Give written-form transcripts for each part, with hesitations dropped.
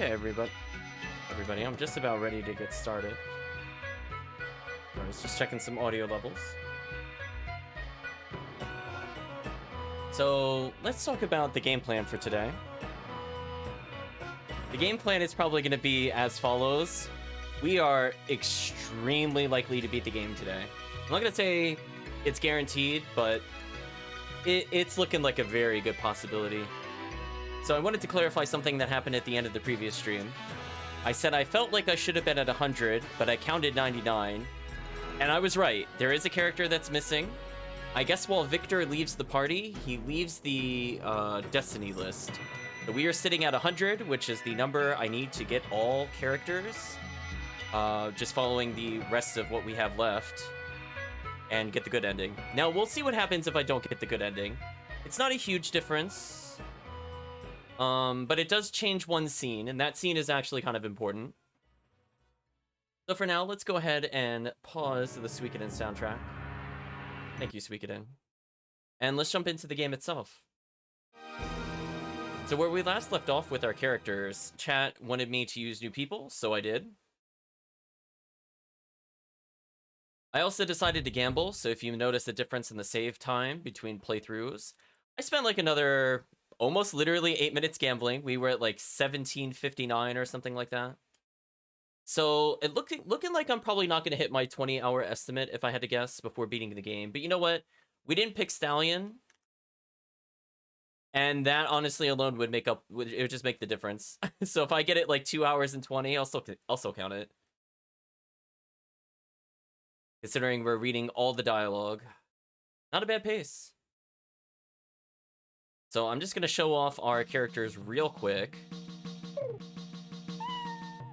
Okay, everybody, I'm just about ready to get started. I was just checking some audio levels. So, let's talk about the game plan for today. The game plan is probably going to be as follows. We are extremely likely to beat the game today. I'm not going to say it's guaranteed, but it's looking like a very good possibility. So I wanted to clarify something that happened at the end of the previous stream. I said I felt like I should have been at 100, but I counted 99. And I was right. There is a character that's missing. I guess while Victor leaves the party, he leaves the Destiny list. So we are sitting at 100, which is the number I need to get all characters. Just following the rest of what we have left. And get the good ending. Now, we'll see what happens if I don't get the good ending. It's not a huge difference. But it does change one scene, and that scene is actually kind of important. So for now, let's go ahead and pause the Suikoden soundtrack. Thank you, Suikoden. And let's jump into the game itself. So where we last left off with our characters, chat wanted me to use new people, so I did. I also decided to gamble, so if you notice a difference in the save time between playthroughs, I spent like another almost literally 8 minutes gambling. We were at like 17:59 or something like that. So it looking like I'm probably not going to hit my 20-hour estimate if I had to guess before beating the game. But you know what? We didn't pick Stallion. And that honestly alone would it would just make the difference. So if I get it like 2 hours and 20, I'll still count it. Considering we're reading all the dialogue. Not a bad pace. So I'm just going to show off our characters real quick.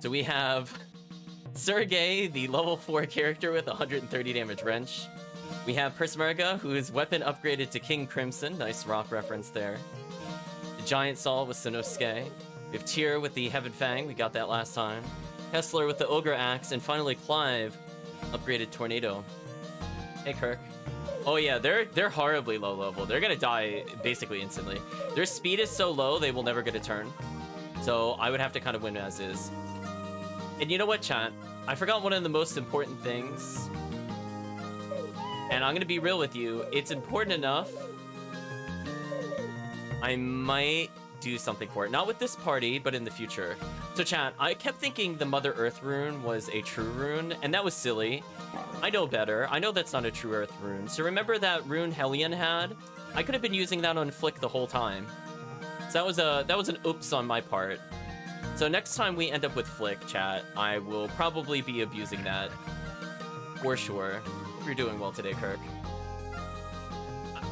So we have Sergei, the level 4 character with 130 damage wrench. We have Persmerga, whose weapon upgraded to King Crimson. Nice rock reference there. The Giant Saw with Sanosuke. We have Tyr with the Heaven Fang. We got that last time. Kessler with the Ogre Axe. And finally Clive, upgraded Tornado. Hey, Kirk. Oh yeah, they're horribly low level. They're gonna die basically instantly. Their speed is so low, they will never get a turn. So I would have to kind of win as is. And you know what, chat? I forgot one of the most important things. And I'm gonna be real with you. It's important enough. I might do something for it. Not with this party, but in the future. So chat, I kept thinking the Mother Earth rune was a true rune, and that was silly. I know better. I know that's not a true Earth rune. So remember that rune Hellion had? I could have been using that on Flick the whole time. So that was an oops on my part. So next time we end up with Flick, chat, I will probably be abusing that. For sure. Hope you're doing well today, Kirk.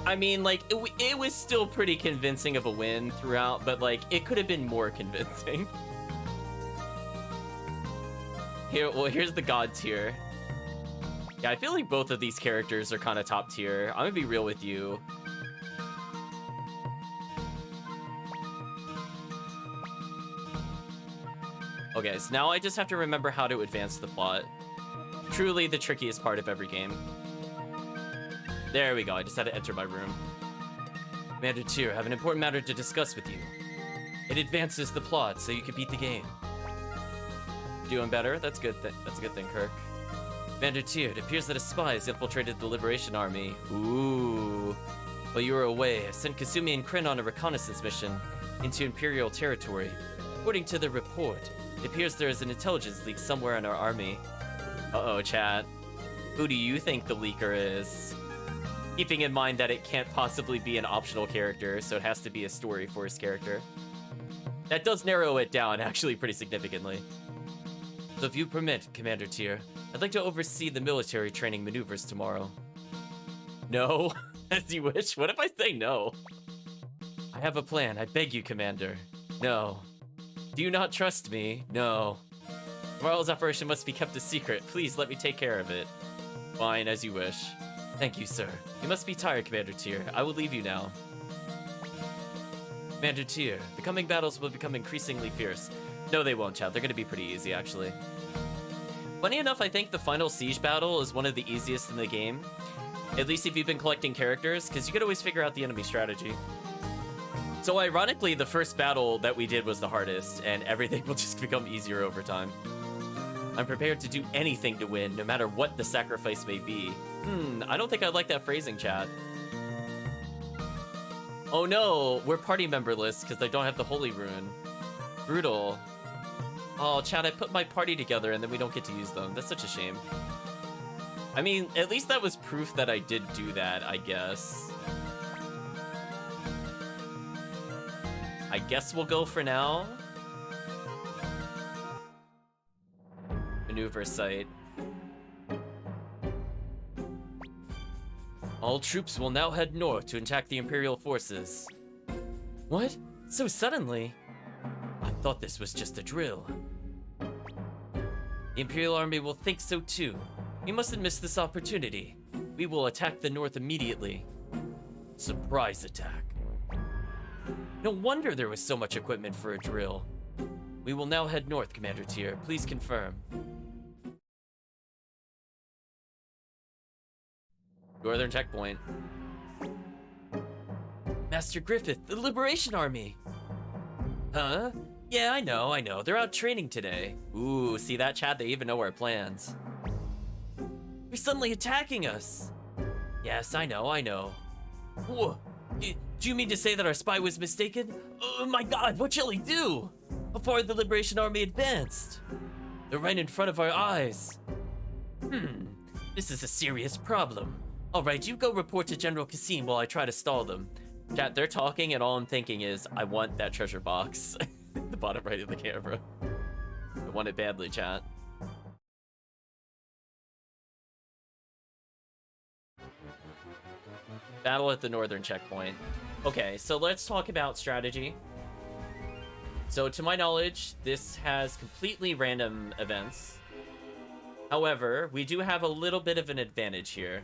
I mean, like, it was still pretty convincing of a win throughout, but, like, it could have been more convincing. Here's the God tier. Yeah, I feel like both of these characters are kind of top tier. I'm gonna be real with you. Okay, so now I just have to remember how to advance the plot. Truly the trickiest part of every game. There we go, I just had to enter my room. Commander Tyr, I have an important matter to discuss with you. It advances the plot so you can beat the game. Doing better? That's good. That's a good thing, Kirk. Commander Tyr, it appears that a spy has infiltrated the Liberation Army. Ooh. While you were away, I sent Kasumi and Kryn on a reconnaissance mission into Imperial territory. According to the report, it appears there is an intelligence leak somewhere in our army. Uh-oh, chat. Who do you think the leaker is? Keeping in mind that it can't possibly be an optional character, so it has to be a story force character. That does narrow it down, actually, pretty significantly. So if you permit, Commander Tyr, I'd like to oversee the military training maneuvers tomorrow. No? As you wish? What if I say no? I have a plan. I beg you, Commander. No. Do you not trust me? No. Tomorrow's operation must be kept a secret. Please let me take care of it. Fine, as you wish. Thank you, sir. You must be tired, Commander Tyr. I will leave you now. Commander Tyr, the coming battles will become increasingly fierce. No, they won't, chat. They're going to be pretty easy, actually. Funny enough, I think the final siege battle is one of the easiest in the game. At least if you've been collecting characters, because you could always figure out the enemy strategy. So ironically, the first battle that we did was the hardest, and everything will just become easier over time. I'm prepared to do anything to win, no matter what the sacrifice may be. I don't think I like that phrasing, chat. Oh no, we're party memberless because I don't have the Holy Rune. Brutal. Oh, chat, I put my party together and then we don't get to use them. That's such a shame. I mean, at least that was proof that I did do that, I guess. I guess we'll go for now. Maneuver site. All troops will now head north to attack the Imperial forces. What? So suddenly? I thought this was just a drill. The Imperial Army will think so too. We mustn't miss this opportunity. We will attack the north immediately. Surprise attack. No wonder there was so much equipment for a drill. We will now head north, Commander Tyr. Please confirm. Northern checkpoint. Master Griffith, the Liberation Army! Huh? Yeah, I know. They're out training today. Ooh, see that, chat? They even know our plans. They're suddenly attacking us! Yes, I know. Whoa! Do you mean to say that our spy was mistaken? Oh my god, what shall we do? How far the Liberation Army advanced? They're right in front of our eyes. This is a serious problem. Alright, you go report to General Kassim while I try to stall them. Chat, they're talking and all I'm thinking is, I want that treasure box. The bottom right of the camera. I want it badly, chat. Battle at the northern checkpoint. Okay, so let's talk about strategy. So to my knowledge, this has completely random events. However, we do have a little bit of an advantage here.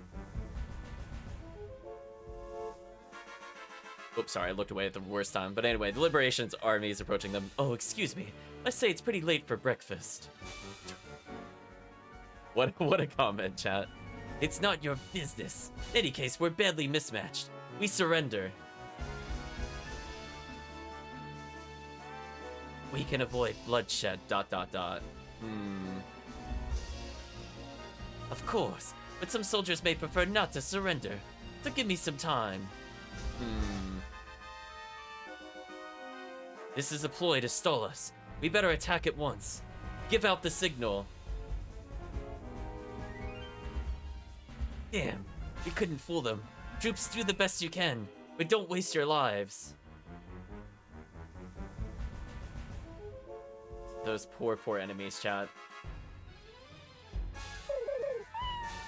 Oops, sorry, I looked away at the worst time. But anyway, the Liberation's army is approaching them. Oh, excuse me. Let's say it's pretty late for breakfast. What a comment, chat. It's not your business. In any case, we're badly mismatched. We surrender. We can avoid bloodshed, ... Of course, but some soldiers may prefer not to surrender. So give me some time. This is a ploy to stall us. We better attack at once. Give out the signal. Damn, we couldn't fool them. Troops, do the best you can, but don't waste your lives. Those poor enemies, chat.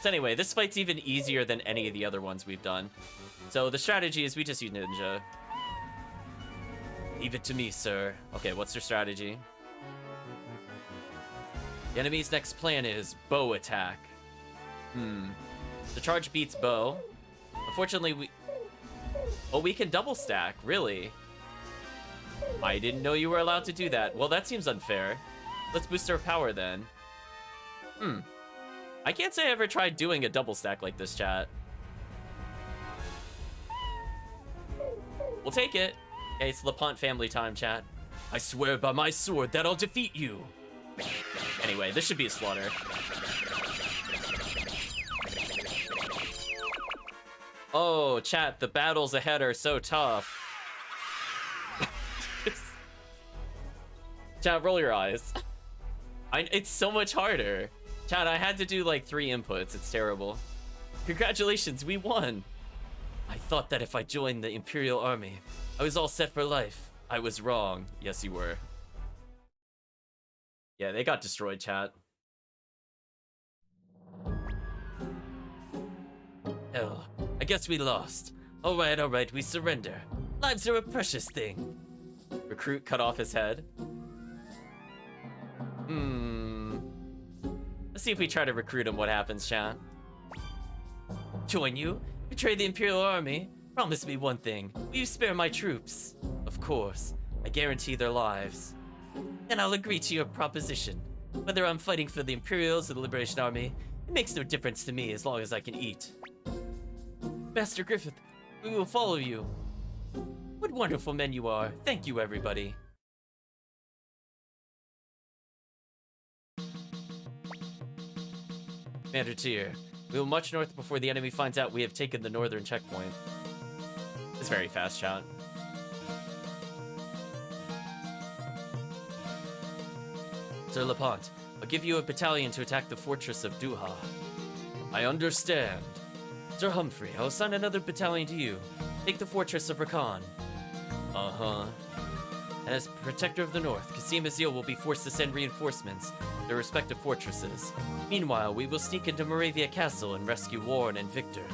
So anyway, this fight's even easier than any of the other ones we've done. So the strategy is we just use ninja. Leave it to me, sir. Okay, what's their strategy? The enemy's next plan is bow attack. The charge beats bow. Unfortunately, we can double stack, really? I didn't know you were allowed to do that. Well, that seems unfair. Let's boost our power then. I can't say I ever tried doing a double stack like this, chat. We'll take it. Okay, it's LaPont family time, chat. I swear by my sword that I'll defeat you. Anyway, this should be a slaughter. Oh, chat, the battles ahead are so tough. Chat, roll your eyes. It's so much harder. Chat, I had to do like 3 inputs. It's terrible. Congratulations, we won. I thought that if I joined the Imperial Army, I was all set for life. I was wrong. Yes, you were. Yeah, they got destroyed, chat. Hell, I guess we lost. Alright, we surrender. Lives are a precious thing. Recruit cut off his head. Let's see if we try to recruit him, what happens, chat. Join you? Betray the Imperial Army? Promise me one thing. Will you spare my troops? Of course. I guarantee their lives. Then I'll agree to your proposition. Whether I'm fighting for the Imperials or the Liberation Army, it makes no difference to me as long as I can eat. Master Griffith, we will follow you. What wonderful men you are. Thank you, everybody. Commander Tyr, we will march north before the enemy finds out we have taken the northern checkpoint. It's very fast, chat. Sir Lepont, I'll give you a battalion to attack the fortress of Duha. I understand. Sir Humphrey, I'll assign another battalion to you. Take the fortress of Rakan. Uh-huh. As Protector of the North, Kasim Azil will be forced to send reinforcements to their respective fortresses. Meanwhile, we will sneak into Moravia Castle and rescue Warren and Victor.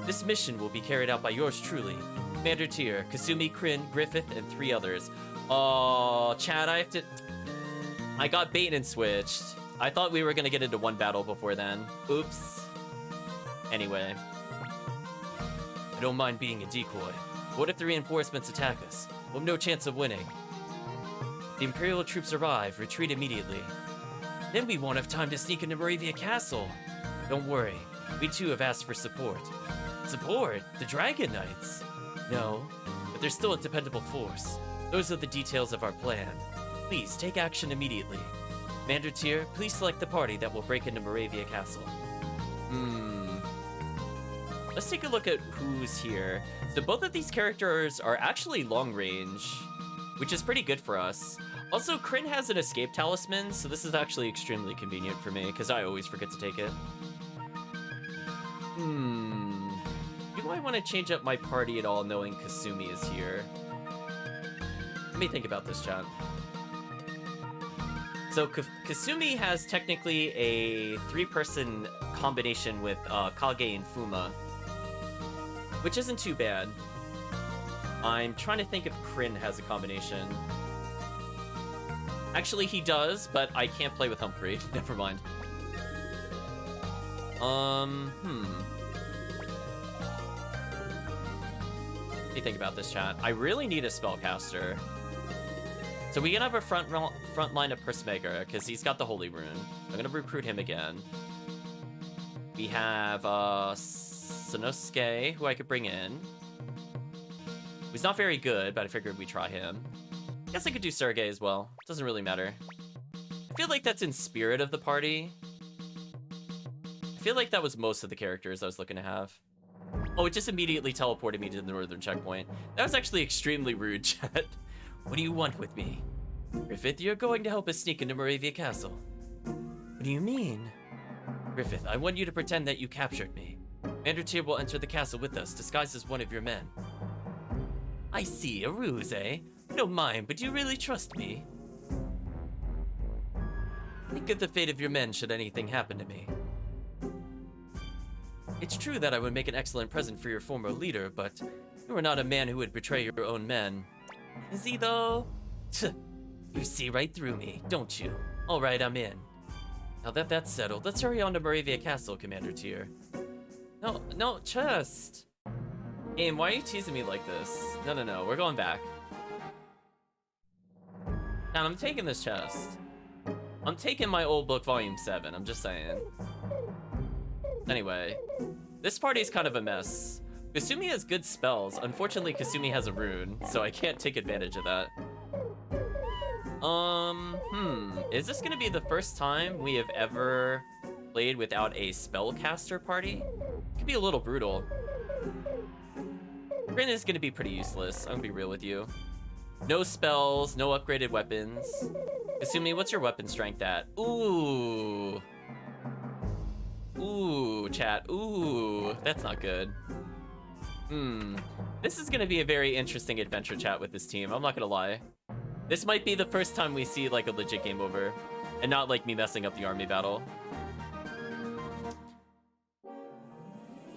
This mission will be carried out by yours truly, Commander Tyr, Kasumi, Kryn, Griffith, and 3 others. Oh, Chad, I got bait and switched. I thought we were gonna get into one battle before then. Oops. Anyway. I don't mind being a decoy. What if the reinforcements attack us? We'll have no chance of winning. If the Imperial troops arrive, retreat immediately. Then we won't have time to sneak into Moravia Castle. Don't worry, we too have asked for support. Support? The Dragon Knights? No, but they're still a dependable force. Those are the details of our plan. Please, take action immediately. Commander Tyr, please select the party that will break into Moravia Castle. Let's take a look at who's here. So both of these characters are actually long range, which is pretty good for us. Also, Kryn has an escape talisman, so this is actually extremely convenient for me, because I always forget to take it. Do I want to change up my party at all knowing Kasumi is here? Let me think about this, chat. So Kasumi has technically a 3-person combination with Kage and Fuma, which isn't too bad. I'm trying to think if Kryn has a combination. Actually, he does, but I can't play with Humphrey. Never mind. What do you think about this, chat? I really need a spellcaster. So we can have a front line of Persmega, because he's got the Holy Rune. I'm gonna recruit him again. We have Sanosuke, who I could bring in. He's not very good, but I figured we'd try him. Guess I could do Sergei as well. Doesn't really matter. I feel like that's in spirit of the party. I feel like that was most of the characters I was looking to have. Oh, it just immediately teleported me to the northern checkpoint. That was actually extremely rude, chat. What do you want with me? Griffith, you're going to help us sneak into Moravia Castle. What do you mean? Griffith, I want you to pretend that you captured me. Commander Tyr will enter the castle with us, disguised as one of your men. I see, a ruse, eh? I don't mind, but do you really trust me? Think of the fate of your men should anything happen to me. It's true that I would make an excellent present for your former leader, but you are not a man who would betray your own men. Is he, though? You see right through me, don't you? Alright, I'm in. Now that that's settled, let's hurry on to Moravia Castle, Commander Tyr. No, chest! Game, why are you teasing me like this? No, we're going back. Now, I'm taking this chest. I'm taking my old book, volume 7, I'm just saying. Anyway, this party's kind of a mess. Kasumi has good spells. Unfortunately, Kasumi has a rune, so I can't take advantage of that. Is this gonna be the first time we have ever played without a spellcaster party? Could be a little brutal. Kryn is gonna be pretty useless, I'm gonna be real with you. No spells, no upgraded weapons. Kasumi, what's your weapon strength at? Ooh, chat, ooh, that's not good. This is gonna be a very interesting adventure chat with this team, I'm not gonna lie. This might be the first time we see like a legit game over, and not like me messing up the army battle.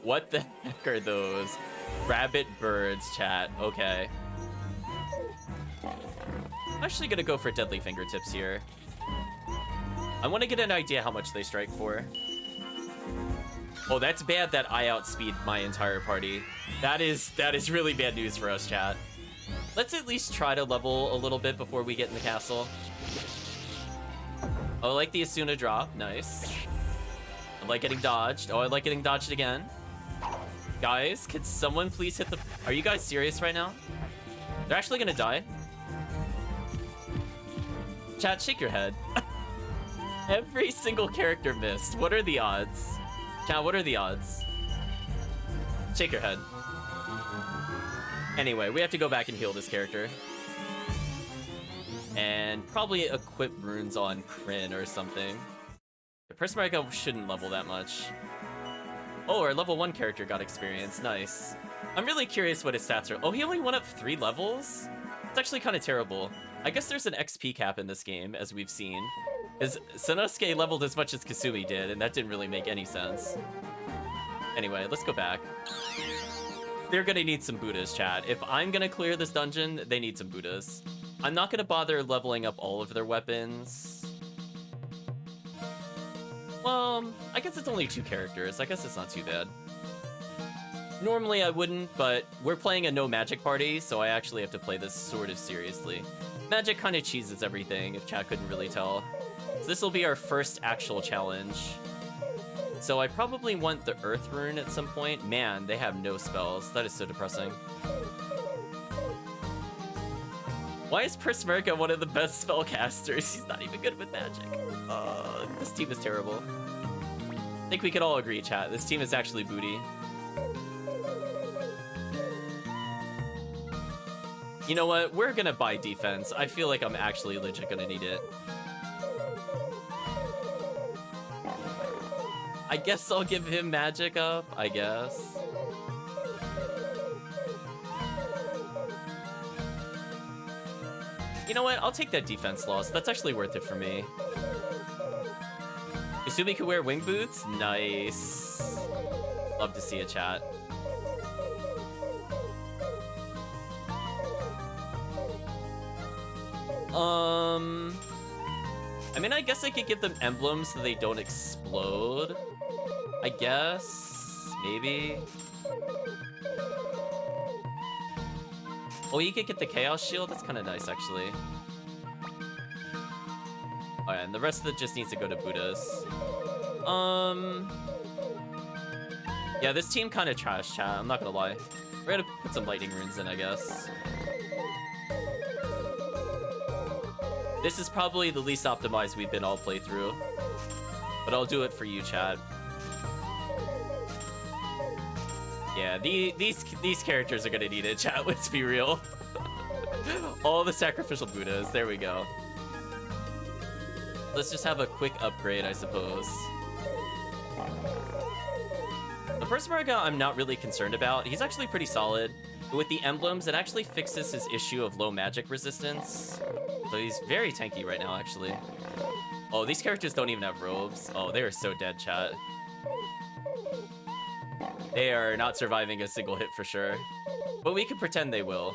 What the heck are those? Rabbit birds, chat, okay. I'm actually gonna go for Deadly Fingertips here. I wanna get an idea how much they strike for. Oh, that's bad that I outspeed my entire party. That is really bad news for us, chat. Let's at least try to level a little bit before we get in the castle. Oh, I like the Asuna drop, nice. I like getting dodged. Oh, I like getting dodged again. Guys, could someone please hit the... Are you guys serious right now? They're actually gonna die? Chat, shake your head. Every single character missed. What are the odds? Chat, what are the odds? Shake your head. Anyway, we have to go back and heal this character. And probably equip runes on Kryn or something. The Prismarika shouldn't level that much. Oh, our level 1 character got experience. Nice. I'm really curious what his stats are. Oh, he only went up 3 levels? It's actually kind of terrible. I guess there's an XP cap in this game, as we've seen. Sanosuke leveled as much as Kasumi did, and that didn't really make any sense. Anyway, let's go back. They're gonna need some Buddhas, chat. If I'm gonna clear this dungeon, they need some Buddhas. I'm not gonna bother leveling up all of their weapons. Well, I guess it's only 2 characters. I guess it's not too bad. Normally I wouldn't, but we're playing a no magic party, so I actually have to play this sort of seriously. Magic kind of cheeses everything, if chat couldn't really tell. So this will be our first actual challenge. So I probably want the Earth Rune at some point. Man, they have no spells. That is so depressing. Why is Prismarika one of the best spellcasters? He's not even good with magic. This team is terrible. I think we could all agree, chat. This team is actually booty. You know what? We're gonna buy defense. I feel like I'm actually legit gonna need it. I guess I'll give him magic up, I guess. You know what? I'll take that defense loss. That's actually worth it for me. Kasumi could wear wing boots? Nice. Love to see a chat. I mean, I guess I could give them emblems so they don't explode. I guess. Maybe. Oh, you could get the Chaos Shield? That's kind of nice, actually. Alright, and the rest of it just needs to go to Buddhas. Yeah, this team kind of trash, chat. I'm not gonna lie. We're gonna put some lightning runes in, I guess. This is probably the least optimized we've been all playthrough. But I'll do it for you, chat. Yeah, these characters are gonna need it, chat. Let's be real. All the sacrificial Buddhas. There we go. Let's just have a quick upgrade, I suppose. The Prismarika I'm not really concerned about. He's actually pretty solid. But with the emblems, it actually fixes his issue of low magic resistance. So he's very tanky right now, actually. Oh, these characters don't even have robes. Oh, they are so dead, chat. They are not surviving a single hit for sure. But we can pretend they will.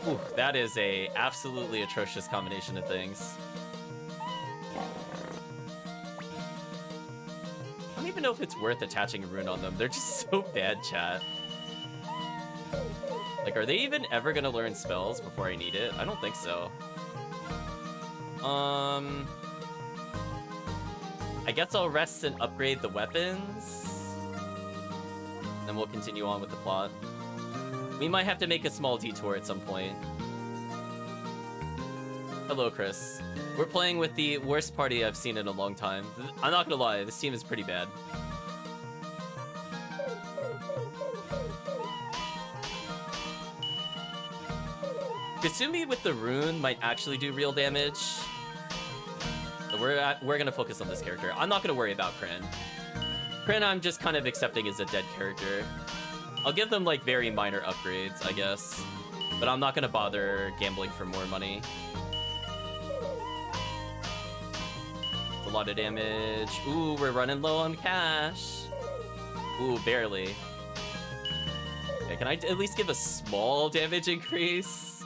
Ooh, that is a absolutely atrocious combination of things. I don't even know if it's worth attaching a rune on them. They're just so bad, chat. Like, are they even ever gonna learn spells before I need it? I don't think so. I guess I'll rest and upgrade the weapons. Then we'll continue on with the plot. We might have to make a small detour at some point. Hello, Chris. We're playing with the worst party I've seen in a long time. I'm not gonna lie, this team is pretty bad. Kasumi with the rune might actually do real damage. So we're gonna focus on this character. I'm not gonna worry about Kryn. Kryn I'm just kind of accepting as a dead character. I'll give them like very minor upgrades, I guess. But I'm not gonna bother gambling for more money. It's a lot of damage. Ooh, we're running low on cash. Ooh, barely. Okay, can I at least give a small damage increase?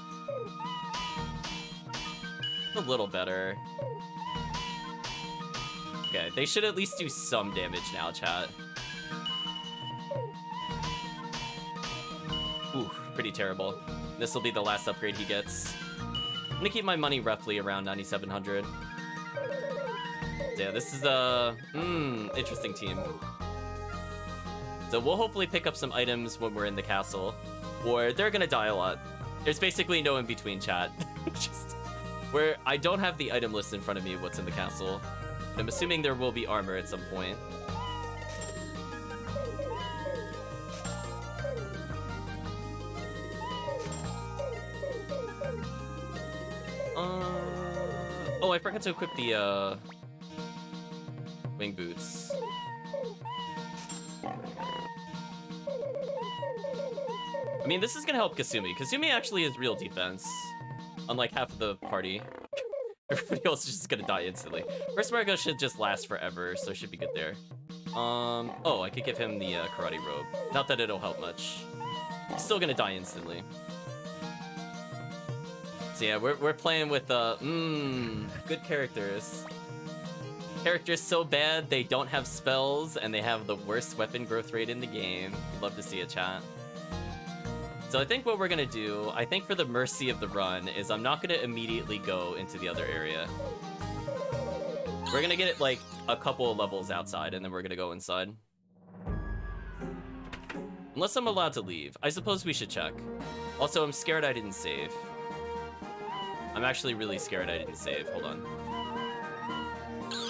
A little better. Okay, they should at least do some damage now, chat. Ooh, pretty terrible. This will be the last upgrade he gets. I'm gonna keep my money roughly around 9,700. Yeah, this is a interesting team. So we'll hopefully pick up some items when we're in the castle, or they're gonna die a lot. There's basically no in between, chat. Just where I don't have the item list in front of me of what's in the castle. I'm assuming there will be armor at some point. Oh, I forgot to equip the wing boots. I mean, this is gonna help Kasumi. Kasumi actually is real defense, unlike half of the party. Everybody else is just gonna die instantly. First Margo should just last forever, so should be good there. Oh, I could give him the karate robe. Not that it'll help much. He's still gonna die instantly. So yeah, we're playing with good characters. Characters so bad they don't have spells and they have the worst weapon growth rate in the game. Love to see it, chat. So I think what we're gonna do, I think for the mercy of the run, is I'm not gonna immediately go into the other area. We're gonna get it like a couple of levels outside and then we're gonna go inside. Unless I'm allowed to leave. I suppose we should check. Also, I'm scared I didn't save. I'm actually really scared I didn't save. Hold on.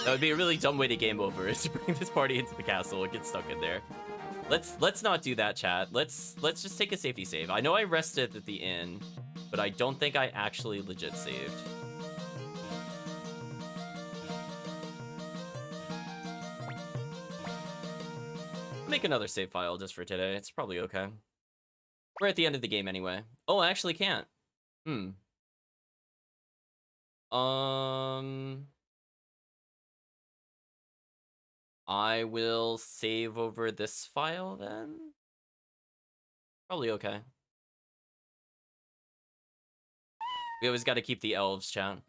That would be a really dumb way to game over, is to bring this party into the castle and get stuck in there. Let's not do that, chat. Let's just take a safety save. I know I rested at the inn, but I don't think I actually legit saved. I'll make another save file just for today. It's probably okay. We're at the end of the game anyway. Oh, I actually can't. I will save over this file then. Probably okay. We always got to keep the elves, chat.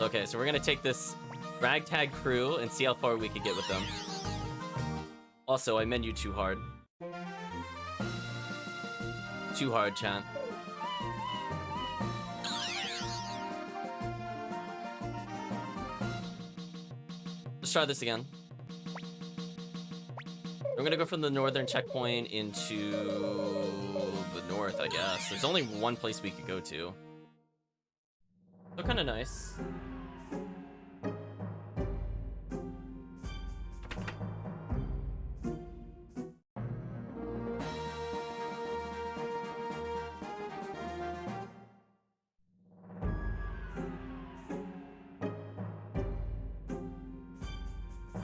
Okay, so we're gonna take this ragtag crew and see how far we can get with them. Also, I menued too hard. Too hard, chat. Let's try this again. We're gonna go from the northern checkpoint into the north, I guess. There's only one place we could go to. So kind of nice.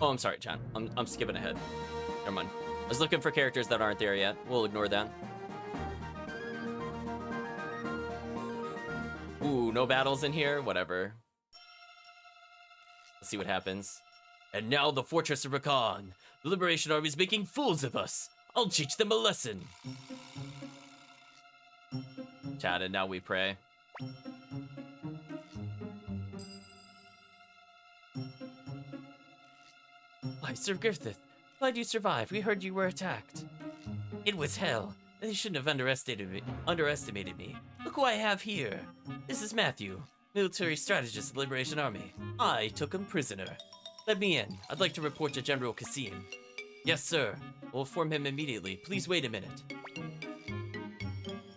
Oh, I'm sorry, chat. I'm skipping ahead. Never mind. I was looking for characters that aren't there yet. We'll ignore that. Ooh, no battles in here? Whatever. Let's see what happens. And now the Fortress of Rakan. The Liberation Army's making fools of us. I'll teach them a lesson. Chat, and now we pray. Why, Sir Griffith, why'd you survive? We heard you were attacked. It was hell. They shouldn't have underestimated me. Look who I have here. This is Matthew, military strategist of the Liberation Army. I took him prisoner. Let me in. I'd like to report to General Kassim. Yes, sir. We'll inform him immediately. Please wait a minute.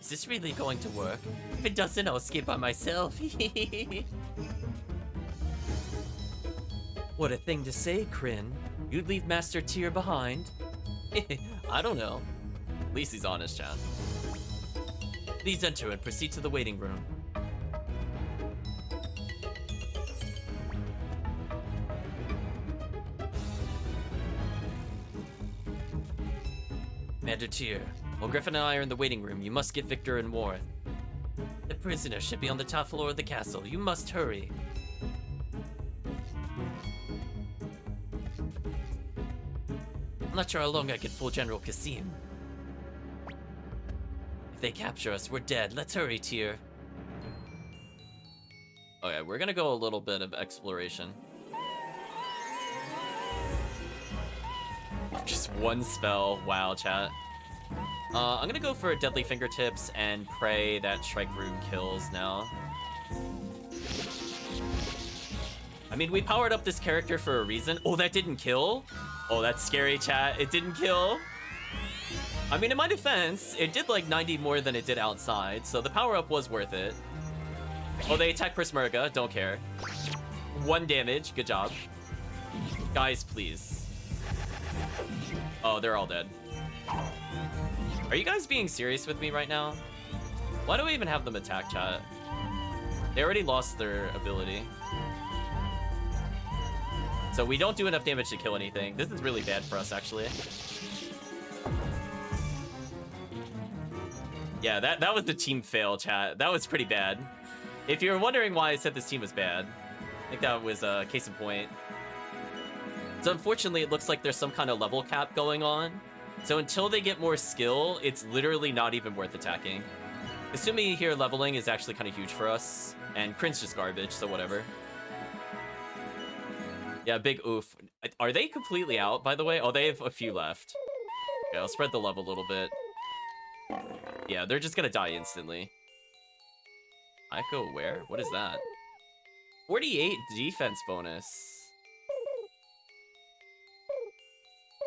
Is this really going to work? If it doesn't, I'll escape by myself. What a thing to say, Kryn. You'd leave Master Tyr behind? I don't know. At least he's honest, chat. Please enter and proceed to the waiting room. Commander Tyr, while Griffin and I are in the waiting room, you must get Victor and Warren. The prisoner should be on the top floor of the castle. You must hurry. I'm not sure how long I can fool General Kassim. If they capture us, we're dead. Let's hurry, Tyr. Okay, we're gonna go a little bit of exploration. Just one spell. Wow, chat. I'm gonna go for Deadly Fingertips and pray that Strike Rune kills now. I mean, we powered up this character for a reason. Oh, that didn't kill? Oh, that's scary, chat. It didn't kill. I mean, in my defense, it did like 90 more than it did outside, so the power-up was worth it. Oh, they attack Prismerga. Don't care. 1 damage. Good job. Guys, please. Oh, they're all dead. Are you guys being serious with me right now? Why do I even have them attack, chat? They already lost their ability. So we don't do enough damage to kill anything. This is really bad for us, actually. Yeah, that was the team fail, chat. That was pretty bad. If you're wondering why I said this team was bad, I think that was a case in point. So unfortunately, it looks like there's some kind of level cap going on. So until they get more skill, it's literally not even worth attacking. Assuming here leveling is actually kind of huge for us, and Crin's just garbage, so whatever. Yeah, big oof. Are they completely out, by the way? Oh, they have a few left. Okay, I'll spread the love a little bit. Yeah, they're just gonna die instantly. I go where? What is that? 48 defense bonus.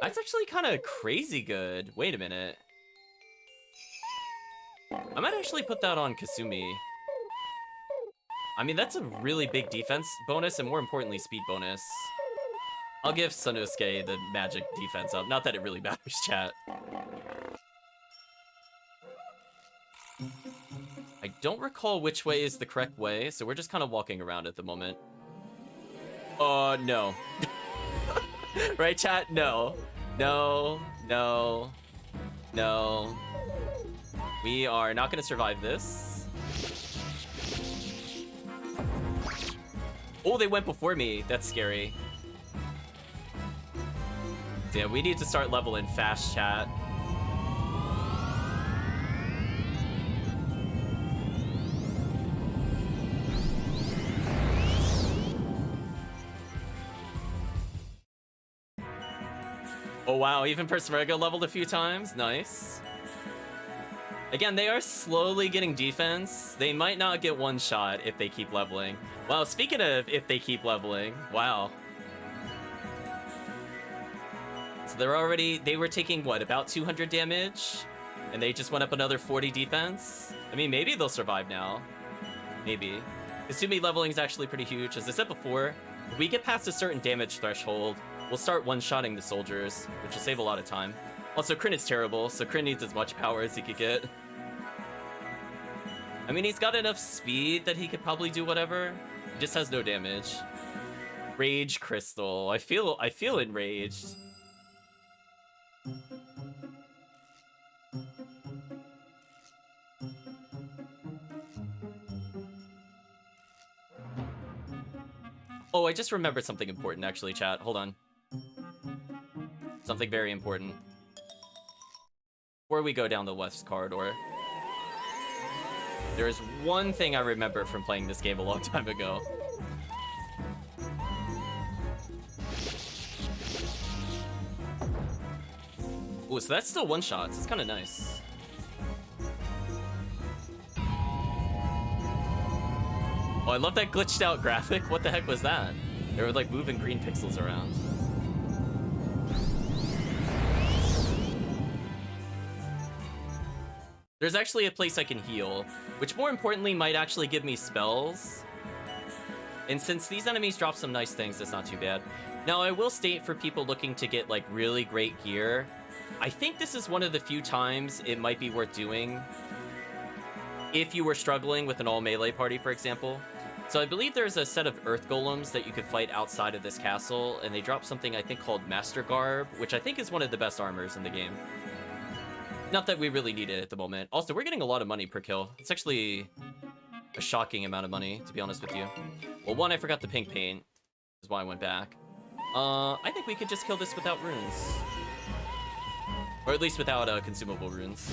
That's actually kind of crazy good. Wait a minute. I might actually put that on Kasumi. I mean, that's a really big defense bonus and more importantly, speed bonus. I'll give Sanosuke the magic defense up. Not that it really matters, chat. I don't recall which way is the correct way, so we're just kind of walking around at the moment. No. Right, chat? No. No. No. No. We are not going to survive this. Oh, they went before me. That's scary. Yeah, we need to start leveling fast, chat. Oh wow, even Persmerga leveled a few times. Nice. Again, they are slowly getting defense. They might not get one shot if they keep leveling. Wow, speaking of if they keep leveling, wow. So they were taking what, about 200 damage? And they just went up another 40 defense? I mean, maybe they'll survive now. Maybe. Kasumi leveling is actually pretty huge. As I said before, if we get past a certain damage threshold, we'll start one-shotting the soldiers, which will save a lot of time. Also, Crin is terrible, so Crin needs as much power as he could get. I mean, he's got enough speed that he could probably do whatever. He just has no damage. Rage Crystal. I feel enraged. Oh, I just remembered something important, actually, chat. Hold on. Something very important. Before we go down the west corridor, there is one thing I remember from playing this game a long time ago. Ooh, so that's still one-shots. It's kind of nice. Oh, I love that glitched out graphic. What the heck was that? They were like moving green pixels around. There's actually a place I can heal, which more importantly might actually give me spells. And since these enemies drop some nice things, that's not too bad. Now, I will state for people looking to get like really great gear, I think this is one of the few times it might be worth doing if you were struggling with an all melee party, for example. So I believe there's a set of earth golems that you could fight outside of this castle, and they drop something I think called Master Garb, which I think is one of the best armors in the game. Not that we really need it at the moment. Also, we're getting a lot of money per kill. It's actually a shocking amount of money, to be honest with you. Well, one, I forgot the pink paint, is why I went back. I think we could just kill this without runes. Or at least without consumable runes.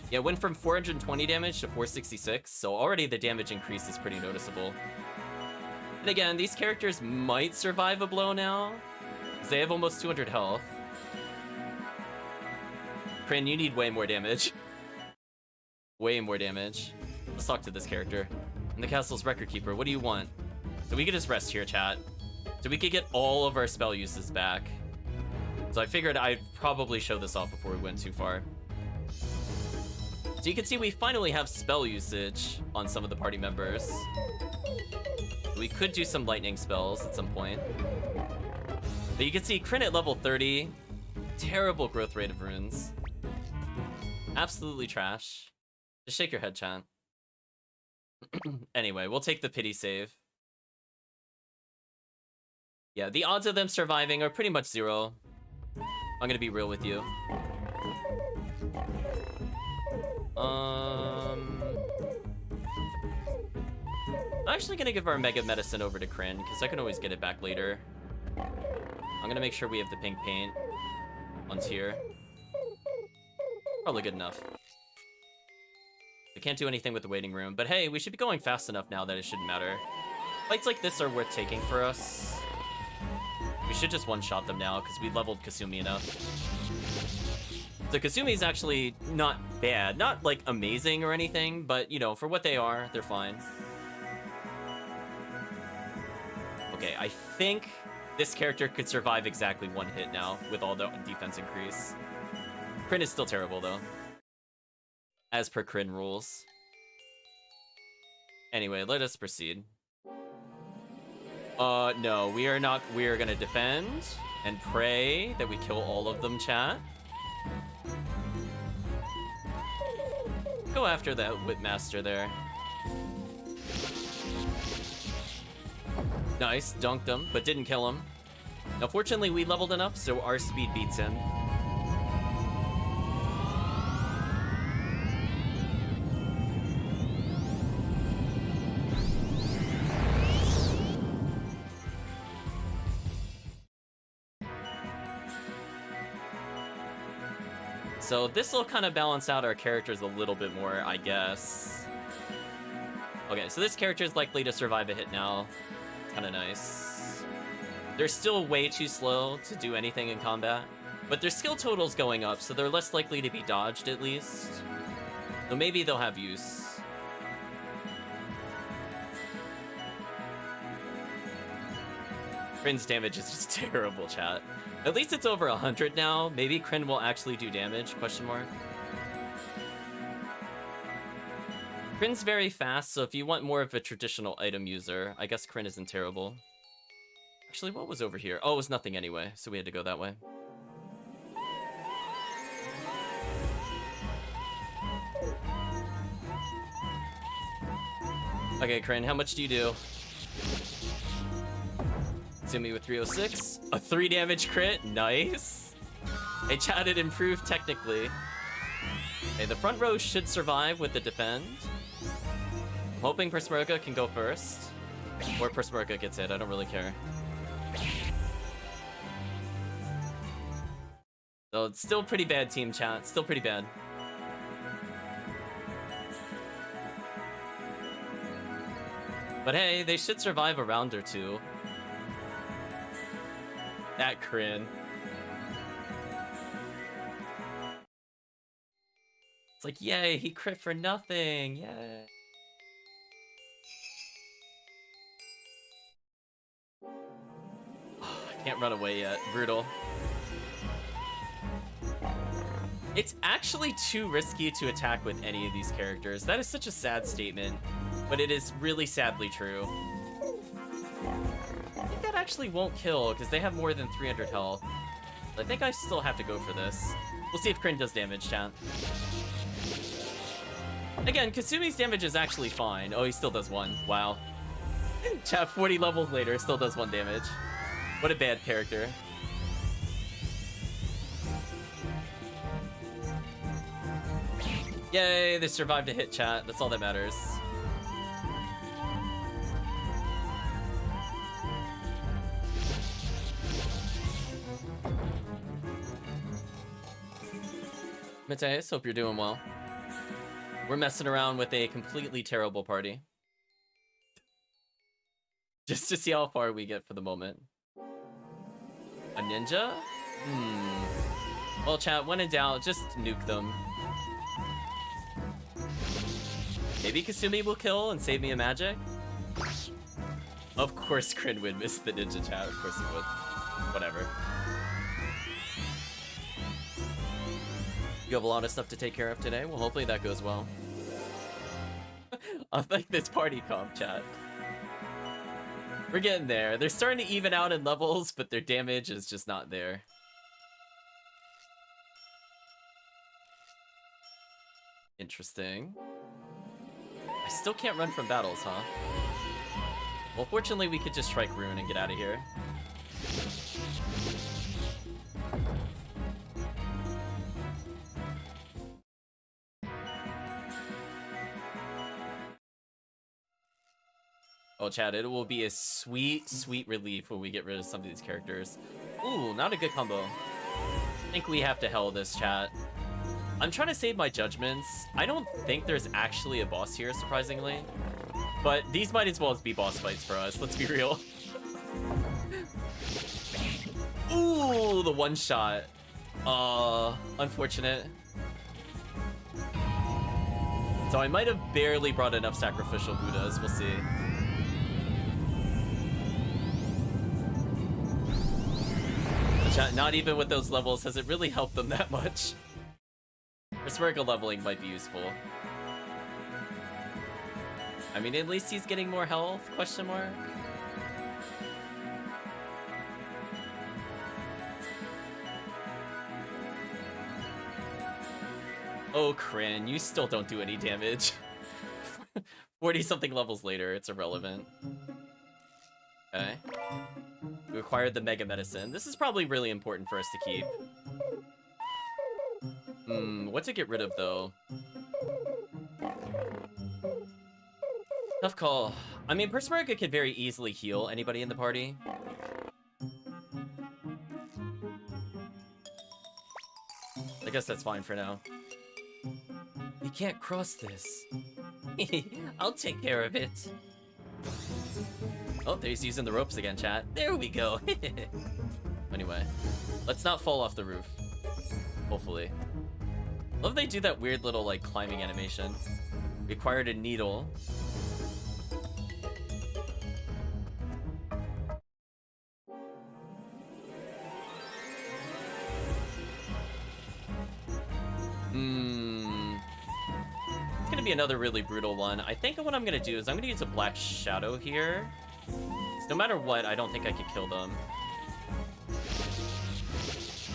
Yeah, went from 420 damage to 466, so already the damage increase is pretty noticeable. And again, these characters might survive a blow now. 'Cause they have almost 200 health. Kryn, you need way more damage. Way more damage. Let's talk to this character. I'm the castle's record keeper. What do you want? So we could just rest here, chat. So we could get all of our spell uses back. So I figured I'd probably show this off before we went too far. So you can see we finally have spell usage on some of the party members. We could do some lightning spells at some point. But you can see Kryn at level 30. Terrible growth rate of runes. Absolutely trash. Just shake your head, chat. Anyway, we'll take the pity save. Yeah, the odds of them surviving are pretty much 0. I'm gonna be real with you. I'm actually gonna give our Mega Medicine over to Kryn, because I can always get it back later. I'm gonna make sure we have the pink paint on tier. Probably good enough. We can't do anything with the waiting room, but hey, we should be going fast enough now that it shouldn't matter. Fights like this are worth taking for us. We should just one-shot them now, because we leveled Kasumi enough. So Kasumi's actually not bad. Not, like, amazing or anything, but, you know, for what they are, they're fine. Okay, I think this character could survive exactly 1 hit now, with all the defense increase. Kryn is still terrible, though. As per Kryn rules. Anyway, let us proceed. No, we are not. We are gonna defend and pray that we kill all of them, chat. Go after that Whipmaster there. Nice, dunked him, but didn't kill him. Now, fortunately, we leveled enough, so our speed beats him. So this will kind of balance out our characters a little bit more, I guess. Okay, so this character is likely to survive a hit now. It's kind of nice. They're still way too slow to do anything in combat, but their skill total's going up, so they're less likely to be dodged at least. So maybe they'll have use. Kryn's damage is just terrible, chat. At least it's over 100 now. Maybe Kryn will actually do damage, question mark. Kryn's very fast, so if you want more of a traditional item user, I guess Kryn isn't terrible. Actually, what was over here? Oh, it was nothing anyway, so we had to go that way. Okay, Kryn, how much do you do? Hit me with 306. A 3 damage crit. Nice. Hey, chat, it improved technically. Okay, the front row should survive with the defend. I'm hoping Persmerga can go first. Or Persmerga gets hit. I don't really care. So it's still pretty bad, team chat. Still pretty bad. But hey, they should survive a round or two. That Kryn. It's like, yay, he crit for nothing. Yay. Oh, I can't run away yet. Brutal. It's actually too risky to attack with any of these characters. That is such a sad statement, but it is really sadly true. I think that actually won't kill, because they have more than 300 health. I think I still have to go for this. We'll see if Kryn does damage, chat. Again, Kasumi's damage is actually fine. Oh, he still does 1. Wow. Chat, 40 levels later, still does 1 damage. What a bad character. Yay, they survived a hit, chat. That's all that matters. Mateus, hope you're doing well. We're messing around with a completely terrible party. Just to see how far we get for the moment. A ninja? Hmm. Well, chat, when in doubt, just nuke them. Maybe Kasumi will kill and save me a magic? Of course Kryn would miss the ninja, chat. Of course he would. Whatever. You have a lot of stuff to take care of today? Well, hopefully that goes well. I like this party comp, chat. We're getting there. They're starting to even out in levels, but their damage is just not there. Interesting. I still can't run from battles, huh? Well, fortunately, we could just strike Rune and get out of here. Oh, chat, it will be a sweet, sweet relief when we get rid of some of these characters. Ooh, not a good combo. I think we have to hell this, chat. I'm trying to save my judgments. I don't think there's actually a boss here, surprisingly. But these might as well be boss fights for us, let's be real. Ooh, the one shot. Unfortunate. So I might have barely brought enough sacrificial Buddhas, we'll see. Not even with those levels has it really helped them that much. Spherical leveling might be useful. I mean, at least he's getting more health, question mark. Oh, Kryn, you still don't do any damage. 40-something levels later, it's irrelevant. Okay. We acquired the Mega Medicine. This is probably really important for us to keep. What to get rid of, though? Tough call. I mean, Persmerga could very easily heal anybody in the party. I guess that's fine for now. You can't cross this. I'll take care of it. Oh, there's using the ropes again, chat. There we go. Anyway, let's not fall off the roof. Hopefully. Love they do that weird little, like, climbing animation. We acquired a needle. It's gonna be another really brutal one. I think what I'm gonna do is I'm gonna use a Black Shadow here. No matter what, I don't think I could kill them.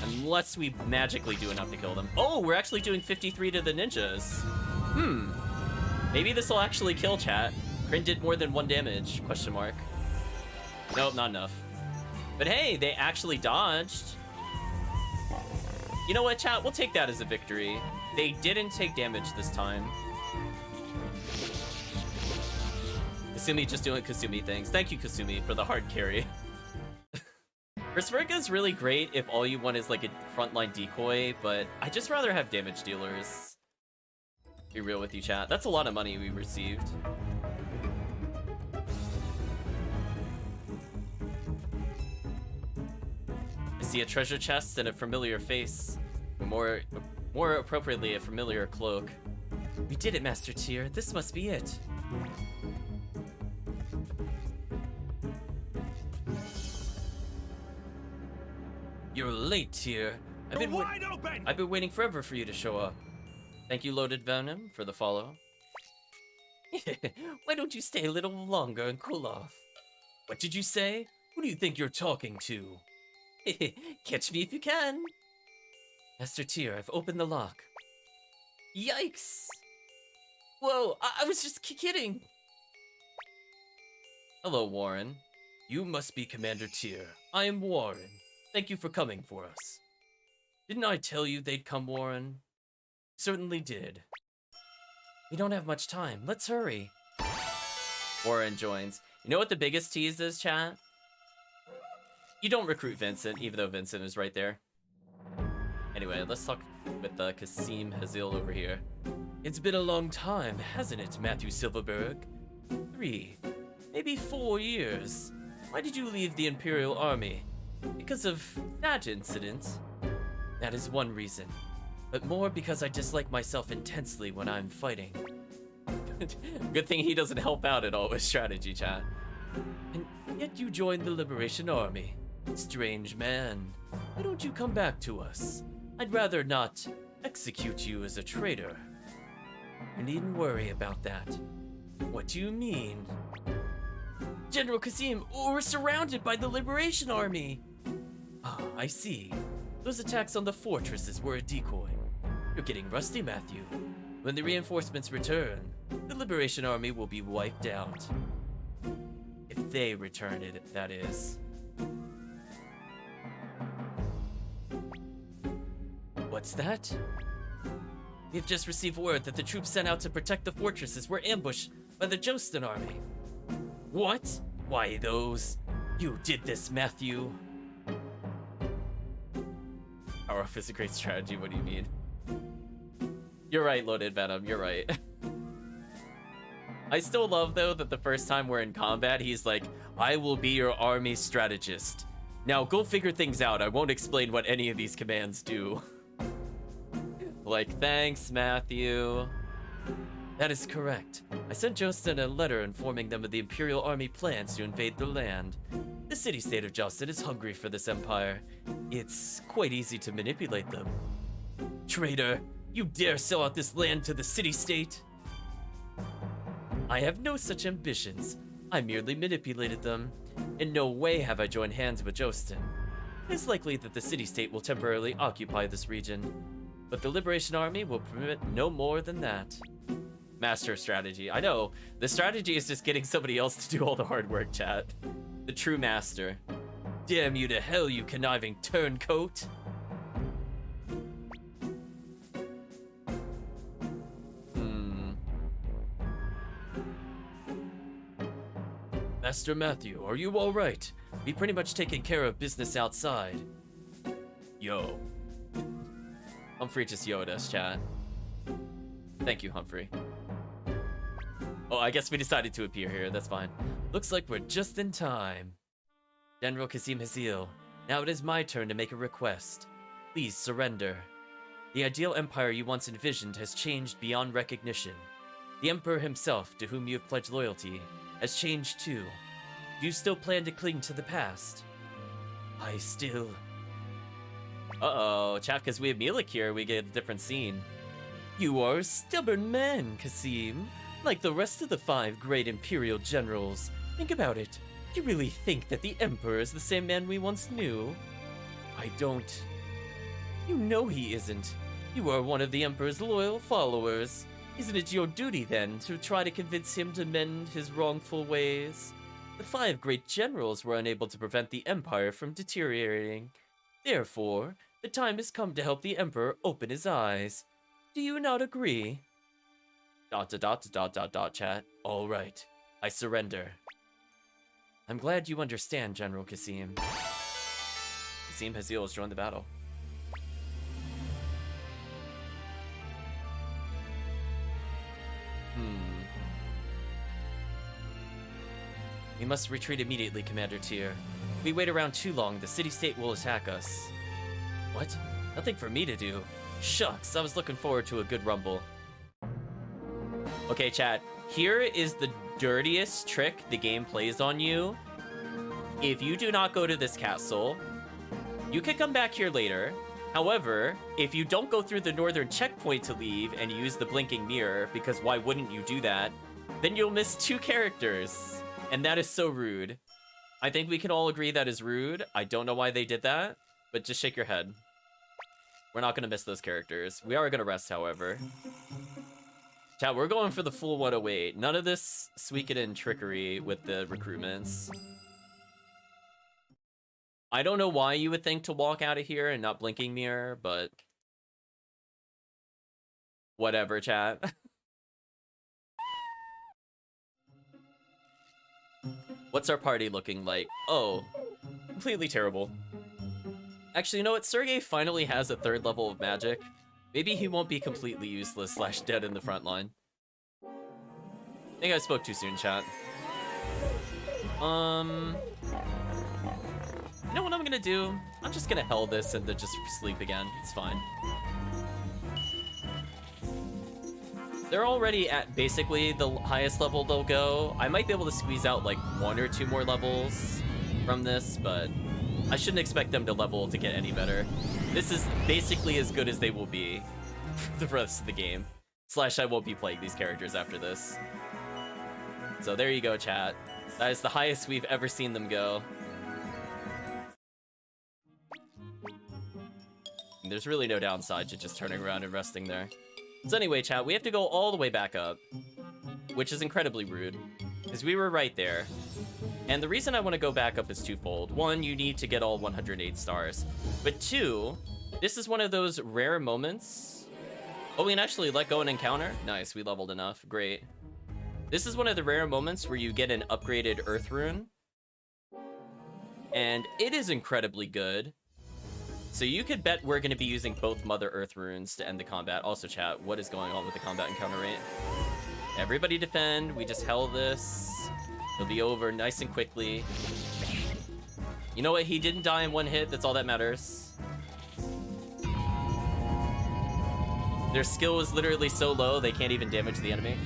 Unless we magically do enough to kill them. Oh, we're actually doing 53 to the ninjas. Maybe this will actually kill, chat. Kryn did more than 1 damage, question mark. Nope, not enough. But hey, they actually dodged. You know what, chat? We'll take that as a victory. They didn't take damage this time. Kasumi just doing Kasumi things. Thank you, Kasumi, for the hard carry. Berserker is really great if all you want is like a frontline decoy, but I just rather have damage dealers. Be real with you, chat. That's a lot of money we received. I see a treasure chest and a familiar face. Or more appropriately, a familiar cloak. We did it, Master Tyr. This must be it. You're late, Tyr. I've been waiting forever for you to show up. Thank you, Loaded Venom, for the follow. Why don't you stay a little longer and cool off? What did you say? Who do you think you're talking to? Catch me if you can. Master Tyr, I've opened the lock. Yikes! Whoa, I was just kidding. Hello, Warren. You must be Commander Tyr. I am Warren. Thank you for coming for us. Didn't I tell you they'd come, Warren? Certainly did. We don't have much time. Let's hurry. Warren joins. You know what the biggest tease is, chat? You don't recruit Vincent, even though Vincent is right there. Anyway, let's talk with Kasim Hazil over here. It's been a long time, hasn't it, Matthew Silverberg? 3, maybe 4 years. Why did you leave the Imperial Army? Because of that incident. That is one reason. But more because I dislike myself intensely when I'm fighting. Good thing he doesn't help out at all with strategy, chat. And yet you joined the Liberation Army. Strange man. Why don't you come back to us? I'd rather not execute you as a traitor. You needn't worry about that. What do you mean? General Kasim, we're surrounded by the Liberation Army! Ah, I see. Those attacks on the fortresses were a decoy. You're getting rusty, Matthew. When the reinforcements return, the Liberation Army will be wiped out. If they return it, that is. What's that? We've just received word that the troops sent out to protect the fortresses were ambushed by the Jostin army. What? Why those? You did this, Matthew. Power off is a great strategy, what do you mean? You're right, Loaded Venom, you're right. I still love, though, that the first time we're in combat, he's like, I will be your army strategist. Now, go figure things out. I won't explain what any of these commands do. Like, thanks, Matthew. That is correct. I sent Jostin a letter informing them of the Imperial Army plans to invade their land. The city-state of Jostin is hungry for this empire. It's quite easy to manipulate them. Traitor, you dare sell out this land to the city-state? I have no such ambitions. I merely manipulated them. In no way have I joined hands with Jostin. It's likely that the city-state will temporarily occupy this region, but the Liberation Army will permit no more than that. Master strategy. I know, the strategy is just getting somebody else to do all the hard work, chat. The true master. Damn you to hell, you conniving turncoat! Master Matthew, are you alright? We pretty much taken care of business outside. Yo. Humphrey just yo'd us, chat. Thank you, Humphrey. Oh, I guess we decided to appear here, that's fine. Looks like we're just in time. General Kasim Hazil, now it is my turn to make a request. Please surrender. The ideal empire you once envisioned has changed beyond recognition. The Emperor himself, to whom you have pledged loyalty, has changed too. Do you still plan to cling to the past? I still... Uh-oh, chat, because we have Milik here, we get a different scene. You are a stubborn man, Kasim. Like the rest of the 5 great Imperial generals. Think about it. You really think that the Emperor is the same man we once knew? I don't. You know he isn't. You are one of the Emperor's loyal followers. Isn't it your duty, then, to try to convince him to mend his wrongful ways? The 5 great generals were unable to prevent the Empire from deteriorating. Therefore, the time has come to help the Emperor open his eyes. Do you not agree? ... chat. All right. I surrender. I'm glad you understand, General Kasim. Kasim Hazil has joined the battle. We must retreat immediately, Commander Tyr. If we wait around too long, the city-state will attack us. What? Nothing for me to do. Shucks, I was looking forward to a good rumble. Okay, chat. Here is the dirtiest trick the game plays on you. If you do not go to this castle, you can come back here later. However, if you don't go through the northern checkpoint to leave and use the blinking mirror, because why wouldn't you do that, then you'll miss 2 characters. And that is so rude. I think we can all agree that is rude. I don't know why they did that, but just shake your head. We're not going to miss those characters. We are going to rest, however. Chat, we're going for the full 108. None of this Suikoden trickery with the recruitments. I don't know why you would think to walk out of here and not blinking mirror, but... whatever, chat. What's our party looking like? Oh, completely terrible. Actually, you know what? Sergei finally has a 3rd level of magic. Maybe he won't be completely useless / dead in the front line. I think I spoke too soon, chat. You know what I'm I'm gonna do? I'm just gonna hell this and then just sleep again. It's fine. They're already at basically the highest level they'll go. I might be able to squeeze out like 1 or 2 more levels from this, but I shouldn't expect them to level to get any better. This is basically as good as they will be for the rest of the game. Slash, I won't be playing these characters after this. So there you go, chat. That is the highest we've ever seen them go. And there's really no downside to just turning around and resting there. So anyway, chat, we have to go all the way back up, which is incredibly rude, because we were right there. And the reason I want to go back up is twofold. 1, you need to get all 108 stars. But 2, this is one of those rare moments. Oh, we can actually let go and encounter? Nice, we leveled enough. Great. This is one of the rare moments where you get an upgraded Earth Rune. And it is incredibly good. So you could bet we're going to be using both Mother Earth runes to end the combat. Also, chat, what is going on with the combat encounter rate? Everybody defend. We just held this. It'll be over nice and quickly. You know what? He didn't die in 1 hit. That's all that matters. Their skill is literally so low, they can't even damage the enemy.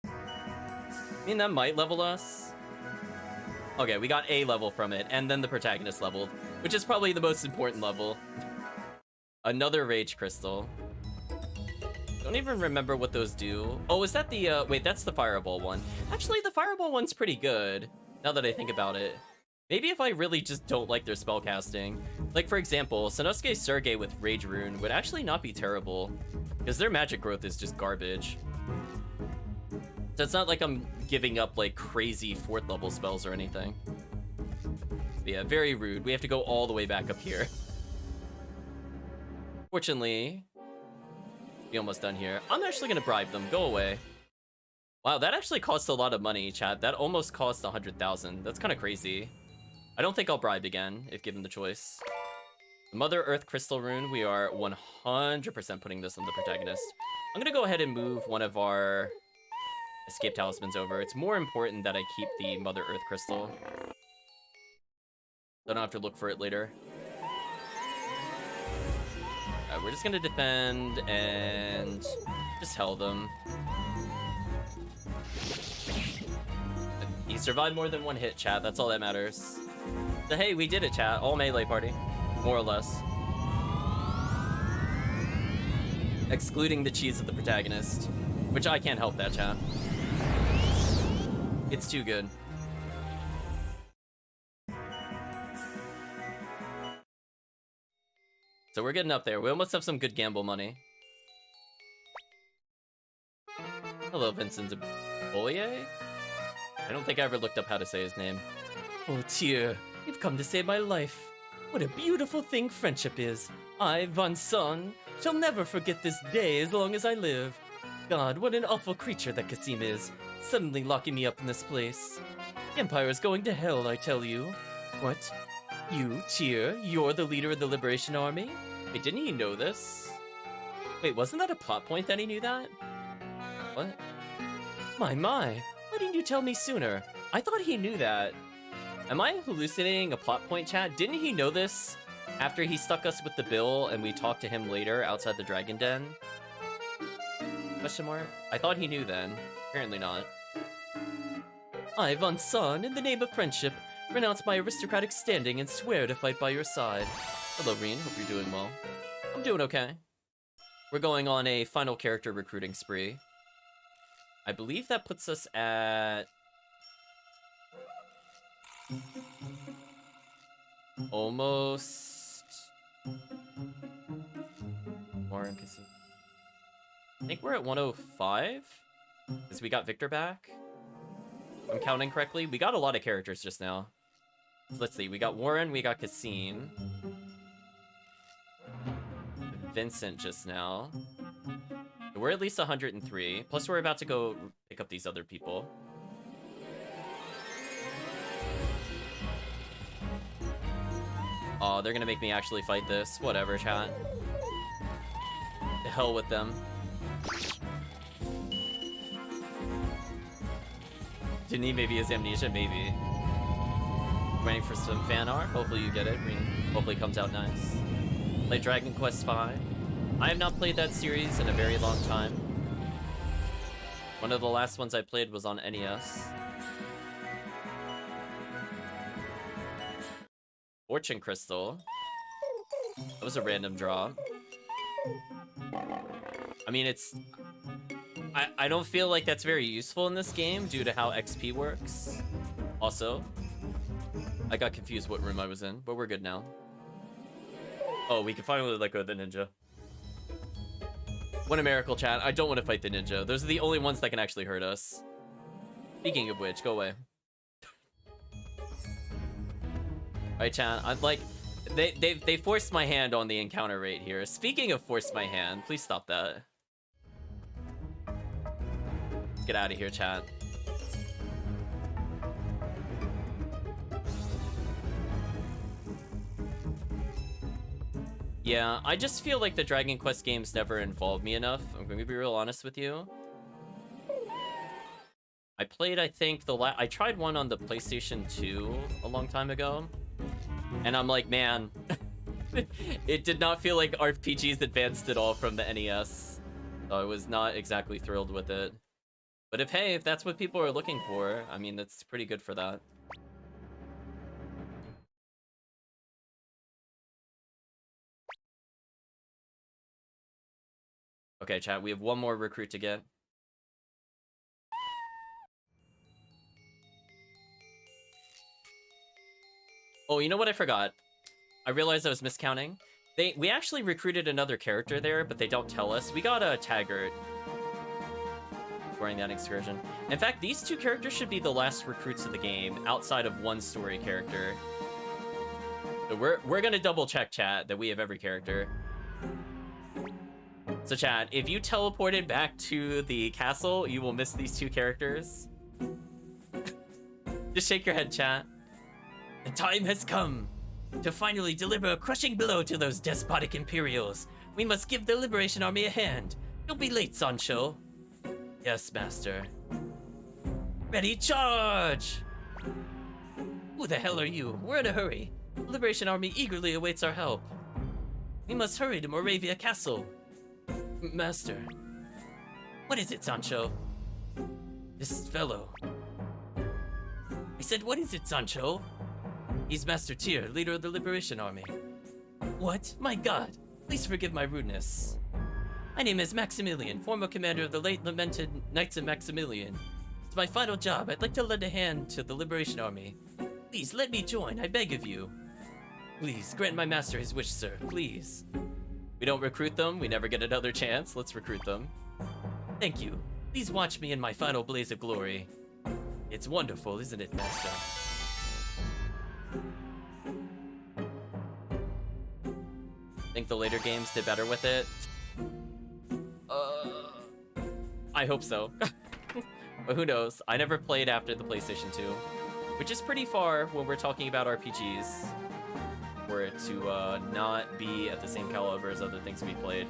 I mean, that might level us. Okay, we got a level from it, and then the protagonist leveled, which is probably the most important level. Another Rage Crystal. Don't even remember what those do. Oh, is that the, wait, that's the Fireball one. Actually, the Fireball one's pretty good, now that I think about it. Maybe if I really just don't like their spellcasting. Like, for example, Sanosuke Sergei with Rage Rune would actually not be terrible, because their magic growth is just garbage. So it's not like I'm giving up, like, crazy 4th level spells or anything. But yeah, very rude. We have to go all the way back up here. Fortunately, we're almost done here. I'm actually gonna bribe them. Go away. Wow, that actually costs a lot of money, chat. That almost cost 100,000. That's kind of crazy. I don't think I'll bribe again, if given the choice. The Mother Earth Crystal Rune, we are 100% putting this on the protagonist. I'm gonna go ahead and move one of our Escape Talismans over. It's more important that I keep the Mother Earth Crystal. Don't have to look for it later. We're just gonna defend and just hell them. He survived more than 1 hit, chat. That's all that matters. So hey, we did it, chat. All melee party. More or less. Excluding the cheese of the protagonist. Which I can't help that, chat. It's too good. So we're getting up there. We almost have some good gamble money. Hello, Vincent Boye? I don't think I ever looked up how to say his name. Oh, dear. You've come to save my life. What a beautiful thing friendship is. I, Von Son, shall never forget this day as long as I live. God, what an awful creature that Kasim is. Suddenly locking me up in this place. The Empire is going to hell, I tell you. What? You, Tyr, you're the leader of the Liberation Army? Wait, didn't he know this? Wait, wasn't that a plot point that he knew that? What? My, why didn't you tell me sooner? I thought he knew that. Am I hallucinating a plot point, chat? Didn't he know this after he stuck us with the bill and we talked to him later outside the Dragon Den? Question mark? I thought he knew then. Apparently not. I, Von Son, in the name of friendship, renounce my aristocratic standing and swear to fight by your side. Hello, Reen. Hope you're doing well. I'm doing okay. We're going on a final character recruiting spree. I believe that puts us at... almost... Warren Casino. I think we're at 105? Because we got Victor back? If I'm counting correctly. We got a lot of characters just now. Let's see, we got Warren, we got Kasim. Vincent just now. We're at least 103. Plus we're about to go pick up these other people. Oh, they're gonna make me actually fight this. Whatever, chat. The hell with them. Didn't he? Maybe his amnesia? Maybe. Waiting for some fan art. Hopefully you get it. Hopefully it comes out nice. Play Dragon Quest V. I have not played that series in a very long time. One of the last ones I played was on NES. Fortune Crystal. That was a random draw. I mean, it's... I don't feel like that's very useful in this game due to how XP works. Also, I got confused what room I was in, but we're good now. Oh, we can finally let go of the ninja. What a miracle, chat. I don't want to fight the ninja. Those are the only ones that can actually hurt us. Speaking of which, go away. Alright, chat. I'm like... They forced my hand on the encounter rate here. Speaking of forced my hand, please stop that. Let's get out of here, chat. Yeah, I just feel like the Dragon Quest games never involved me enough. I'm going to be real honest with you. I played, I think, I tried one on the PlayStation 2 a long time ago. And I'm like, man, it did not feel like RPGs advanced at all from the NES. So I was not exactly thrilled with it. But if that's what people are looking for, I mean, that's pretty good for that. Okay, chat, we have one more recruit to get. Oh, you know what I forgot? I realized I was miscounting. We actually recruited another character there, but they don't tell us. We got a Taggart during that excursion. In fact, these two characters should be the last recruits of the game, outside of one story character. So we're gonna double check, chat, that we have every character. So chat, if you teleported back to the castle, you will miss these two characters. Just shake your head, chat. The time has come to finally deliver a crushing blow to those despotic Imperials. We must give the Liberation Army a hand. Don't be late, Sancho. Yes, Master. Ready, charge! Who the hell are you? We're in a hurry. The Liberation Army eagerly awaits our help. We must hurry to Moravia Castle. Master. What is it, Sancho? This fellow. I said, what is it, Sancho? He's Master Tyr, leader of the Liberation Army. What? My god! Please forgive my rudeness. My name is Maximilian, former commander of the late lamented Knights of Maximilian. It's my final job. I'd like to lend a hand to the Liberation Army. Please, let me join, I beg of you. Please, grant my master his wish, sir, please. We don't recruit them, we never get another chance. Let's recruit them. Thank you. Please watch me in my final blaze of glory. It's wonderful, isn't it, Master? Think the later games did better with it? I hope so. But who knows? I never played after the PlayStation 2, which is pretty far when we're talking about RPGs for it to not be at the same caliber as other things we played.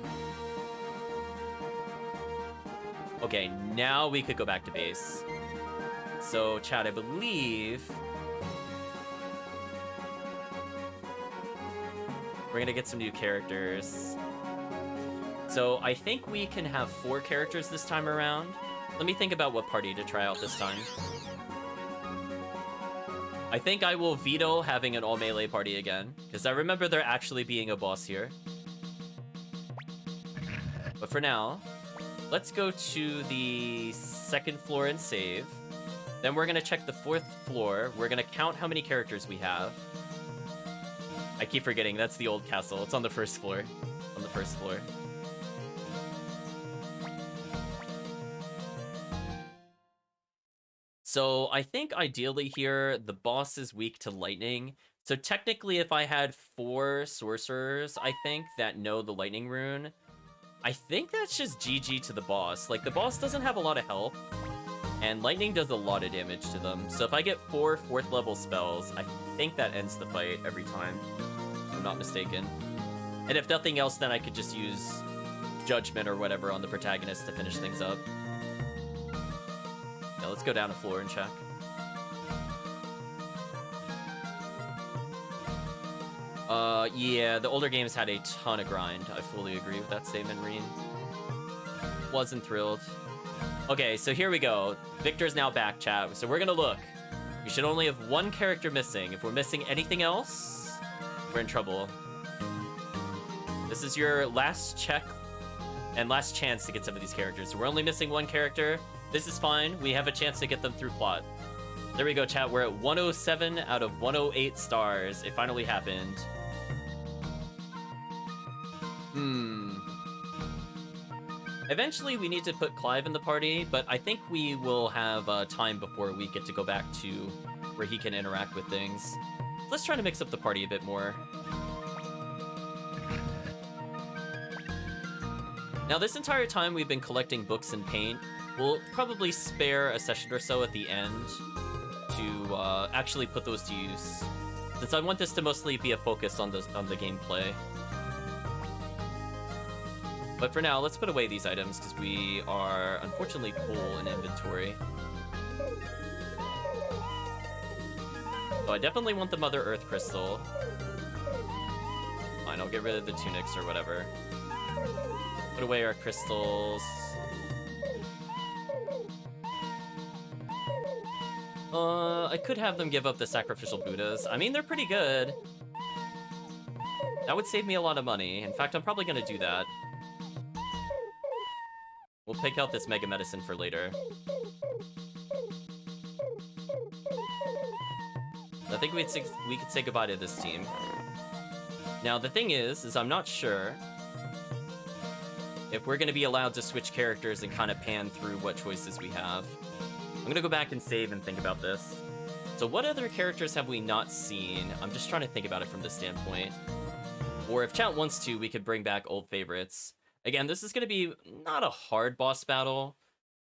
Okay, now we could go back to base. So, chat, I believe we're gonna get some new characters. So I think we can have 4 characters this time around. Let me think about what party to try out this time. I think I will veto having an all melee party again, because I remember there actually being a boss here. But for now, let's go to the 2nd floor and save. Then we're gonna check the 4th floor. We're gonna count how many characters we have. I keep forgetting, that's the old castle. It's on the 1st floor. On the 1st floor. So I think ideally here, the boss is weak to lightning. So technically if I had 4 sorcerers, I think, that know the lightning rune, I think that's just GG to the boss. Like, the boss doesn't have a lot of health, and lightning does a lot of damage to them. So if I get 4 4th level spells, I think that ends the fight every time, if I'm not mistaken. And if nothing else, then I could just use Judgment or whatever on the protagonist to finish things up. Yeah, let's go down a floor and check. Yeah, the older games had a ton of grind. I fully agree with that statement, Reen. Wasn't thrilled. Okay, so here we go. Victor's now back, chat. So we're gonna look. We should only have one character missing. If we're missing anything else, we're in trouble. This is your last check and last chance to get some of these characters. So we're only missing one character. This is fine. We have a chance to get them through plot. There we go, chat. We're at 107 out of 108 stars. It finally happened. Eventually, we need to put Clive in the party, but I think we will have time before we get to go back to where he can interact with things. Let's try to mix up the party a bit more. Now, this entire time we've been collecting books and paint. We'll probably spare a session or so at the end to actually put those to use, since I want this to mostly be a focus on the gameplay. But for now, let's put away these items, because we are unfortunately full in inventory. So I definitely want the Mother Earth Crystal. Fine, I'll get rid of the tunics or whatever. Put away our crystals. I could have them give up the sacrificial Buddhas. I mean, they're pretty good. That would save me a lot of money. In fact, I'm probably going to do that. We'll pick out this Mega Medicine for later. I think we could say goodbye to this team. Now, the thing is I'm not sure if we're going to be allowed to switch characters and kind of pan through what choices we have. I'm going to go back and save and think about this. So what other characters have we not seen? I'm just trying to think about it from this standpoint. Or if chat wants to, we could bring back old favorites. Again, this is going to be not a hard boss battle,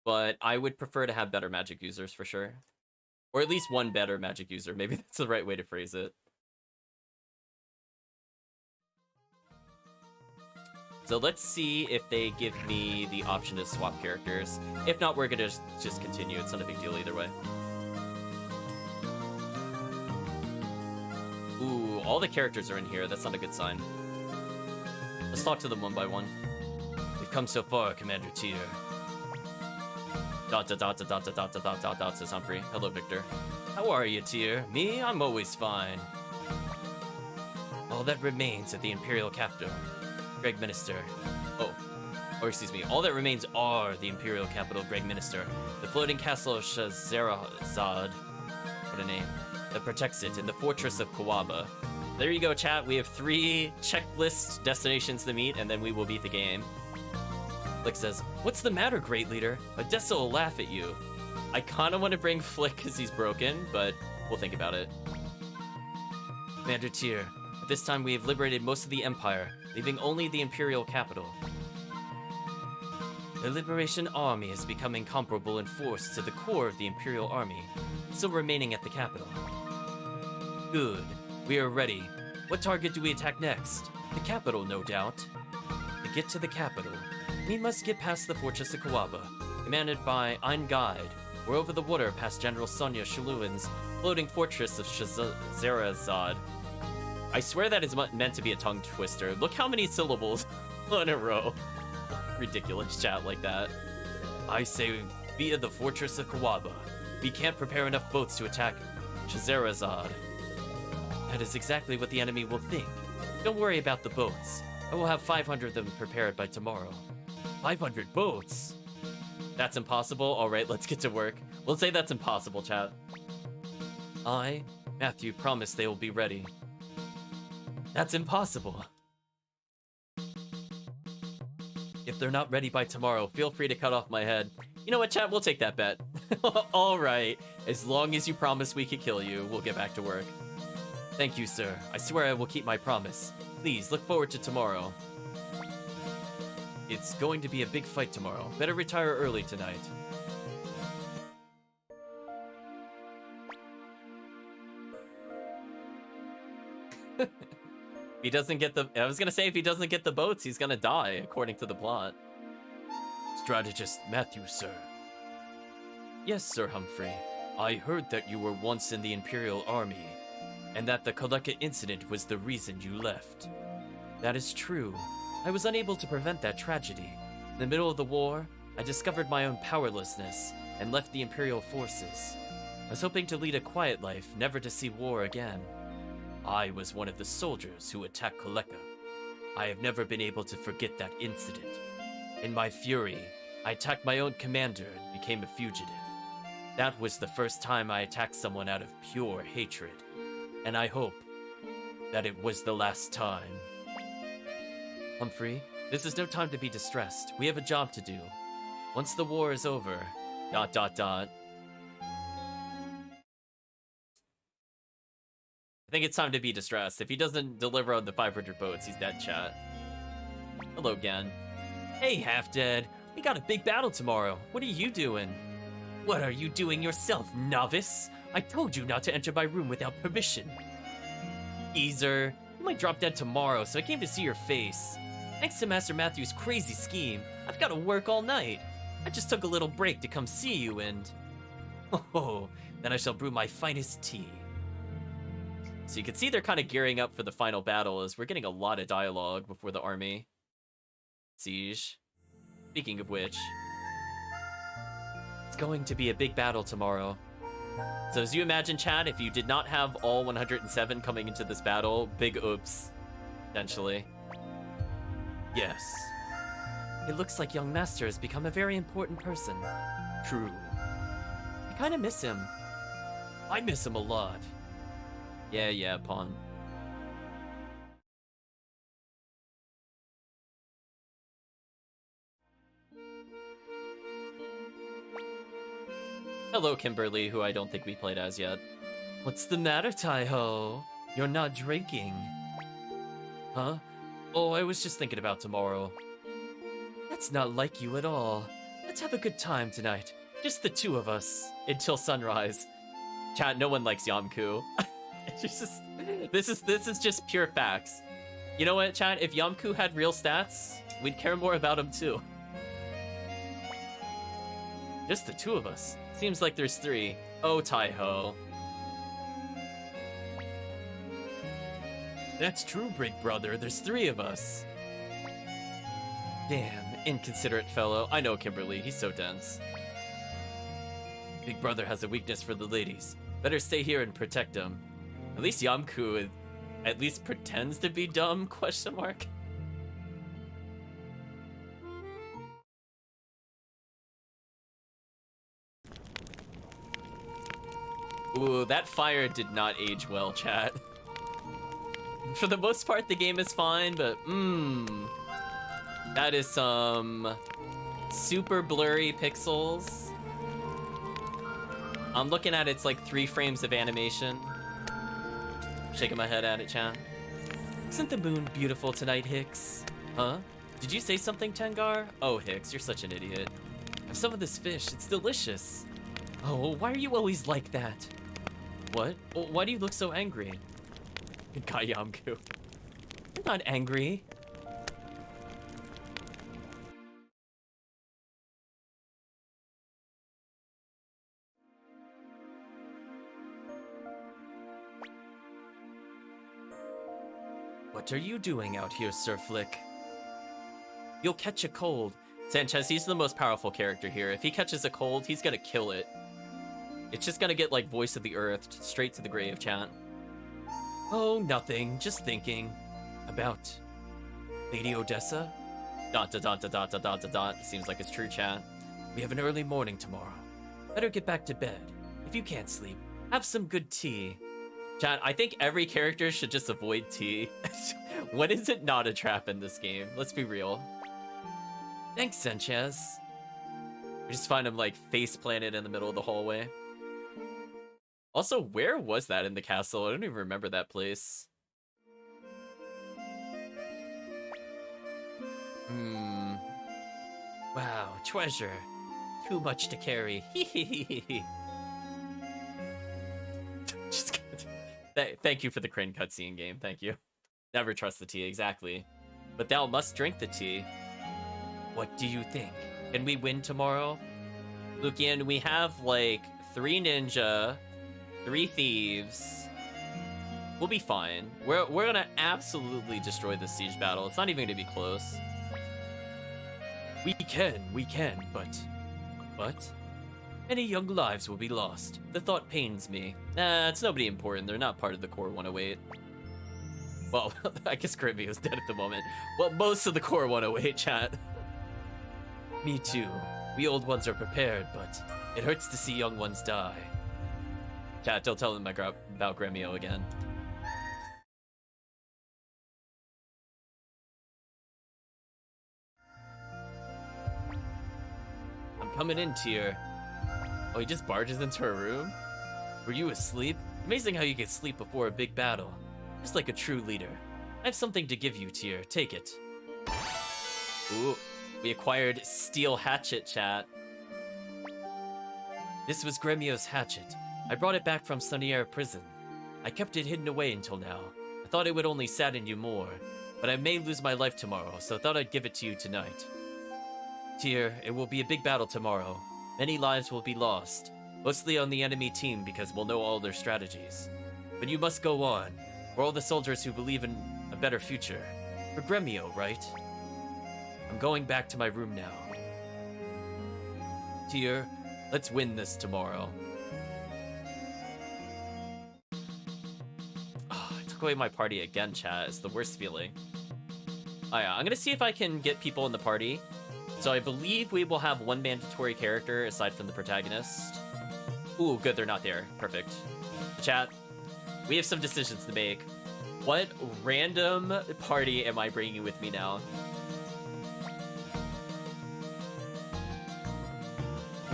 but I would prefer to have better magic users for sure. Or at least one better magic user. Maybe that's the right way to phrase it. So let's see if they give me the option to swap characters. If not, we're going to just continue. It's not a big deal either way. Ooh, all the characters are in here. That's not a good sign. Let's talk to them one by one. We've come so far, Commander Tyr. Says Humphrey. Hello, Victor. How are you, Tyr? Me? I'm always fine. All that remains at the Imperial capital, Greg Minister. Or excuse me. All that remains are the Imperial capital, Greg Minister, the floating castle of Shazarazade. What a name. That protects it, and the fortress of Kawaba. There you go, chat. We have 3 checklist destinations to meet, and then we will beat the game. Flick says, "What's the matter, great leader? Odessa will laugh at you." I kind of want to bring Flick because he's broken, but we'll think about it. Commander Tyr, at this time we have liberated most of the Empire, leaving only the Imperial capital. The Liberation Army has become incomparable in force to the core of the Imperial Army, still remaining at the capital. Good. We are ready. What target do we attack next? The capital, no doubt. To get to the capital, we must get past the fortress of Kawaba, commanded by Ein Guide, or over the water past General Sonya Shaluin's floating fortress of Shazarazade. I swear that is meant to be a tongue twister. Look how many syllables in a row. Ridiculous chat like that. I say via the fortress of Kawaba. We can't prepare enough boats to attack Shazarazade. That is exactly what the enemy will think. Don't worry about the boats. I will have 500 of them prepared by tomorrow. 500 boats? That's impossible? Alright, let's get to work. We'll say that's impossible, chat. Matthew, promise they will be ready. That's impossible. If they're not ready by tomorrow, feel free to cut off my head. You know what, chat? We'll take that bet. Alright. As long as you promise we can kill you, we'll get back to work. Thank you, sir. I swear I will keep my promise. Please, look forward to tomorrow. It's going to be a big fight tomorrow. Better retire early tonight. He doesn't get the... I was gonna say, if he doesn't get the boats, he's gonna die, according to the plot. Strategist Matthew, sir. Yes, Sir Humphrey. I heard that you were once in the Imperial Army. and that the Koleka incident was the reason you left. That is true. I was unable to prevent that tragedy. In the middle of the war, I discovered my own powerlessness and left the Imperial forces. I was hoping to lead a quiet life, never to see war again. I was one of the soldiers who attacked Koleka. I have never been able to forget that incident. In my fury, I attacked my own commander and became a fugitive. That was the first time I attacked someone out of pure hatred, and I hope that it was the last time. Humphrey, this is no time to be distressed. We have a job to do. Once the war is over, ... I think it's time to be distressed. If he doesn't deliver on the 500 boats, he's dead, chat. Hello, Gen. Hey, Half-Dead. We got a big battle tomorrow. What are you doing? What are you doing yourself, novice? I told you not to enter my room without permission. Geezer, you might drop dead tomorrow, so I came to see your face. Thanks to Master Matthew's crazy scheme, I've got to work all night. I just took a little break to come see you and... Oh, then I shall brew my finest tea. So you can see they're kind of gearing up for the final battle as we're getting a lot of dialogue before the army siege. Speaking of which, it's going to be a big battle tomorrow. So as you imagine, chat, if you did not have all 107 coming into this battle, big oops, potentially. Yes. It looks like young Master has become a very important person. True. I kind of miss him. I miss him a lot. Yeah, Pawn. Hello, Kimberly, who I don't think we played as yet. What's the matter, Taiho? You're not drinking. Huh? Oh, I was just thinking about tomorrow. That's not like you at all. Let's have a good time tonight. Just the two of us. Until sunrise. Chat, no one likes Yamku. It's just, this is just pure facts. You know what, chat? If Yamku had real stats, we'd care more about him too. Just the two of us. Seems like there's three. Oh, Taiho. That's true, big brother. There's three of us. Damn, inconsiderate fellow. I know Kimberly. He's so dense. Big brother has a weakness for the ladies. Better stay here and protect him. At least Yamku at least pretends to be dumb, question mark. Ooh, that fire did not age well, chat. For the most part, the game is fine, but that is some super blurry pixels. I'm looking at it's like 3 frames of animation. Shaking my head at it, chat. Isn't the moon beautiful tonight, Hicks? Huh? Did you say something, Tengar? Oh, Hicks, you're such an idiot. Have some of this fish, it's delicious. Oh, why are you always like that? What? Well, why do you look so angry? Good guy, Yamku. I'm not angry. What are you doing out here, Sir Flick? You'll catch a cold. Sanchez, he's the most powerful character here. If he catches a cold, he's gonna kill it. It's just gonna get like Voice of the Earth straight to the grave, chat. Oh, nothing. Just thinking. About Lady Odessa? ... Seems like it's true, chat. We have an early morning tomorrow. Better get back to bed. If you can't sleep, have some good tea. Chat, I think every character should just avoid tea. When is it not a trap in this game? Let's be real. Thanks, Sanchez. We just find him like face planted in the middle of the hallway. Also, where was that in the castle? I don't even remember that place. Wow, treasure. Too much to carry. Just thank you for the Crane cutscene game. Thank you. Never trust the tea, exactly. But thou must drink the tea. What do you think? Can we win tomorrow? Lucian, we have like 3 ninja, 3 thieves, We'll be fine. We're gonna absolutely destroy this siege battle. It's not even gonna be close. We can, but many young lives will be lost. The thought pains me. Nah, it's nobody important. They're not part of the core 108. Well, I guess Grimmio's dead at the moment. Well, most of the core 108, chat. Me too. We old ones are prepared, but it hurts to see young ones die. Chat, don't tell them about Grimmio again. I'm coming in, Tyr. Oh, he just barges into her room? Were you asleep? Amazing how you can sleep before a big battle. Just like a true leader. I have something to give you, Tyr. Take it. Ooh, we acquired Steel Hatchet, chat. This was Gremio's hatchet. I brought it back from Sunnier prison. I kept it hidden away until now. I thought it would only sadden you more, but I may lose my life tomorrow, so I thought I'd give it to you tonight. Tyr, it will be a big battle tomorrow. Many lives will be lost, mostly on the enemy team because we'll know all their strategies. But you must go on. We're all the soldiers who believe in a better future. For Gremio, right? I'm going back to my room now. Tyr, let's win this tomorrow. Oh, I took away my party again, chat. It's the worst feeling. Oh yeah, I'm gonna see if I can get people in the party. So I believe we will have one mandatory character aside from the protagonist. Ooh, good, they're not there. Perfect. Chat, we have some decisions to make. What random party am I bringing with me now?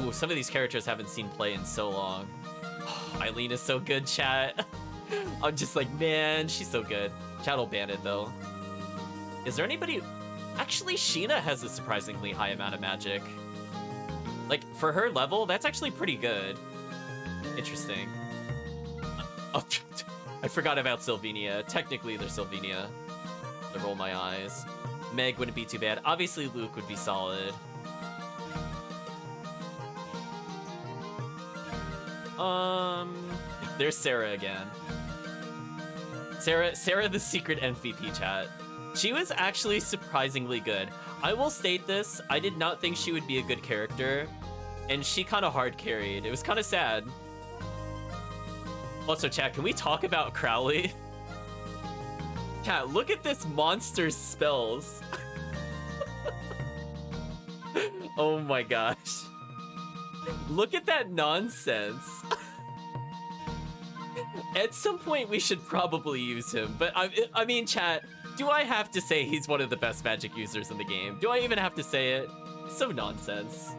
Ooh, some of these characters haven't seen play in so long. Oh, Eileen is so good, chat. I'm just like, man, she's so good. Chat will ban it, though. Is there anybody... Actually, Sheena has a surprisingly high amount of magic. Like, for her level, that's actually pretty good. Interesting. Oh, I forgot about Sylvania. Technically, they're Sylvania. I roll my eyes. Meg wouldn't be too bad. Obviously, Luke would be solid. There's Sarah again. Sarah the secret MVP, chat. She was actually surprisingly good. I will state this, I did not think she would be a good character, and she kind of hard carried. It was kind of sad. Also, chat, can we talk about Crowley? Chat, look at this monster's spells. Oh my gosh. Look at that nonsense. At some point, we should probably use him, but I mean, chat, do I have to say he's one of the best magic users in the game? Do I even have to say it? It's so nonsense.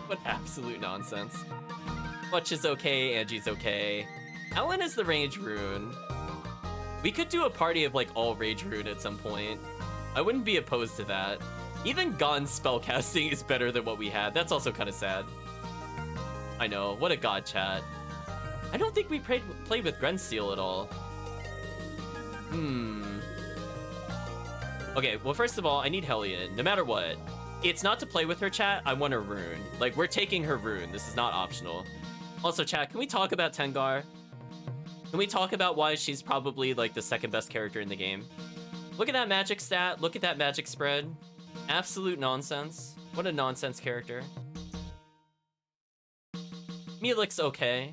What absolute nonsense. Much is okay, Angie's okay. Ellen is the range rune. We could do a party of like all rage rune at some point. I wouldn't be opposed to that. Even Gon's spellcasting is better than what we had. That's also kind of sad. I know, what a god, chat. I don't think we played with Grensteel at all. Okay, well, first of all, I need Hellion, no matter what. It's not to play with her, chat. I want her rune. Like, we're taking her rune. This is not optional. Also, chat, can we talk about Tengar? Can we talk about why she's probably, like, the second best character in the game? Look at that magic stat. Look at that magic spread. Absolute nonsense. What a nonsense character. Mealik's okay.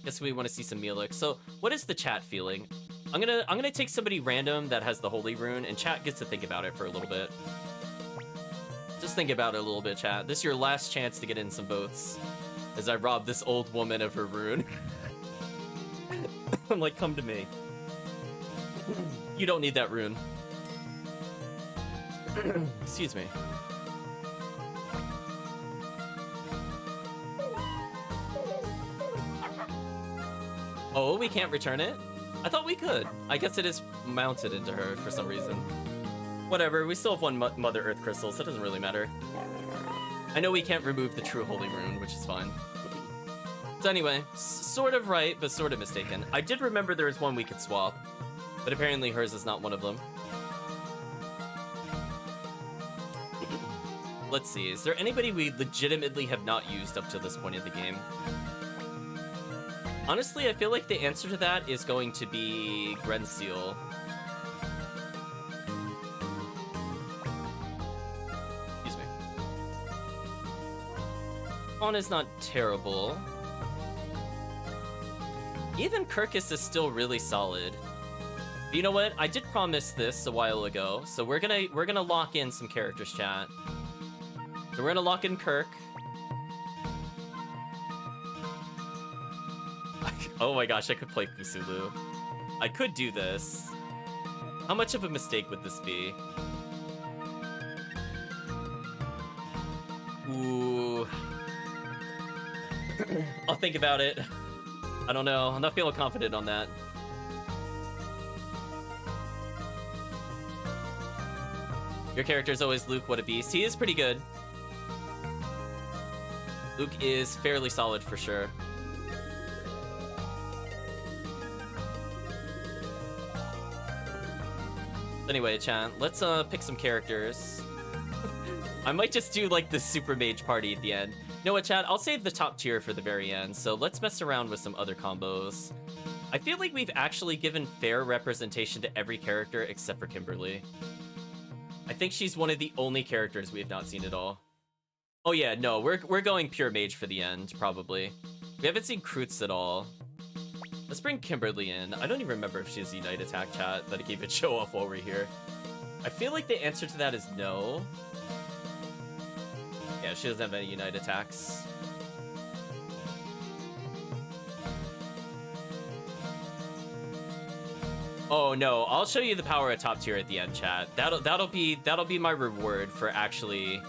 Guess we want to see some Mealik. So, what is the chat feeling? I'm gonna take somebody random that has the holy rune, and chat gets to think about it for a little bit. Just think about it a little bit, chat. This is your last chance to get in some votes, as I rob this old woman of her rune. I'm like, come to me. You don't need that rune. Excuse me. Oh, we can't return it? I thought we could. I guess it is mounted into her for some reason. Whatever, we still have one Mother Earth crystal, so it doesn't really matter. I know we can't remove the true holy rune, which is fine. So anyway, sort of right, but sort of mistaken. I did remember there was one we could swap, but apparently hers is not one of them. Let's see, is there anybody we legitimately have not used up to this point in the game? Honestly, I feel like the answer to that is going to be Grenseal. Excuse me. Fawn is not terrible. Even Kirkus is still really solid. But you know what? I did promise this a while ago, so we're gonna lock in some characters, chat. So we're gonna lock in Kirk. Oh my gosh, I could play Kusulu. I could do this. How much of a mistake would this be? Ooh. I'll think about it. I don't know. I'm not feeling confident on that. Your character's always Luke, what a beast. He is pretty good. Luke is fairly solid for sure. Anyway, chat, let's pick some characters. I might just do like the super mage party at the end. You know what, chat? I'll save the top tier for the very end, so let's mess around with some other combos. I feel like we've actually given fair representation to every character except for Kimberly. I think she's one of the only characters we have not seen at all. Oh yeah, no, we're going pure mage for the end, probably. We haven't seen Krutz at all. Let's bring Kimberly in. I don't even remember if she has Unite Attack, chat, but I keep it show off while we're here. I feel like the answer to that is no. Yeah, she doesn't have any Unite Attacks. Oh no, I'll show you the power of top tier at the end, chat. That'll be my reward for actually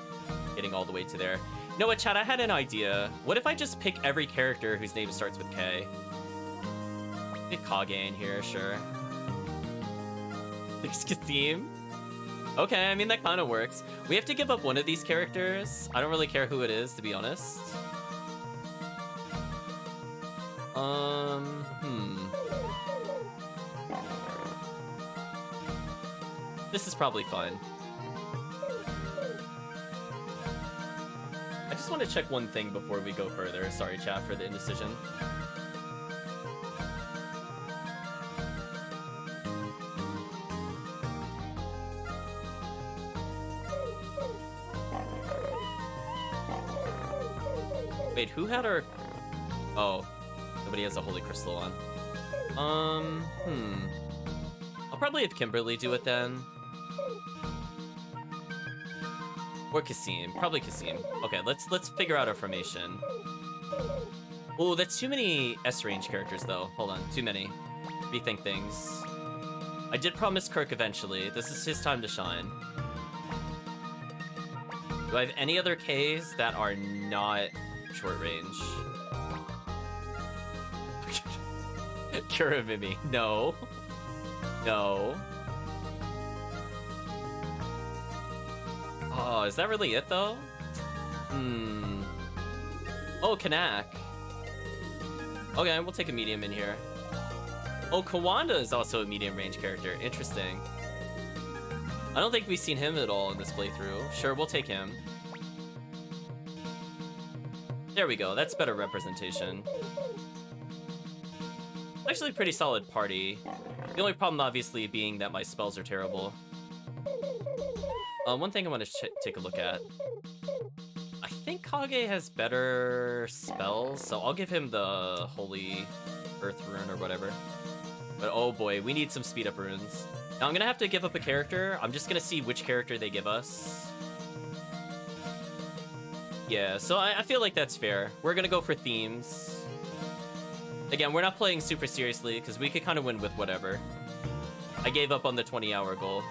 getting all the way to there. You know what, chat? I had an idea. What if I just pick every character whose name starts with K? Get Kage in here, sure. Theme. Okay, I mean that kind of works. We have to give up one of these characters. I don't really care who it is, to be honest. This is probably fun. I just want to check one thing before we go further. Sorry, chat, for the indecision. Wait, who had our... Oh, nobody has a Holy Crystal on. I'll probably have Kimberly do it then. Or Kasim. Probably Kasim. Okay, let's figure out our formation. Oh, that's too many S-range characters, though. Hold on, too many. Rethink things. I did promise Kirk eventually. This is his time to shine. Do I have any other Ks that are not short range? Kuramimi. No. No. Oh, is that really it, though? Oh, Kanak. Okay, we'll take a medium in here. Oh, Kawanda is also a medium range character. Interesting. I don't think we've seen him at all in this playthrough. Sure, we'll take him. There we go. That's better representation. Actually a pretty solid party. The only problem, obviously, being that my spells are terrible. One thing I want to take a look at. I think Kage has better spells, so I'll give him the Holy Earth Rune or whatever. But oh boy, we need some speed up runes. Now I'm gonna have to give up a character. I'm just gonna see which character they give us. Yeah, so I feel like that's fair. We're gonna go for themes. Again, we're not playing super seriously, because we could kind of win with whatever. I gave up on the 20-hour goal.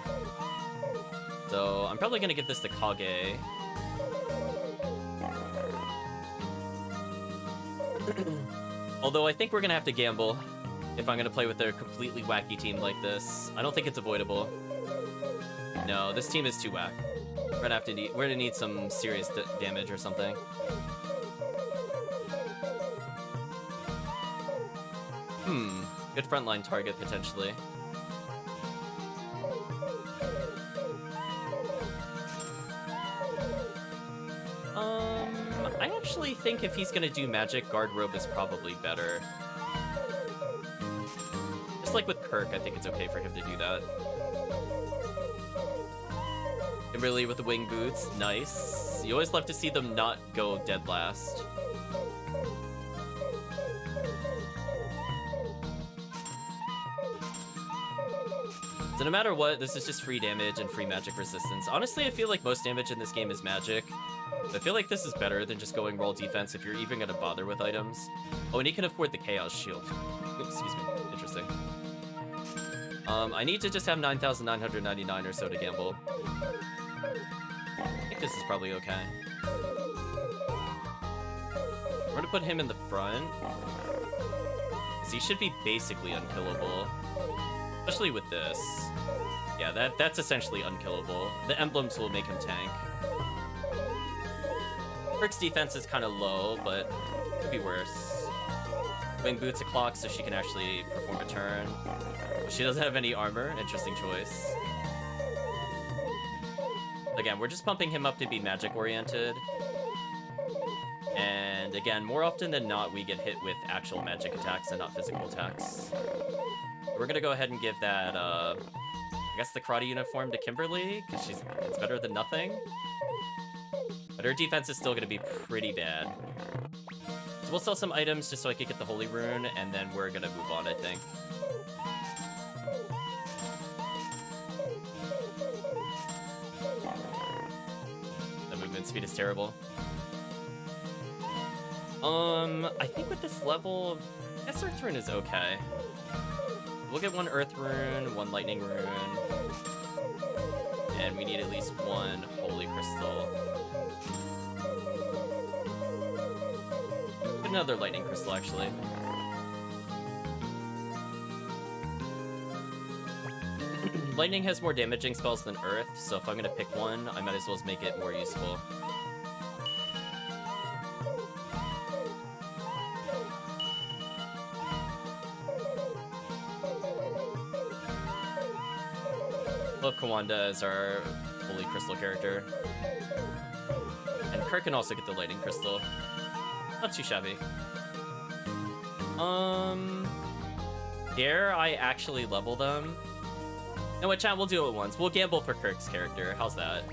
So I'm probably gonna give this to Kage. Although I think we're gonna have to gamble if I'm gonna play with a completely wacky team like this. I don't think it's avoidable. No, this team is too whack. We're gonna need some serious damage or something. Good frontline target potentially. I actually think if he's gonna do magic, Guard Robe is probably better. least like with Kirk, I think it's okay for him to do that. Kimberly with the wing boots, nice. You always love to see them not go dead last. So no matter what, this is just free damage and free magic resistance. Honestly, I feel like most damage in this game is magic. I feel like this is better than just going roll defense if you're even gonna bother with items. Oh, and he can afford the Chaos Shield. Excuse me. Interesting. I need to just have 9,999 or so to gamble. I think this is probably okay. We're gonna put him in the front, because he should be basically unkillable. Especially with this. Yeah, that's essentially unkillable. The emblems will make him tank. Kirk's defense is kind of low, but could be worse. Wing boots a clock so she can actually perform a turn. She doesn't have any armor. Interesting choice. Again, we're just pumping him up to be magic oriented. And again, more often than not, we get hit with actual magic attacks and not physical attacks. We're gonna go ahead and give that, I guess the karate uniform to Kimberly, because it's better than nothing. But her defense is still gonna be pretty bad. So we'll sell some items just so I could get the Holy Rune, and then we're gonna move on, I think. The movement speed is terrible. I think with this level, I guess Earth Rune is okay. We'll get one Earth Rune, one Lightning Rune, and we need at least one Holy Crystal. Another Lightning Crystal, actually. Lightning has more damaging spells than Earth, so if I'm gonna pick one, I might as well make it more useful. Love Kawanda as our Holy Crystal character. And Kirk can also get the Lightning Crystal. Not too shabby. Dare I actually level them? No, what, chat, we'll do it once. We'll gamble for Kirk's character. How's that?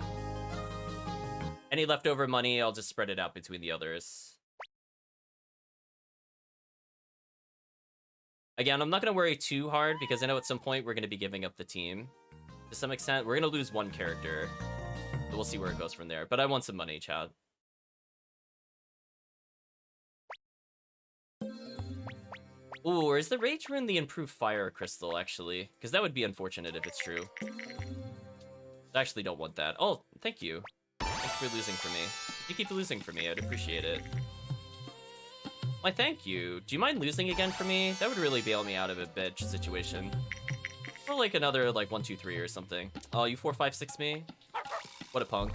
Any leftover money, I'll just spread it out between the others. Again, I'm not going to worry too hard because I know at some point we're going to be giving up the team. To some extent, we're going to lose one character. But we'll see where it goes from there. But I want some money, chat. Ooh, or is the Rage Rune the improved Fire Crystal, actually? Because that would be unfortunate if it's true. I actually don't want that. Oh, thank you. Thanks for losing for me. If you keep losing for me, I'd appreciate it. Why, thank you. Do you mind losing again for me? That would really bail me out of a bitch situation. Or like another, like, 1, 2, 3 or something. Oh, you 4, 5, 6 me? What a punk.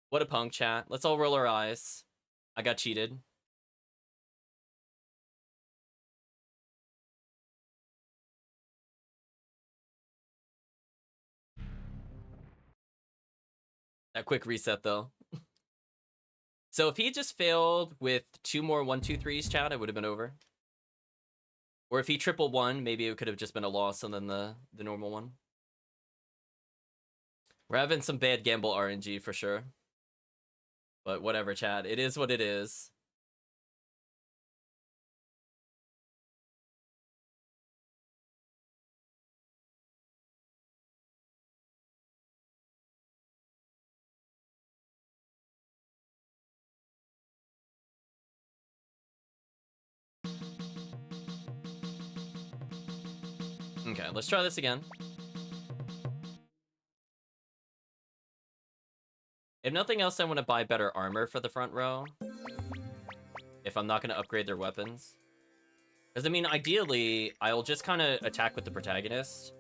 What a punk, chat. Let's all roll our eyes. I got cheated. That quick reset, though. So if he had just failed with 2 more 1, 2, 3s, chat, it would have been over. Or if he triple 1, maybe it could have just been a loss and then the normal one. We're having some bad gamble RNG for sure. But whatever, chat. It is what it is. Okay, let's try this again. If nothing else, I want to buy better armor for the front row. If I'm not going to upgrade their weapons. Because, I mean, ideally, I'll just kind of attack with the protagonist.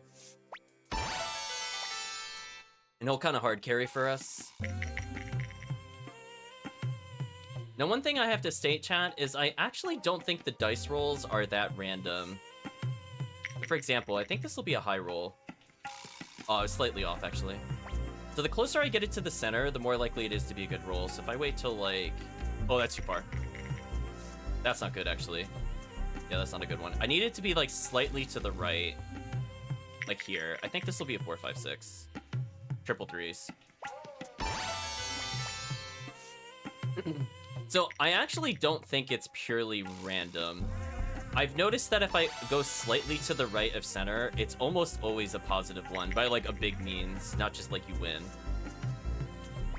And he'll kind of hard carry for us. Now, one thing I have to state, chat, is I actually don't think the dice rolls are that random. For example, I think this will be a high roll. Oh, I was slightly off, actually. So the closer I get it to the center, the more likely it is to be a good roll. So if I wait till, like... Oh, that's too far. That's not good, actually. Yeah, that's not a good one. I need it to be, like, slightly to the right. Like here. I think this will be a 4, 5, 6. Triple threes. So, I actually don't think it's purely random. I've noticed that if I go slightly to the right of center, it's almost always a positive one, by like a big means, not just like you win.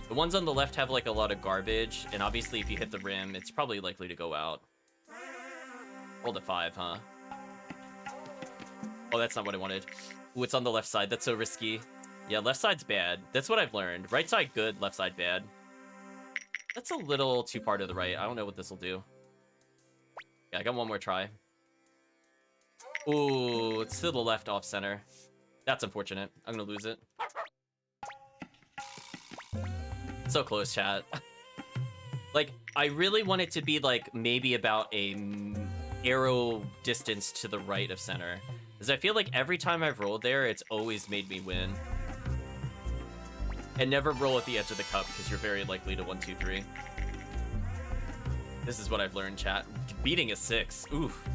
The ones on the left have like a lot of garbage, and obviously if you hit the rim, it's probably likely to go out. Rolled a 5, huh? Oh, that's not what I wanted. Ooh, it's on the left side. That's so risky. Yeah, left side's bad. That's what I've learned. Right side good, left side bad. That's a little too far to the right. I don't know what this will do. Yeah, I got one more try. Ooh, it's to the left off center. That's unfortunate. I'm gonna lose it. So close, chat. Like, I really want it to be, like, maybe about a arrow distance to the right of center. Because I feel like every time I've rolled there, it's always made me win. And never roll at the edge of the cup, because you're very likely to 1, 2, 3. This is what I've learned, chat. Beating a 6. Oof.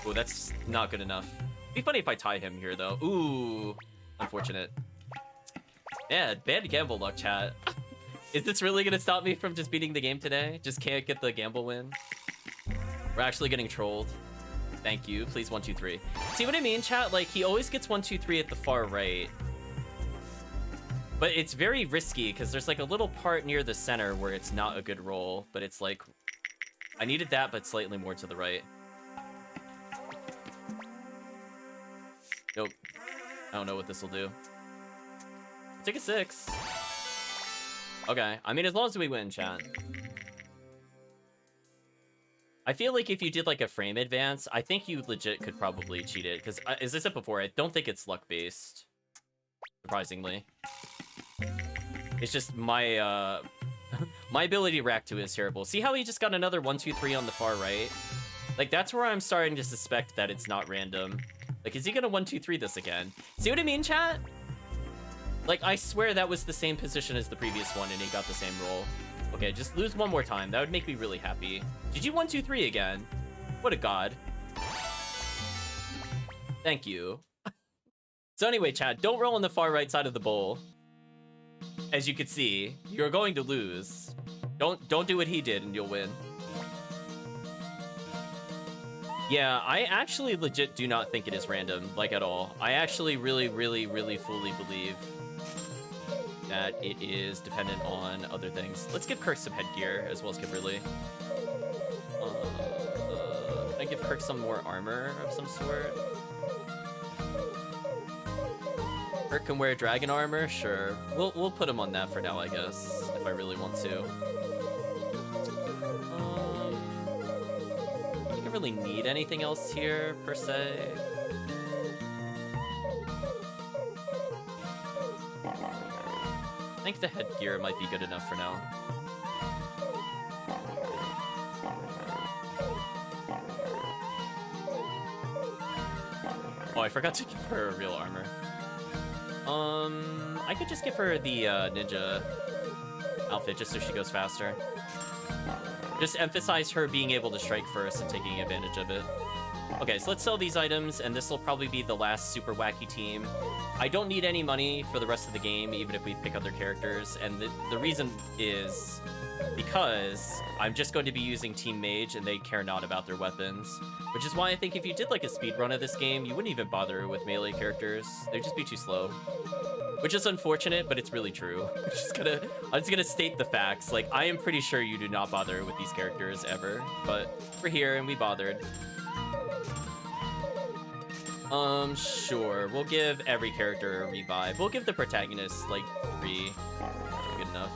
Ooh, that's not good enough. It'd be funny if I tie him here, though. Ooh. Unfortunate. Yeah, bad gamble luck, chat. Is this really gonna stop me from just beating the game today? Just can't get the gamble win? We're actually getting trolled. Thank you. Please, 1, 2, 3. See what I mean, chat? Like, he always gets 1, 2, 3 at the far right. But it's very risky, because there's, like, a little part near the center where it's not a good roll. But it's, like... I needed that, but slightly more to the right. Nope. I don't know what this will do. Take a 6. Okay. I mean, as long as we win, chat. I feel like if you did, like, a frame advance, I think you legit could probably cheat it. Because, as I said before, I don't think it's luck-based. Surprisingly. It's just my, my ability to react to it is terrible. See how he just got another 1, 2, 3 on the far right? Like, that's where I'm starting to suspect that it's not random. Like, is he gonna 1, 2, 3 this again? See what I mean, chat? Like, I swear that was the same position as the previous one and he got the same roll. Okay, just lose one more time. That would make me really happy. Did you 1, 2, 3 again? What a god. Thank you. So anyway, chat, don't roll on the far right side of the bowl. As you can see, you're going to lose. Don't do what he did and you'll win. Yeah, I actually legit do not think it is random, like, at all. I actually really fully believe that it is dependent on other things. Let's give Kirk some headgear, as well as Kimberly. Can I give Kirk some more armor of some sort? Kirk can wear dragon armor? Sure. We'll put him on that for now, I guess, if I really want to. I don't really need anything else here, per se. I think the headgear might be good enough for now. Oh, I forgot to give her real armor. I could just give her the ninja outfit just so she goes faster. Just emphasize her being able to strike first and taking advantage of it. Okay, so let's sell these items, and this will probably be the last super wacky team. I don't need any money for the rest of the game, even if we pick other characters, and the reason is because I'm just going to be using Team Mage, and they care not about their weapons. Which is why I think if you did like a speedrun of this game, you wouldn't even bother with melee characters. They'd just be too slow. Which is unfortunate, but it's really true. I'm just gonna state the facts. Like, I am pretty sure you do not bother with these characters ever, but we're here and we bothered. Sure. We'll give every character a revive. We'll give the protagonist, like, 3. Good enough.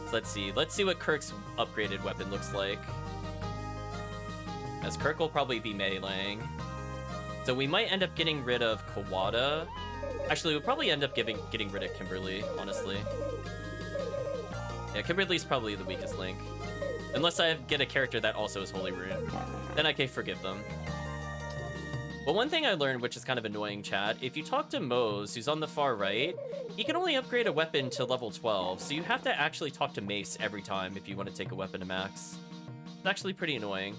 So let's see. Let's see what Kirk's upgraded weapon looks like. As Kirk will probably be meleeing. So we might end up getting rid of Kawada. Actually, we'll probably end up getting rid of Kimberly, honestly. Yeah, Kimberly's probably the weakest link. Unless I get a character that also is Holy Rune. Then I can forgive them. But one thing I learned, which is kind of annoying, chat, if you talk to Mose, who's on the far right, he can only upgrade a weapon to level 12, so you have to actually talk to Mace every time if you want to take a weapon to max. It's actually pretty annoying.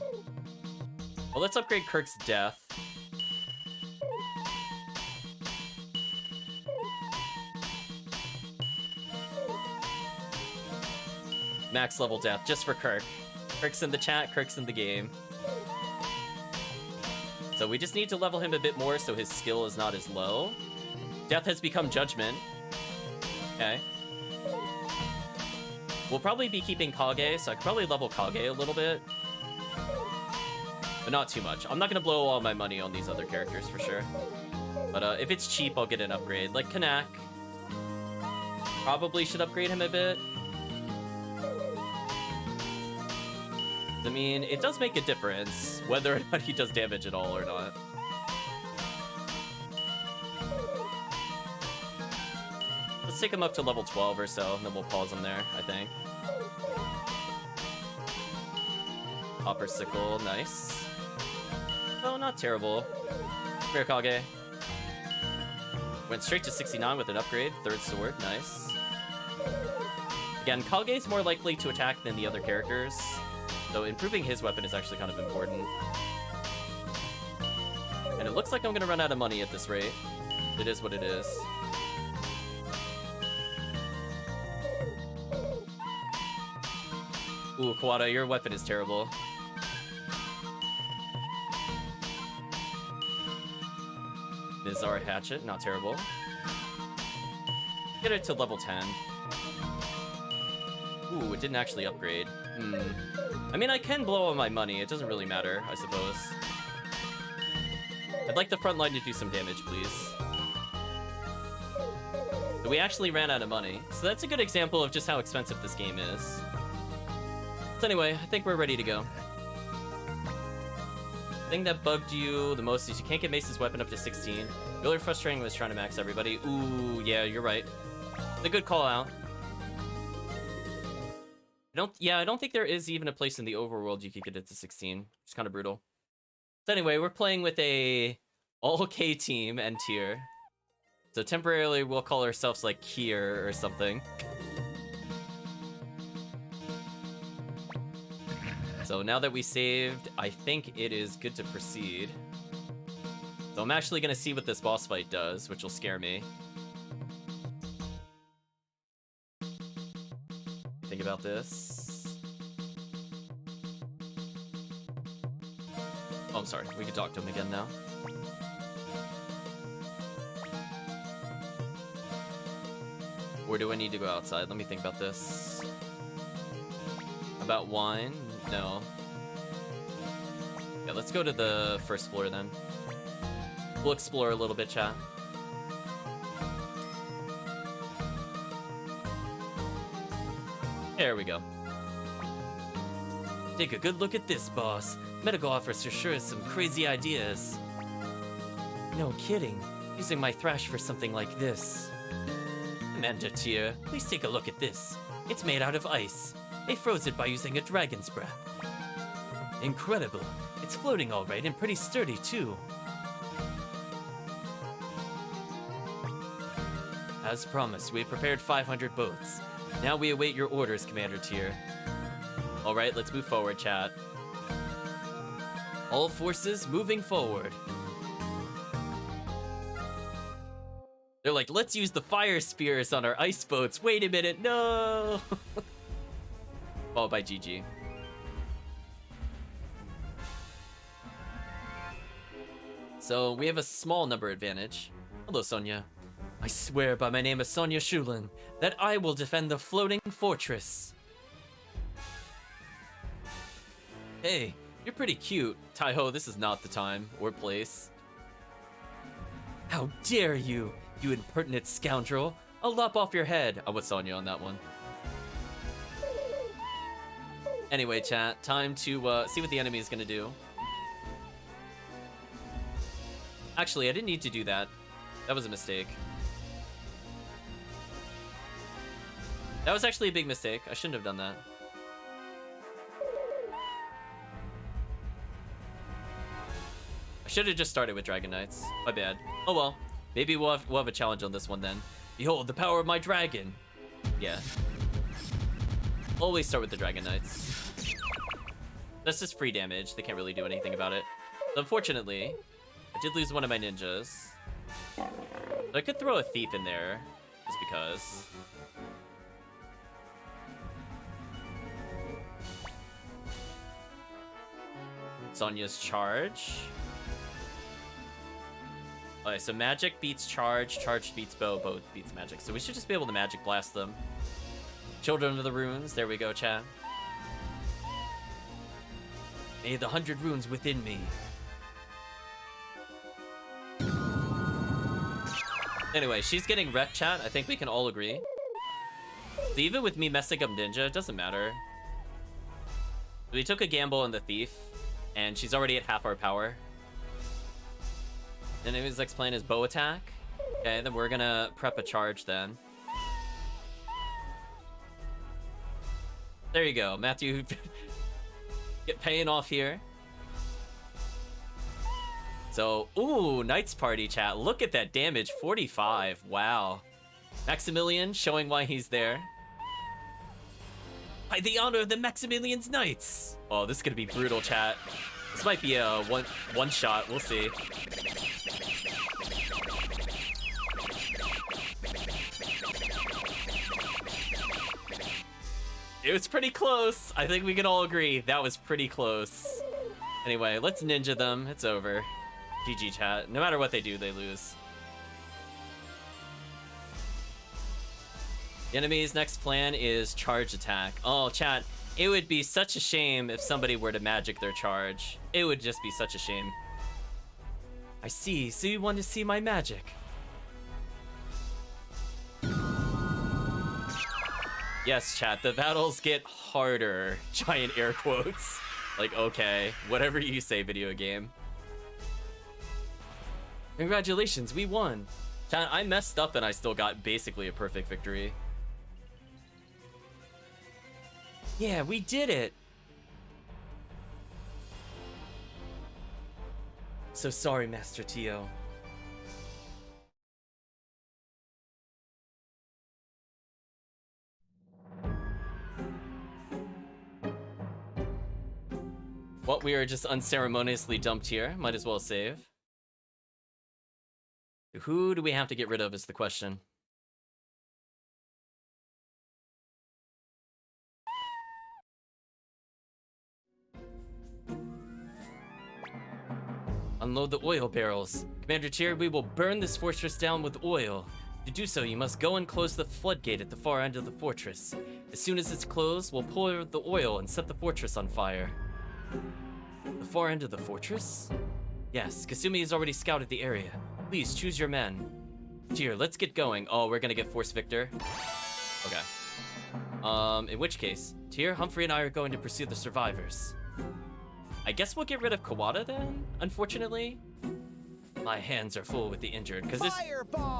Well, let's upgrade Kirk's death. Max level death, just for Kirk. Kirk's in the chat, Kirk's in the game. So we just need to level him a bit more so his skill is not as low. Death has become Judgment. Okay. We'll probably be keeping Kage, so I could probably level Kage a little bit. But not too much. I'm not going to blow all my money on these other characters for sure. But if it's cheap, I'll get an upgrade. Like Kanak. Probably should upgrade him a bit. I mean, it does make a difference whether or not he does damage at all or not. Let's take him up to level 12 or so, and then we'll pause him there, I think. Hopper Sickle, nice. Oh, not terrible. Here, Kage. Went straight to 69 with an upgrade. Third sword, nice. Again, Kage's more likely to attack than the other characters. So improving his weapon is actually kind of important. And it looks like I'm gonna run out of money at this rate. It is what it is. Ooh, Kawada, your weapon is terrible. Nizar Hatchet, not terrible. Get it to level 10. Ooh, it didn't actually upgrade. I mean, I can blow all my money. It doesn't really matter, I suppose. I'd like the front line to do some damage, please. But we actually ran out of money. So that's a good example of just how expensive this game is. So anyway, I think we're ready to go. The thing that bugged you the most is you can't get Mace's weapon up to 16. Really frustrating was trying to max everybody. Ooh, yeah, you're right. A good call out. I don't think there is even a place in the overworld you could get it to 16. It's kind of brutal. So anyway, we're playing with a all K team and tier. So temporarily we'll call ourselves like Kier or something. So now that we saved, I think it is good to proceed. So I'm actually gonna see what this boss fight does, which will scare me. Think about this. Oh, I'm sorry. We can talk to him again now. Or do I need to go outside? Let me think about this. About wine? No. Yeah, let's go to the first floor then. We'll explore a little bit, chat. There we go. Take a good look at this, boss. Medical officer sure has some crazy ideas. No kidding. Using my thrash for something like this. Commander Tyr, please take a look at this. It's made out of ice. They froze it by using a dragon's breath. Incredible. It's floating all right and pretty sturdy, too. As promised, we have prepared 500 boats. Now we await your orders, Commander Tyr. Alright, let's move forward, chat. All forces moving forward. They're like, let's use the fire spears on our ice boats. Wait a minute, no! Followed by GG. So we have a small number advantage. Hello, Sonia. I swear by my name of Sonia Shulin that I will defend the floating fortress. Hey, you're pretty cute. Taiho, this is not the time or place. How dare you, you impertinent scoundrel. I'll lop off your head. I was Sonia on that one. Anyway, chat, time to see what the enemy is gonna do. Actually, I didn't need to do that. That was a mistake. That was actually a big mistake. I shouldn't have done that. I should have just started with Dragon Knights. My bad. Oh well. Maybe we'll have a challenge on this one then. Behold the power of my dragon. Yeah. Always start with the Dragon Knights. That's just free damage. They can't really do anything about it. So unfortunately, I did lose one of my ninjas. I could throw a thief in there, just because. Sonya's charge. Okay, so magic beats charge, charge beats bow, bow beats magic. So we should just be able to magic blast them. Children of the runes, there we go, chat. May the 100 runes within me. Anyway, she's getting wrecked, chat. I think we can all agree. So even with me messing up Ninja, it doesn't matter. We took a gamble on the Thief, and she's already at half our power. And his next plan is bow attack. Okay, then we're gonna prep a charge then. There you go, Matthew. Get paying off here. So, ooh, Knight's Party, chat. Look at that damage, 45. Wow. Maximilian showing why he's there. By the honor of the Maximilian's Knights. Oh, this is gonna be brutal, chat. This might be a one shot. We'll see. It was pretty close. I think we can all agree that was pretty close. Anyway, let's ninja them. It's over. GG, chat. No matter what they do, they lose. The enemy's next plan is charge attack. Oh, chat. It would be such a shame if somebody were to magic their charge. It would just be such a shame. I see. So you want to see my magic? Yes, chat, the battles get harder. Giant air quotes. Like, okay, whatever you say, video game. Congratulations, we won. Chat, I messed up and I still got basically a perfect victory. Yeah, we did it. So sorry, Master Tio. Well, we are just unceremoniously dumped here. Might as well save. Who do we have to get rid of is the question. Unload the oil barrels. Commander Tyr, we will burn this fortress down with oil. To do so, you must go and close the floodgate at the far end of the fortress. As soon as it's closed, we'll pour the oil and set the fortress on fire. The far end of the fortress? Yes, Kasumi has already scouted the area. Please choose your men. Tyr, let's get going. Oh, we're gonna get Force Victor. Okay. In which case, Tyr, Humphrey, and I are going to pursue the survivors. I guess we'll get rid of Kawada then, unfortunately. My hands are full with the injured, because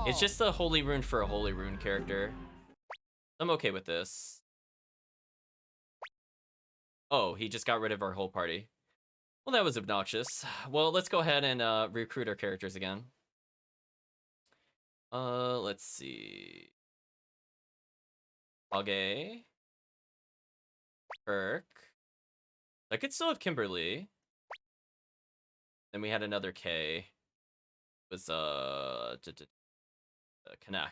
it's just a holy rune for a holy rune character. I'm okay with this. Oh, he just got rid of our whole party. Well, that was obnoxious. Well, let's go ahead and recruit our characters again. Let's see. Kage. Kirk. I could still have Kimberly. Then we had another K. It was Kanak.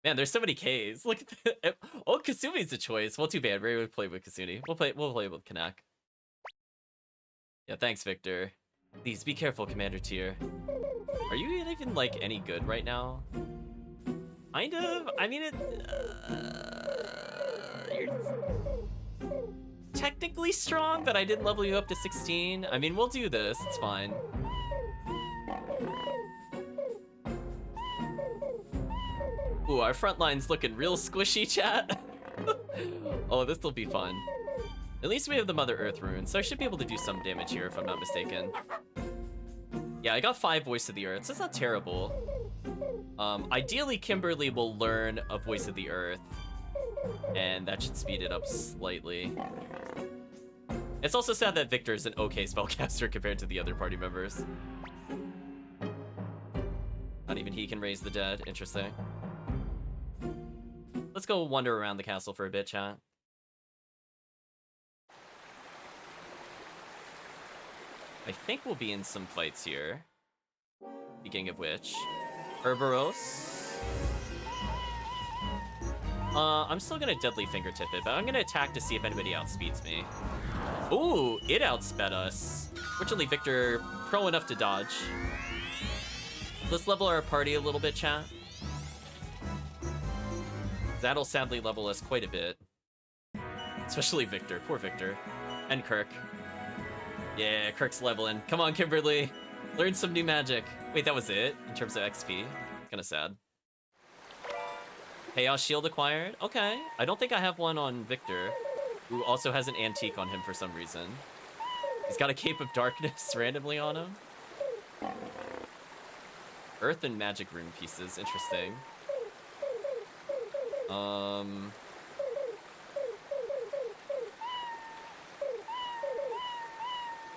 Man, there's so many Ks. Look at that. Oh, Kasumi's a choice. Well, too bad. We're gonna play with Kasumi. We'll play with Kanak. Yeah, thanks, Victor. Please be careful, Commander Tyr. Are you even like any good right now? Kind of. I mean, you're technically strong, but I didn't level you up to 16. I mean, we'll do this. It's fine. Ooh, our front line's looking real squishy, chat. Oh, this will be fun. At least we have the Mother Earth rune, so I should be able to do some damage here if I'm not mistaken. Yeah, I got 5 Voice of the Earth, so that's not terrible. Ideally, Kimberly will learn a Voice of the Earth, and that should speed it up slightly. It's also sad that Victor is an okay spellcaster compared to the other party members. Not even he can raise the dead. Interesting. Let's go wander around the castle for a bit, chat. I think we'll be in some fights here. Speaking of which, Herbaros. I'm still gonna Deadly Fingertip it, but I'm gonna attack to see if anybody outspeeds me. Ooh, it outsped us. Fortunately, Victor pro enough to dodge. Let's level our party a little bit, chat. That'll sadly level us quite a bit. Especially Victor. Poor Victor. And Kirk. Yeah, Kirk's leveling. Come on, Kimberly. Learn some new magic. Wait, that was it? In terms of XP? Kinda sad. Chaos Shield acquired? Okay. I don't think I have one on Victor, who also has an antique on him for some reason. He's got a Cape of Darkness randomly on him. Earth and Magic Rune pieces. Interesting.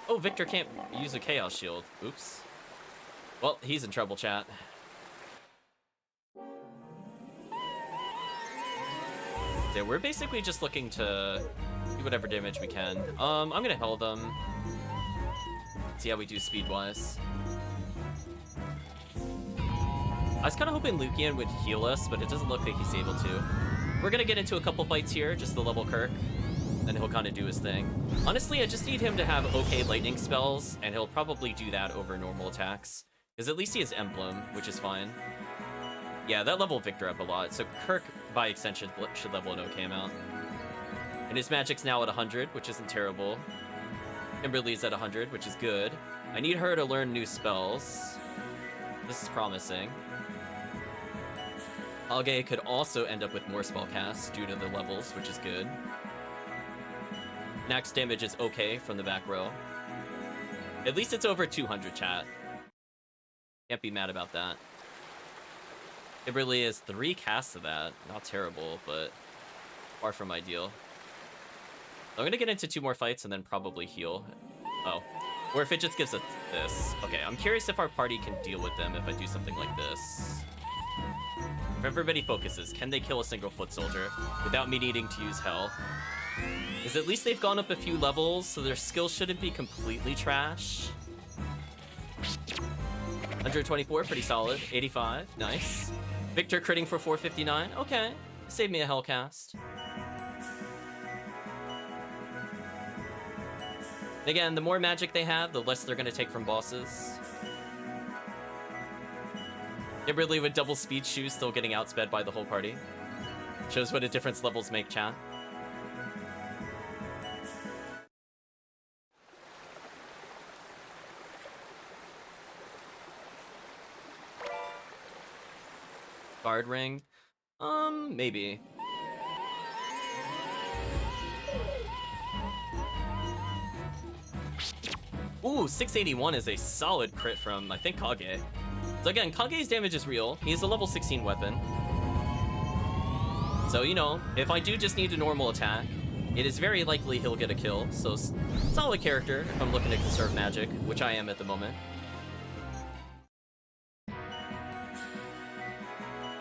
Oh, Victor can't use a Chaos Shield. Oops. Well, he's in trouble, chat. Yeah, we're basically just looking to do whatever damage we can. I'm gonna Hell them. See how we do speed-wise. I was kind of hoping Lucian would heal us, but it doesn't look like he's able to. We're gonna get into a couple fights here, just to level Kirk, and he'll kind of do his thing. Honestly, I just need him to have okay lightning spells, and he'll probably do that over normal attacks. Because at least he has Emblem, which is fine. Yeah, that leveled Victor up a lot, so Kirk, by extension, should level an okay amount. And his magic's now at 100, which isn't terrible. Kimberly's at 100, which is good. I need her to learn new spells. This is promising. Kage could also end up with more spell casts due to the levels, which is good. Max damage is okay from the back row. At least it's over 200, chat. Can't be mad about that. It really is 3 casts of that. Not terrible, but far from ideal. I'm gonna get into 2 more fights and then probably heal. Oh. Or if it just gives us this. Okay, I'm curious if our party can deal with them if I do something like this. If everybody focuses, can they kill a single foot soldier without me needing to use Hell? Because at least they've gone up a few levels, so their skills shouldn't be completely trash. 124, pretty solid. 85, nice. Victor critting for 459, okay. Save me a Hellcast. Again, the more magic they have, the less they're gonna take from bosses. Kimberly with double speed shoes still getting outsped by the whole party. Shows what a difference levels make, chat. Guard ring? Maybe. Ooh, 681 is a solid crit from, I think, Kage. So again, Kage's damage is real. He's a level 16 weapon. So, you know, if I do just need a normal attack, it is very likely he'll get a kill. So, solid character if I'm looking to conserve magic, which I am at the moment.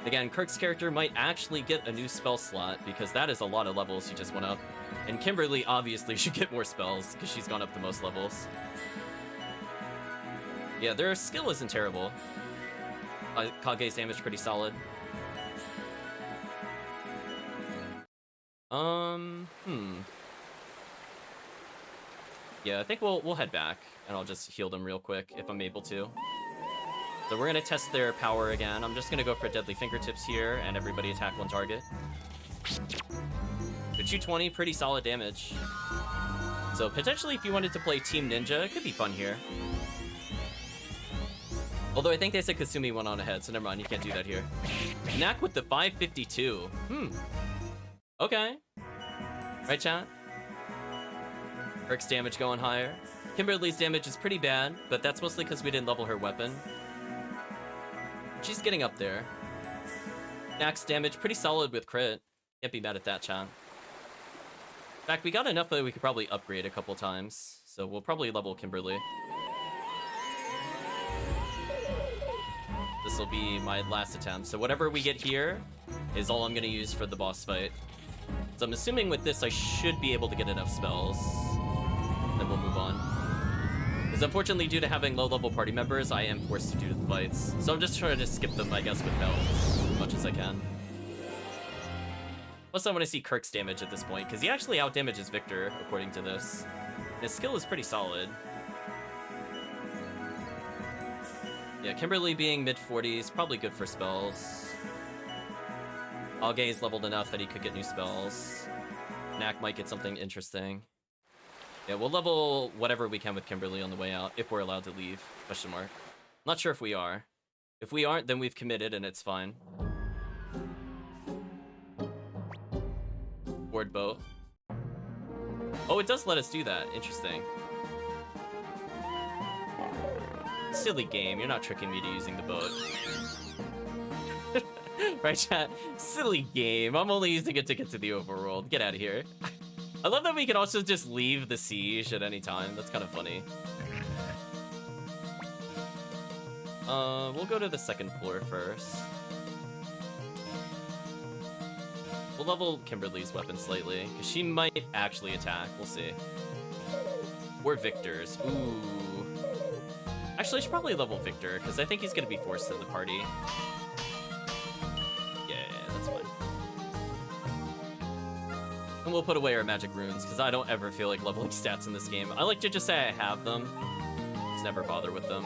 Again, Kirk's character might actually get a new spell slot, because that is a lot of levels he just went up. And Kimberly obviously should get more spells, because she's gone up the most levels. Yeah, their skill isn't terrible. Kage's damage pretty solid. Yeah, I think we'll head back, and I'll just heal them real quick, if I'm able to. So we're gonna test their power again. I'm just gonna go for Deadly Fingertips here, and everybody attack one target. The 220, pretty solid damage. So potentially if you wanted to play Team Ninja, it could be fun here. Although I think they said Kasumi went on ahead, so never mind, you can't do that here. Knack with the 552. Okay. Right, chat? Kirk's damage going higher. Kimberly's damage is pretty bad, but that's mostly because we didn't level her weapon. She's getting up there. Knack's damage pretty solid with crit. Can't be mad at that, chat. In fact, we got enough that we could probably upgrade a couple times, so we'll probably level Kimberly. This will be my last attempt. So whatever we get here is all I'm going to use for the boss fight. So I'm assuming with this I should be able to get enough spells. Then we'll move on. Because Because unfortunately, due to having low-level party members, I am forced to do the fights. So I'm just trying to skip them, I guess, with health as much as I can. Plus, I want to see Kirk's damage at this point, because he actually outdamages Victor, according to this. His skill is pretty solid. Yeah, Kimberly being mid-40s, probably good for spells. Algay's leveled enough that he could get new spells. Knack might get something interesting. Yeah, we'll level whatever we can with Kimberly on the way out, if we're allowed to leave, question mark. Not sure if we are. If we aren't, then we've committed and it's fine. Board boat. Oh, it does let us do that. Interesting. Silly game, you're not tricking me to using the boat. Right, chat? Silly game, I'm only using it to get to the overworld. Get out of here. I love that we can also just leave the siege at any time. That's kind of funny. We'll go to the second floor first. We'll level Kimberly's weapon slightly, because she might actually attack. We'll see. Or Victor's. Ooh. Actually, I should probably level Victor, because I think he's going to be forced in the party. Yeah, that's fine. And we'll put away our magic runes, because I don't ever feel like leveling stats in this game. I like to just say I have them. Just never bother with them.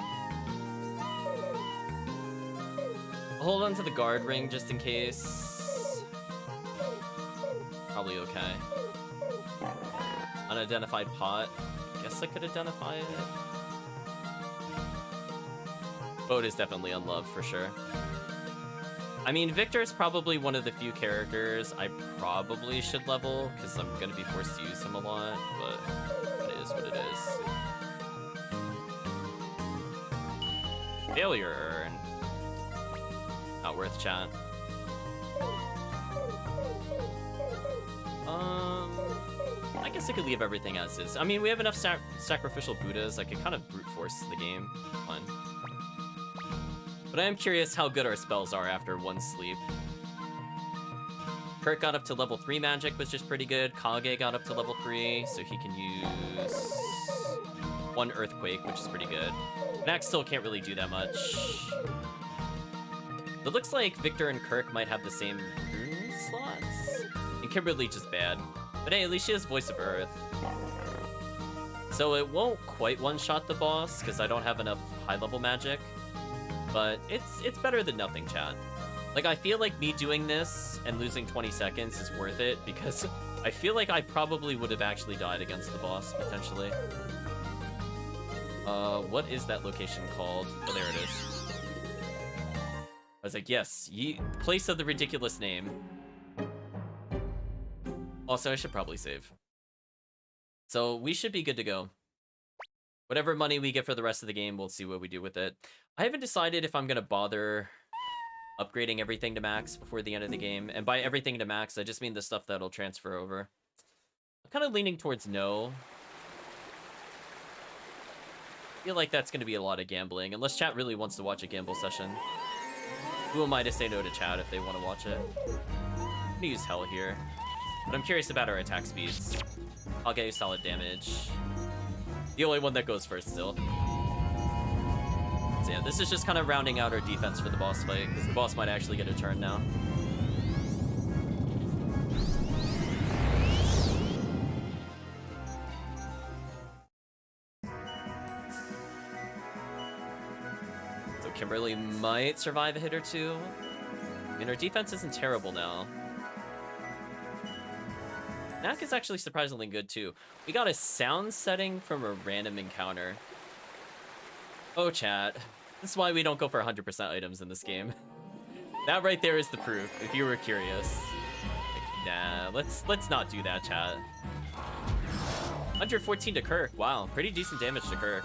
I'll hold on to the guard ring just in case. Probably okay. Unidentified pot. Guess I could identify it. Boat is definitely unloved for sure. I mean, Victor is probably one of the few characters I probably should level, because I'm going to be forced to use him a lot, but it is what it is. Failure. Not worth chat. I guess I could leave everything as is. I mean, we have enough sacrificial Buddhas. I could kind of brute force the game. Fun. But I am curious how good our spells are after one sleep. Kirk got up to level 3 magic, which is pretty good. Kage got up to level 3, so he can use 1 earthquake, which is pretty good. Max still can't really do that much. It looks like Victor and Kirk might have the same rune slots. And Kimberly just bad. But hey, at least she has Voice of Earth. So it won't quite one-shot the boss, because I don't have enough high-level magic. But it's better than nothing, chat. Like, I feel like me doing this and losing 20 seconds is worth it, because I feel like I probably would have actually died against the boss, potentially. What is that location called? Oh, there it is. I was like, yes, place of the ridiculous name. Also, I should probably save. So we should be good to go. Whatever money we get for the rest of the game, we'll see what we do with it. I haven't decided if I'm going to bother upgrading everything to max before the end of the game. And by everything to max, I just mean the stuff that'll transfer over. I'm kind of leaning towards no. I feel like that's going to be a lot of gambling, unless chat really wants to watch a gamble session. Who am I to say no to chat if they want to watch it? I'm going to use Hell here. But I'm curious about our attack speeds. I'll get you solid damage. The only one that goes first still. So yeah, this is just kind of rounding out our defense for the boss fight, because the boss might actually get a turn now. So Kimberly might survive a hit or two. I mean, our defense isn't terrible now. Knack is actually surprisingly good, too. We got a sound setting from a random encounter. Oh, chat. This is why we don't go for 100% items in this game. That right there is the proof, if you were curious. Like, nah, let's not do that, chat. 114 to Kirk. Wow, pretty decent damage to Kirk.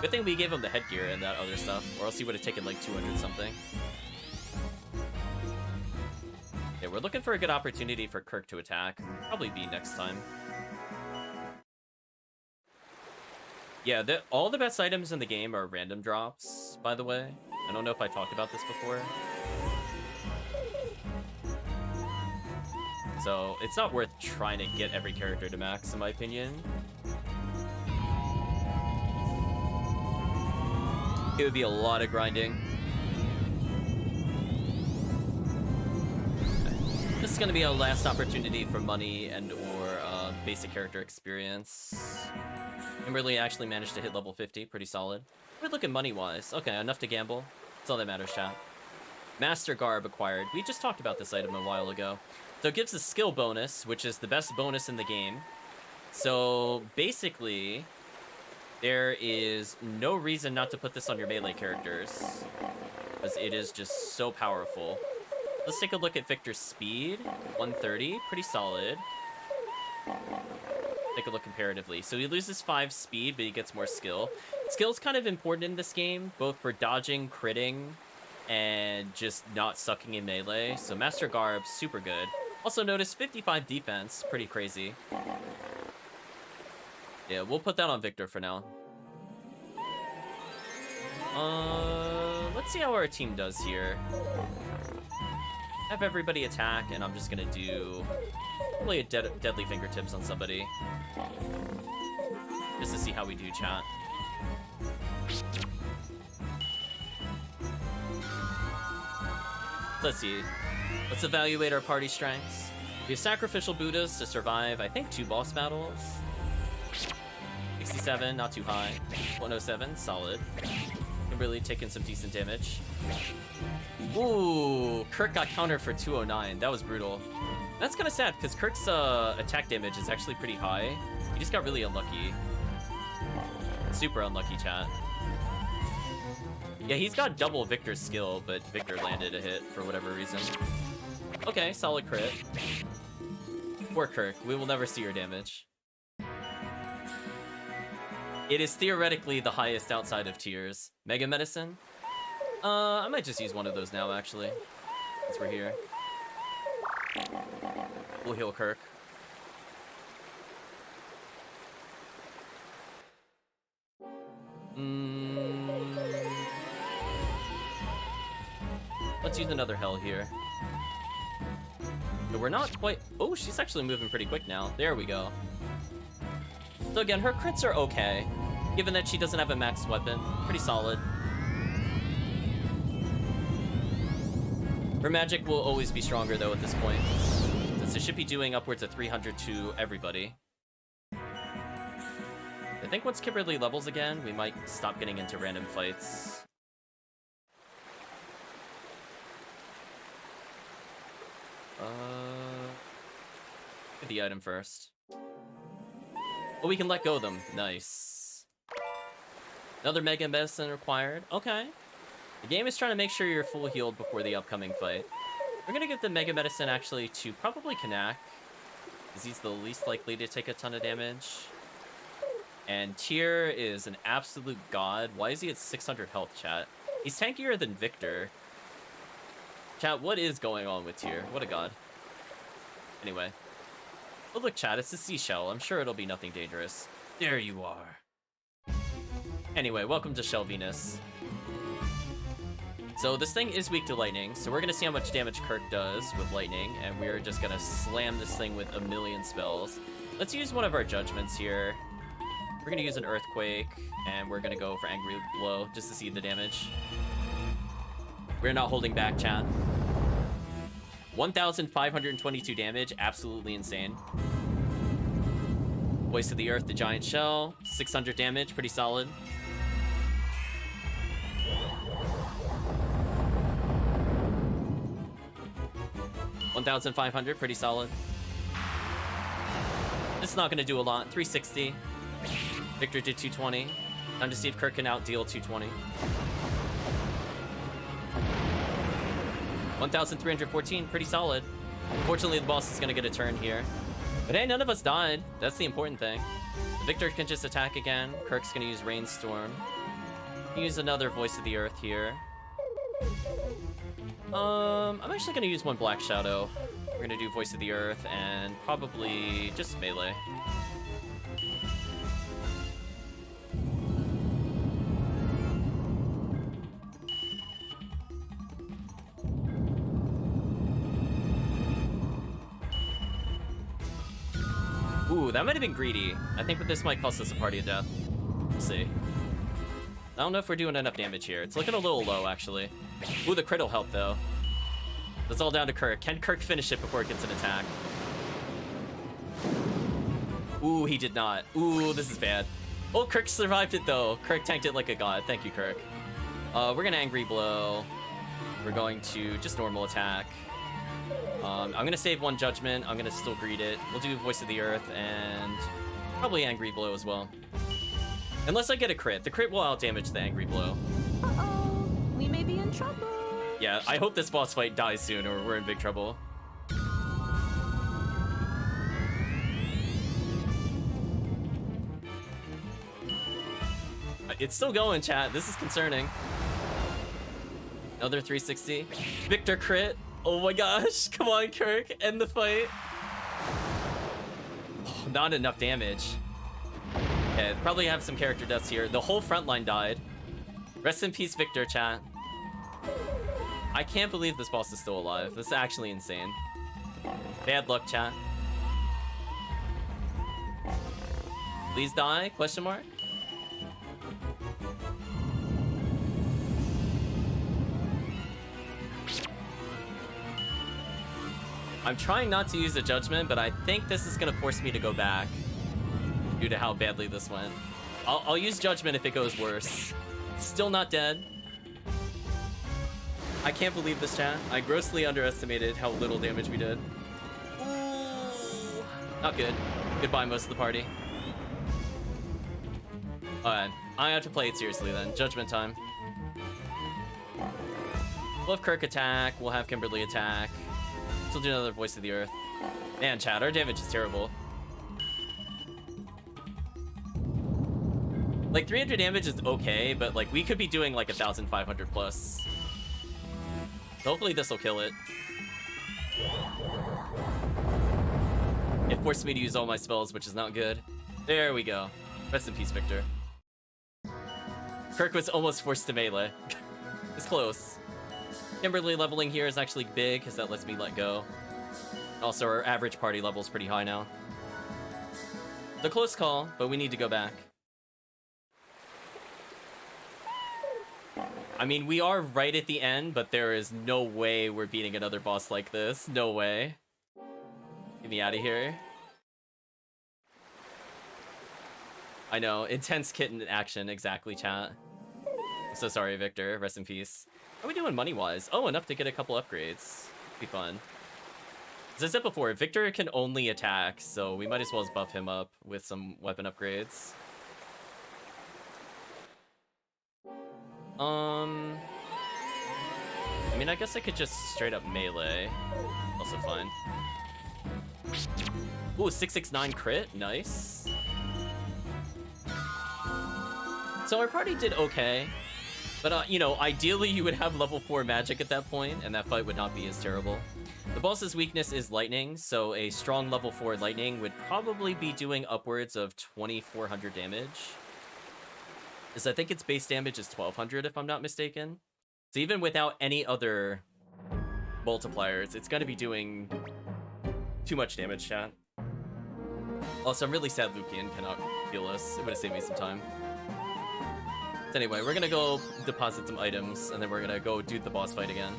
Good thing we gave him the headgear and that other stuff, or else he would have taken like 200 something. Yeah, we're looking for a good opportunity for Kirk to attack. Probably be next time. Yeah, all the best items in the game are random drops, by the way. I don't know if I talked about this before. So, it's not worth trying to get every character to max, in my opinion. It would be a lot of grinding. This is gonna be our last opportunity for money and or basic character experience. Kimberly actually managed to hit level 50, pretty solid. We're looking money-wise. Okay, enough to gamble. That's all that matters, chat. Master Garb acquired. We just talked about this item a while ago. So it gives a skill bonus, which is the best bonus in the game. So basically, there is no reason not to put this on your melee characters, because it is just so powerful. Let's take a look at Victor's speed. 130, pretty solid. Take a look comparatively. So he loses 5 speed, but he gets more skill. Skill's kind of important in this game, both for dodging, critting, and just not sucking in melee. So Master Garb, super good. Also notice 55 defense, pretty crazy. Yeah, we'll put that on Victor for now. Let's see how our team does here. Have everybody attack, and I'm just gonna do probably a deadly fingertips on somebody, just to see how we do, chat. Let's see. Let's evaluate our party strengths. We have Sacrificial Buddhas to survive, I think, 2 boss battles. 67, not too high. 107, solid. Can really take in some decent damage. Ooh, Kirk got countered for 209. That was brutal. That's kind of sad, because Kirk's attack damage is actually pretty high. He just got really unlucky. Super unlucky, chat. Yeah, he's got double Victor's skill, but Victor landed a hit for whatever reason. Okay, solid crit. Poor Kirk. We will never see your damage. It is theoretically the highest outside of tiers. Mega Medicine? I might just use one of those now, actually. Since we're here. We'll heal Kirk. Let's use another Hell here. No, we're not quite... Oh, she's actually moving pretty quick now. There we go. So again, her crits are okay. Given that she doesn't have a max weapon. Pretty solid. Her magic will always be stronger, though, at this point. Since it should be doing upwards of 300 to everybody. I think once Kimberly levels again, we might stop getting into random fights. Get the item first. Oh, we can let go of them. Nice. Another Mega Medicine required. Okay. The game is trying to make sure you're full healed before the upcoming fight. We're gonna give the Mega Medicine actually to probably Kanak, because he's the least likely to take a ton of damage. And Tyr is an absolute god. Why is he at 600 health, chat? He's tankier than Victor. Chat, what is going on with Tyr? What a god. Anyway. Oh, look, chat, it's a seashell. I'm sure it'll be nothing dangerous. There you are. Anyway, welcome to Shell Venus. So this thing is weak to lightning, so we're gonna see how much damage Kirk does with lightning, and we're just gonna slam this thing with a million spells. Let's use one of our judgments here. We're gonna use an Earthquake, and we're gonna go for Angry Blow, just to see the damage. We're not holding back, chat. 1,522 damage, absolutely insane. Voice of the Earth, the Giant Shell, 600 damage, pretty solid. $1,500, pretty solid. This is not going to do a lot. 360. Victor did 220. Time to see if Kirk can outdeal 220. 1,314, pretty solid. Unfortunately, the boss is going to get a turn here. But hey, none of us died. That's the important thing. Victor can just attack again. Kirk's going to use Rainstorm. Use another Voice of the Earth here. I'm actually gonna use one Black Shadow. We're gonna do Voice of the Earth and probably just melee. Ooh, that might have been greedy. I think this might cost us a party of death. We'll see. I don't know if we're doing enough damage here. It's looking a little low, actually. Ooh, the crit will help, though. That's all down to Kirk. Can Kirk finish it before it gets an attack? Ooh, he did not. Ooh, this is bad. Oh, Kirk survived it, though. Kirk tanked it like a god. Thank you, Kirk. We're going to Angry Blow. We're going to just normal attack. I'm going to save one Judgment. I'm going to still greet it. We'll do Voice of the Earth and probably Angry Blow as well. Unless I get a crit. The crit will outdamage the Angry Blow. Uh-oh, we may be in trouble. Yeah, I hope this boss fight dies soon or we're in big trouble. It's still going, chat. This is concerning. Another 360. Victor crit. Oh my gosh. Come on, Kirk. End the fight. Oh, not enough damage. Okay, probably have some character deaths here. The whole front line died. Rest in peace, Victor, chat. I can't believe this boss is still alive. This is actually insane. Bad luck, chat. Please die? Question mark? I'm trying not to use a Judgment, but I think this is gonna force me to go back due to how badly this went. I'll use Judgment if it goes worse. Still not dead. I can't believe this, chat. I grossly underestimated how little damage we did. Ooh. Not good. Goodbye, most of the party. Alright, I have to play it seriously then. Judgment time. We'll have Kirk attack. We'll have Kimberly attack. We'll do another Voice of the Earth. Man, chat, our damage is terrible. Like, 300 damage is okay, but like, we could be doing like 1,500 plus. So hopefully this will kill it. It forced me to use all my spells, which is not good. There we go. Rest in peace, Victor. Kirk was almost forced to melee. It's close. Kimberly leveling here is actually big, because that lets me let go. Also, our average party level is pretty high now. The close call, but we need to go back. I mean, we are right at the end, but there is no way we're beating another boss like this. No way. Get me out of here. I know, intense kitten action, exactly, chat. I'm so sorry, Victor. Rest in peace. How are we doing money-wise? Oh, enough to get a couple upgrades. Be fun. As I said before, Victor can only attack, so we might as well buff him up with some weapon upgrades. I mean, I guess I could just straight up melee. Also fine. Ooh, 669 crit. Nice. So our party did okay. But, you know, ideally you would have level 4 magic at that point, and that fight would not be as terrible. The boss's weakness is lightning, so a strong level 4 lightning would probably be doing upwards of 2,400 damage. Because I think its base damage is 1,200, if I'm not mistaken. So even without any other multipliers, it's going to be doing too much damage, chat. Also, I'm really sad Lucian cannot heal us. It would have saved me some time. Anyway, we're gonna go deposit some items, and then we're gonna go do the boss fight again.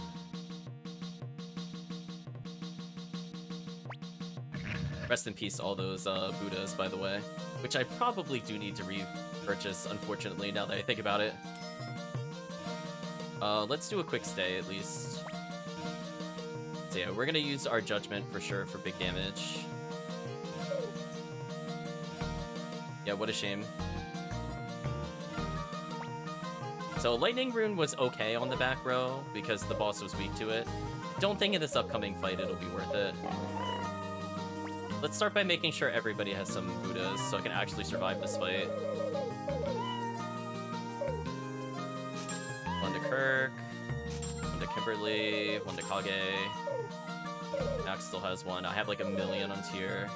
Rest in peace all those Buddhas, by the way. Which I probably do need to repurchase, unfortunately, now that I think about it. Let's do a quick stay, at least. So yeah, we're gonna use our Judgment for sure for big damage. Yeah, what a shame. So Lightning Rune was okay on the back row because the boss was weak to it. Don't think in this upcoming fight it'll be worth it. Let's start by making sure everybody has some Buddhas so I can actually survive this fight. One to Kirk, one to Kimberly, one to Kage. Max still has one. I have like 1,000,000 on tier.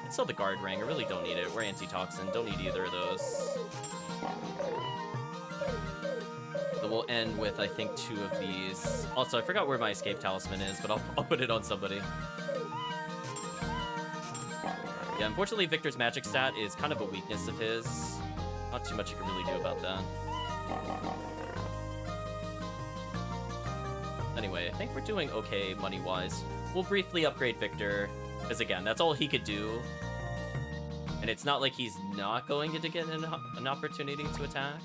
It's still the guard ring. I really don't need it. We're antitoxin. Don't need either of those. So we'll end with, I think, 2 of these. Also, I forgot where my escape talisman is, but I'll put it on somebody. Yeah, unfortunately, Victor's magic stat is kind of a weakness of his. Not too much you can really do about that. Anyway, I think we're doing okay money-wise. We'll briefly upgrade Victor, because again, that's all he could do. And it's not like he's not going to get an opportunity to attack.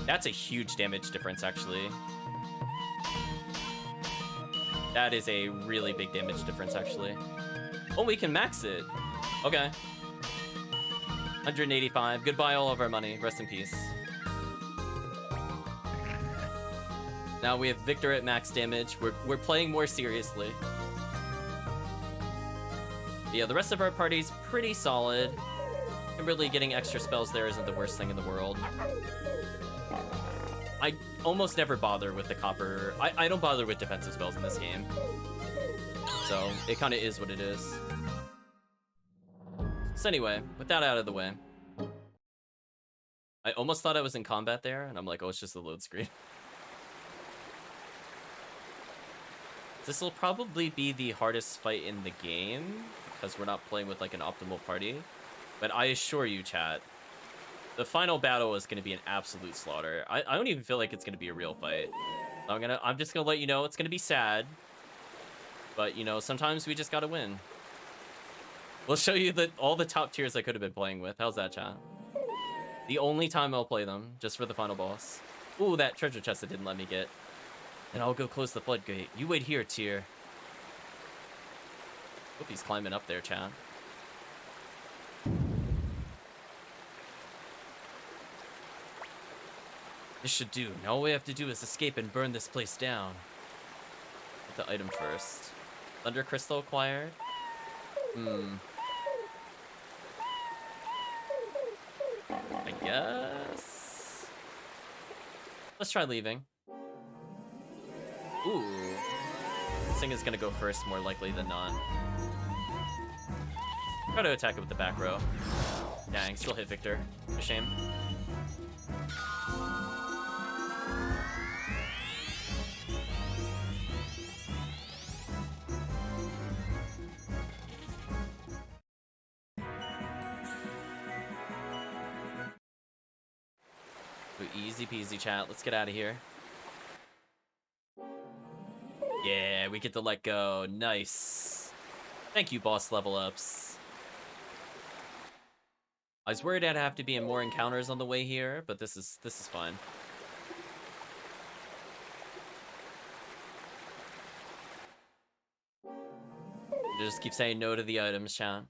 That's a huge damage difference, actually. That is a really big damage difference, actually. Oh, we can max it. Okay. 185. Goodbye, all of our money. Rest in peace. Now we have Victor at max damage. We're playing more seriously. Yeah, the rest of our party's pretty solid. And really getting extra spells there isn't the worst thing in the world. I almost never bother with the copper. I don't bother with defensive spells in this game. So it kind of is what it is. So anyway, with that out of the way. I almost thought I was in combat there, and I'm like, oh, it's just the load screen. This will probably be the hardest fight in the game, because we're not playing with like an optimal party. But I assure you, chat, the final battle is going to be an absolute slaughter. I don't even feel like it's going to be a real fight. I'm just going to let you know it's going to be sad. But, you know, sometimes we just got to win. We'll show you all the top tiers I could have been playing with. How's that, chat? The only time I'll play them, just for the final boss. Ooh, that treasure chest it didn't let me get. And I'll go close the floodgate. You wait here, tier. Hope he's climbing up there, chat. This should do. Now all we have to do is escape and burn this place down. Get the item first. Thunder crystal acquired. I guess. Let's try leaving. Ooh. This thing is gonna go first more likely than not. Try to attack it with the back row. Dang, still hit Victor. A shame. Easy peasy, chat. Let's get out of here. Yeah, we get to let go. Nice. Thank you, boss level ups. I was worried I'd have to be in more encounters on the way here, but this is fine. Just keep saying no to the items, chat.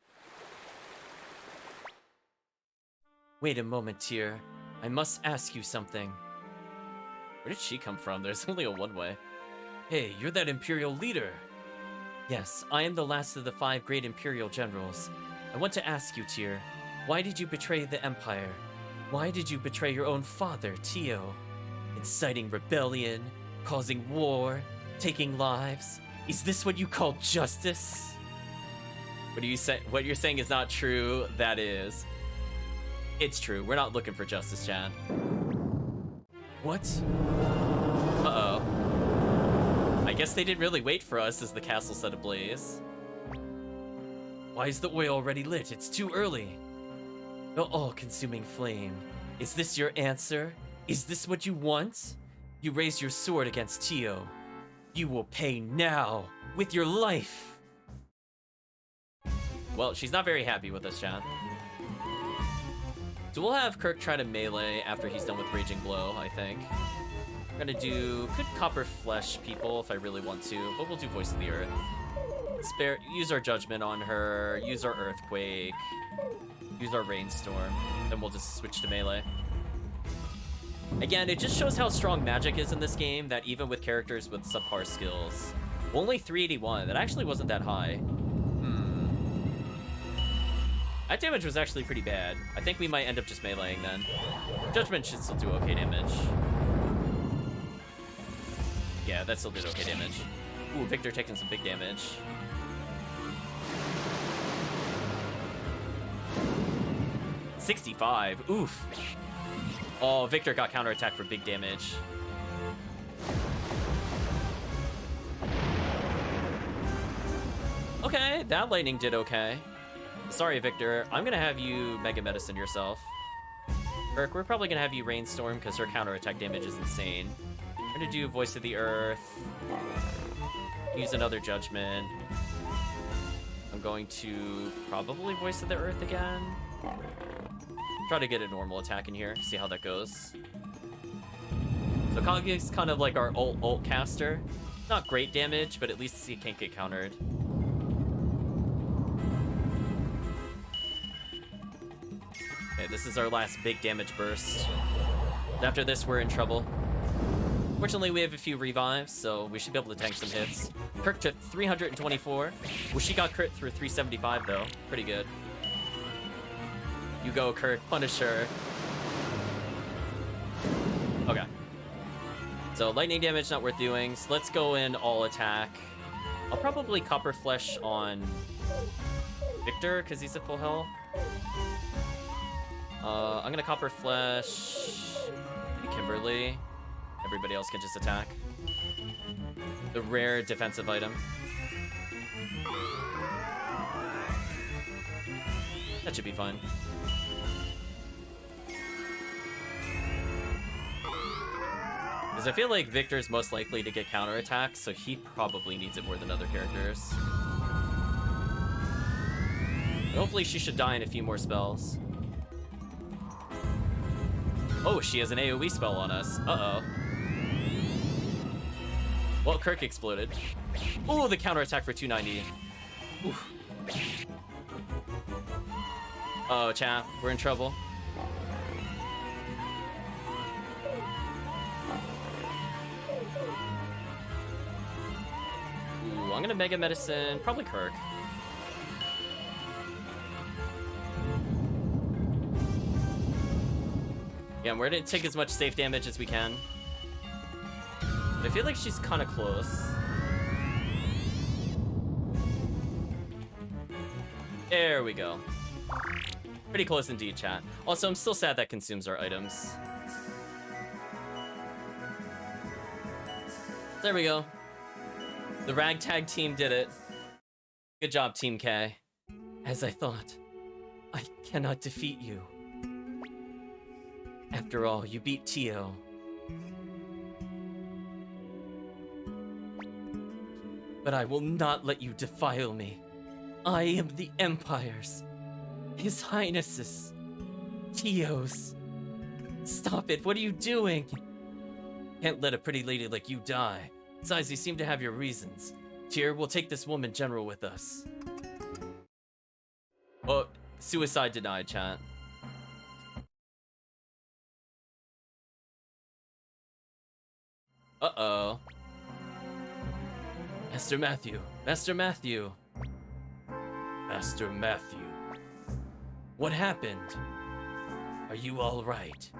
Wait a moment, Tyr. I must ask you something. Where did she come from? There's only a one-way. Hey, you're that Imperial leader! Yes, I am the last of the 5 great Imperial generals. I want to ask you, Tyr, why did you betray the Empire? Why did you betray your own father, Tio? Inciting rebellion, causing war, taking lives. Is this what you call justice? What you're saying is not true, that is. It's true. We're not looking for justice, Chad. What? Uh-oh. I guess they didn't really wait for us as the castle set ablaze. Why is the oil already lit? It's too early. The all-consuming flame. Is this your answer? Is this what you want? You raised your sword against Tio. You will pay now with your life. Well, she's not very happy with us, Chad. So we'll have Kirk try to melee after he's done with Raging Blow, I think. We're gonna do... Could Copper Flesh people if I really want to, but we'll do Voice of the Earth. Use our Judgment on her, use our Earthquake, use our Rainstorm, then we'll just switch to melee. Again, it just shows how strong magic is in this game, that even with characters with subpar skills. Only 381, that actually wasn't that high. That damage was actually pretty bad. I think we might end up just meleeing then. Judgment should still do okay damage. Yeah, that still did okay damage. Ooh, Victor taking some big damage. $65, oof. Oh, Victor got counterattacked for big damage. Okay, that lightning did okay. Sorry, Victor. I'm gonna have you Mega Medicine yourself. Kirk, we're probably gonna have you Rainstorm because her counterattack damage is insane. We're gonna do Voice of the Earth. Use another Judgment. I'm going to probably Voice of the Earth again. Try to get a normal attack in here, see how that goes. So Kage's kind of like our ult caster. Not great damage, but at least he can't get countered. Okay, this is our last big damage burst. After this, we're in trouble. Fortunately, we have a few revives, so we should be able to tank some hits. Kirk took 324. Well, she got crit through 375, though. Pretty good. You go, Kirk. Punish her. Okay. So, lightning damage, not worth doing. So let's go in all attack. I'll probably Copper Flesh on Victor, because he's at full health. I'm gonna Copper Flesh Kimberly. Everybody else can just attack. The rare defensive item. That should be fine. Because I feel like Victor's most likely to get counterattacks, so he probably needs it more than other characters. Hopefully she should die in a few more spells. Oh, she has an AoE spell on us. Uh-oh. Well, Kirk exploded. Ooh, the counterattack for 290. Oof. Oh, chap, we're in trouble. Ooh, I'm gonna Mega Medicine, probably Kirk. Yeah, we're gonna take as much safe damage as we can. But I feel like she's kind of close. There we go. Pretty close indeed, chat. Also, I'm still sad that consumes our items. There we go. The ragtag team did it. Good job, Team K. As I thought, I cannot defeat you. After all, you beat Tio. But I will not let you defile me. I am the Empire's, His Highness's, Tio's. Stop it, what are you doing? Can't let a pretty lady like you die. Besides, you seem to have your reasons. Tyr, we'll take this woman general with us. Oh, suicide denied, chat. Uh-oh. Master Matthew. Master Matthew. Master Matthew. What happened? Are you all right?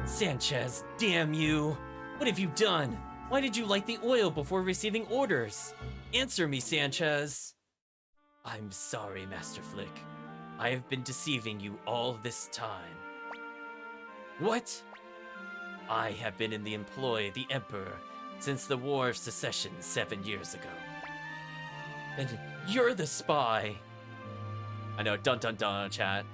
Sanchez, damn you! What have you done? Why did you light the oil before receiving orders? Answer me, Sanchez! I'm sorry, Master Flick. I have been deceiving you all this time. What? I have been in the employ of the Emperor since the War of Secession 7 years ago. And you're the spy! I know, dun dun dun, chat.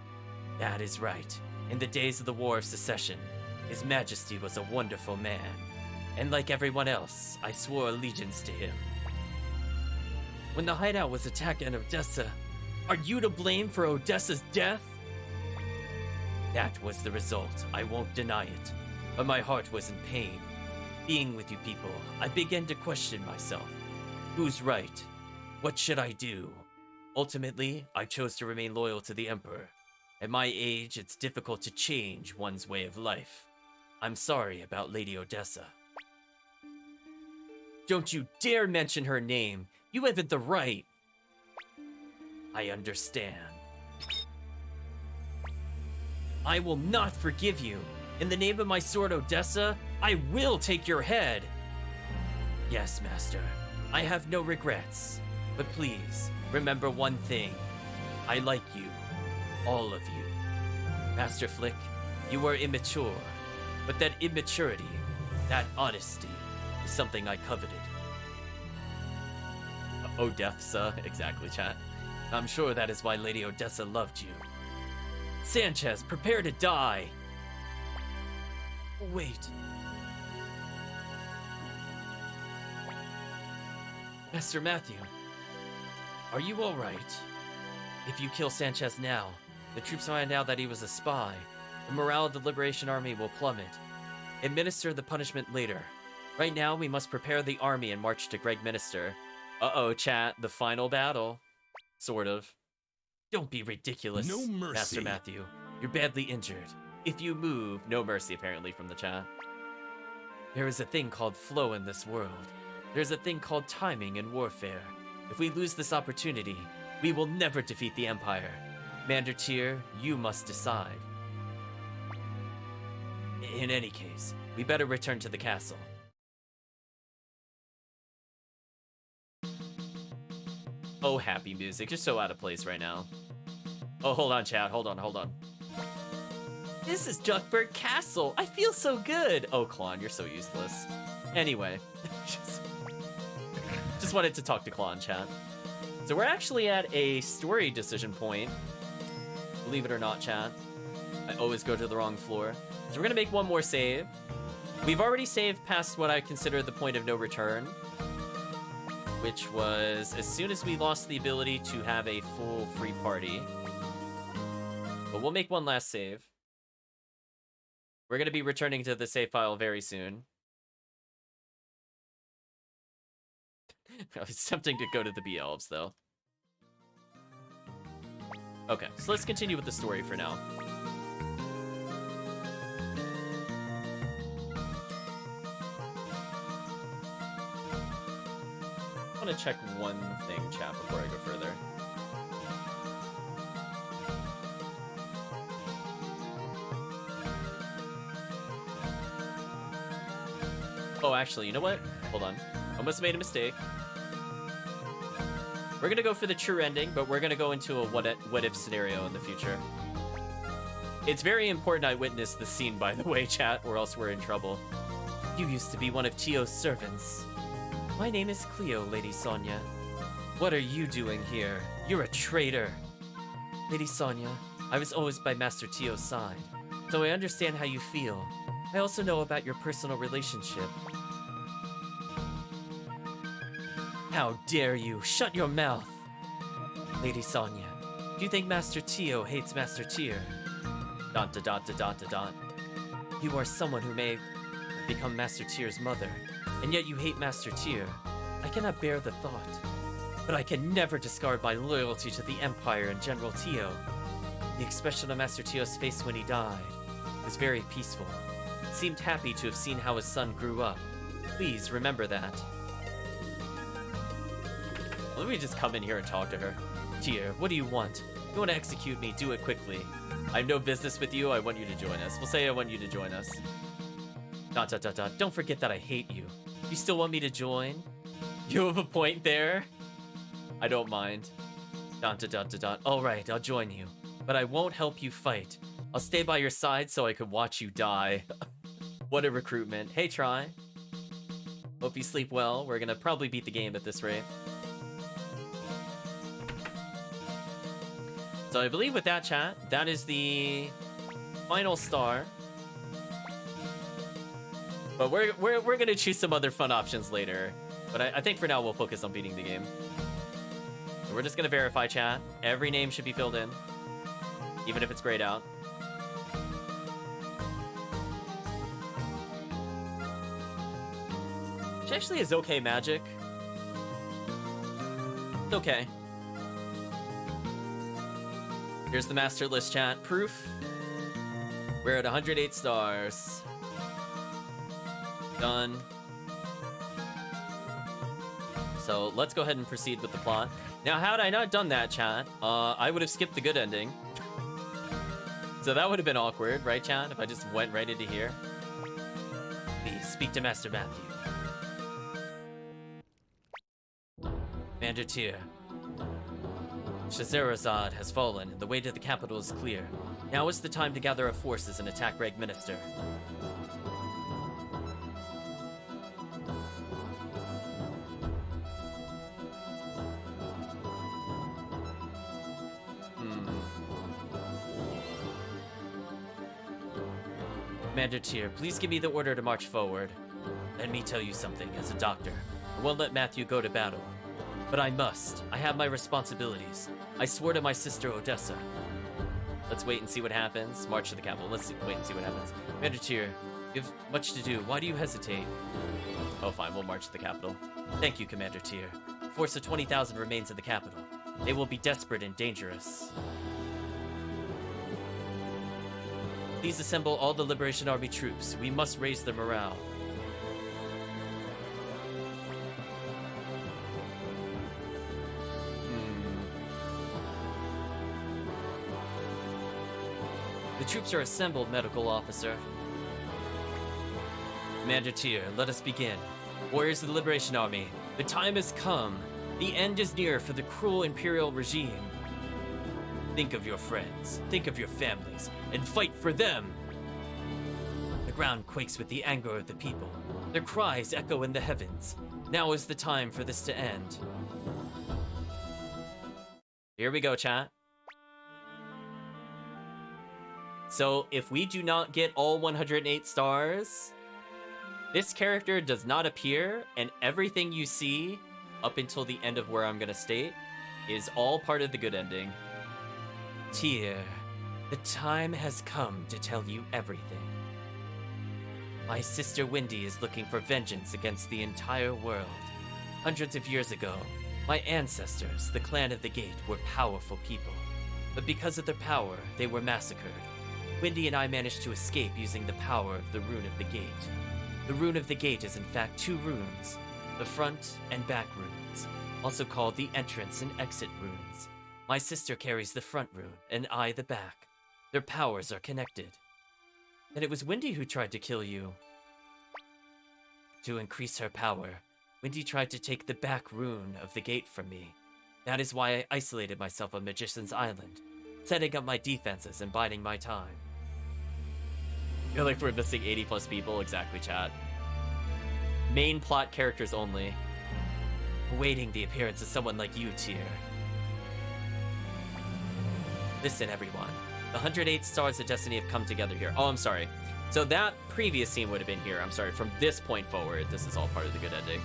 That is right. In the days of the War of Secession, His Majesty was a wonderful man. And like everyone else, I swore allegiance to him. When the hideout was attacked in Odessa, are you to blame for Odessa's death? That was the result, I won't deny it. But my heart was in pain. Being with you people, I began to question myself. Who's right? What should I do? Ultimately, I chose to remain loyal to the Emperor. At my age, it's difficult to change one's way of life. I'm sorry about Lady Odessa. Don't you dare mention her name! You haven't the right! I understand. I will not forgive you! In the name of my sword Odessa, I will take your head! Yes, Master. I have no regrets. But please, remember one thing. I like you. All of you. Master Flick, you are immature. But that immaturity, that honesty, is something I coveted. Odessa, exactly, chat. I'm sure that is why Lady Odessa loved you. Sanchez, prepare to die! Wait. Master Matthew, are you alright? If you kill Sanchez now, the troops find out that he was a spy. The morale of the Liberation Army will plummet. Administer the punishment later. Right now, we must prepare the army and march to Greg Minister. Uh-oh, chat, the final battle. Sort of. Don't be ridiculous, No mercy. Master Matthew. You're badly injured. If you move... No mercy, apparently, from the chat. There is a thing called flow in this world. There's a thing called timing in warfare. If we lose this opportunity, we will never defeat the Empire. Commander Tyr, you must decide. In any case, we better return to the castle. Oh, happy music. You're so out of place right now. Oh, hold on, chat. Hold on. This is Duckburg Castle. I feel so good. Oh, Klon, you're so useless. Anyway. Just wanted to talk to Klon, chat. So we're actually at a story decision point. Believe it or not, chat. I always go to the wrong floor. So we're gonna make one more save. We've already saved past what I consider the point of no return, which was as soon as we lost the ability to have a full free party. But we'll make one last save. We're gonna be returning to the save file very soon. It's tempting to go to the B-Elves, though. Okay, so let's continue with the story for now. I want to check one thing, chat, before I go further. Oh, actually, you know what? Hold on. Almost made a mistake. We're gonna go for the true ending, but we're gonna go into a what-if scenario in the future. It's very important I witness the scene, by the way, chat, or else we're in trouble. You used to be one of Tio's servants. My name is Cleo, Lady Sonia. What are you doing here? You're a traitor. Lady Sonia, I was always by Master Tio's side, so I understand how you feel. I also know about your personal relationship. How dare you! Shut your mouth! Lady Sonia, do you think Master Tio hates Master Tyr? Dot to dot to dot to dot. You are someone who may become Master Tyr's mother, and yet you hate Master Tyr. I cannot bear the thought. But I can never discard my loyalty to the Empire and General Tio. The expression on Master Tio's face when he died was very peaceful. He seemed happy to have seen how his son grew up. Please remember that. Let me just come in here and talk to her. Tyr, what do you want? If you want to execute me, do it quickly. I have no business with you, I want you to join us. We'll say I want you to join us. Dot dot dot dot. Don't forget that I hate you. You still want me to join? You have a point there. I don't mind. Dot dot dot dot dot. Alright, I'll join you. But I won't help you fight. I'll stay by your side so I could watch you die. What a recruitment. Hey, Try. Hope you sleep well. We're gonna probably beat the game at this rate. So I believe with that, chat, that is the final star. But we're gonna choose some other fun options later. But I think for now we'll focus on beating the game. So we're just gonna verify, chat. Every name should be filled in, even if it's grayed out. Which actually is okay magic. It's okay. Here's the master list, chat. Proof. We're at 108 stars. Done. So let's go ahead and proceed with the plot. Now, had I not done that, chat, I would have skipped the good ending. So that would have been awkward, right, chat? If I just went right into here. Please speak to Master Matthew. Commander Tyr. Shazarazade has fallen, and the way to the capital is clear. Now is the time to gather our forces and attack Greg Minister. Commander Tyr, please give me the order to march forward. Let me tell you something, as a doctor. I won't let Matthew go to battle. But I must. I have my responsibilities. I swore to my sister Odessa. Let's wait and see what happens. March to the capital. Wait and see what happens. Commander Tyr, you have much to do. Why do you hesitate? Oh, fine. We'll march to the capital. Thank you, Commander Tyr. A force of 20,000 remains in the capital. They will be desperate and dangerous. Please assemble all the Liberation Army troops. We must raise their morale. The troops are assembled, medical officer. Commander Tyr, let us begin. Warriors of the Liberation Army, the time has come. The end is near for the cruel Imperial regime. Think of your friends, think of your families, and fight for them! The ground quakes with the anger of the people. Their cries echo in the heavens. Now is the time for this to end. Here we go, chat. So, if we do not get all 108 stars, this character does not appear, and everything you see, up until the end of where I'm gonna state, is all part of the good ending. Tyr, the time has come to tell you everything. My sister Wendy is looking for vengeance against the entire world. Hundreds of years ago, my ancestors, the Clan of the Gate, were powerful people. But because of their power, they were massacred. Wendy and I managed to escape using the power of the Rune of the Gate. The Rune of the Gate is in fact two runes, the front and back runes, also called the entrance and exit runes. My sister carries the front rune, and I the back. Their powers are connected. And it was Wendy who tried to kill you. To increase her power, Wendy tried to take the back rune of the gate from me. That is why I isolated myself on Magician's Island, setting up my defenses and biding my time. I feel like we're missing 80 plus people. Exactly, chat. Main plot characters only. Awaiting the appearance of someone like you, Tyr. Listen, everyone. The 108 Stars of Destiny have come together here. Oh, I'm sorry. So that previous scene would have been here. I'm sorry. From this point forward, this is all part of the good ending.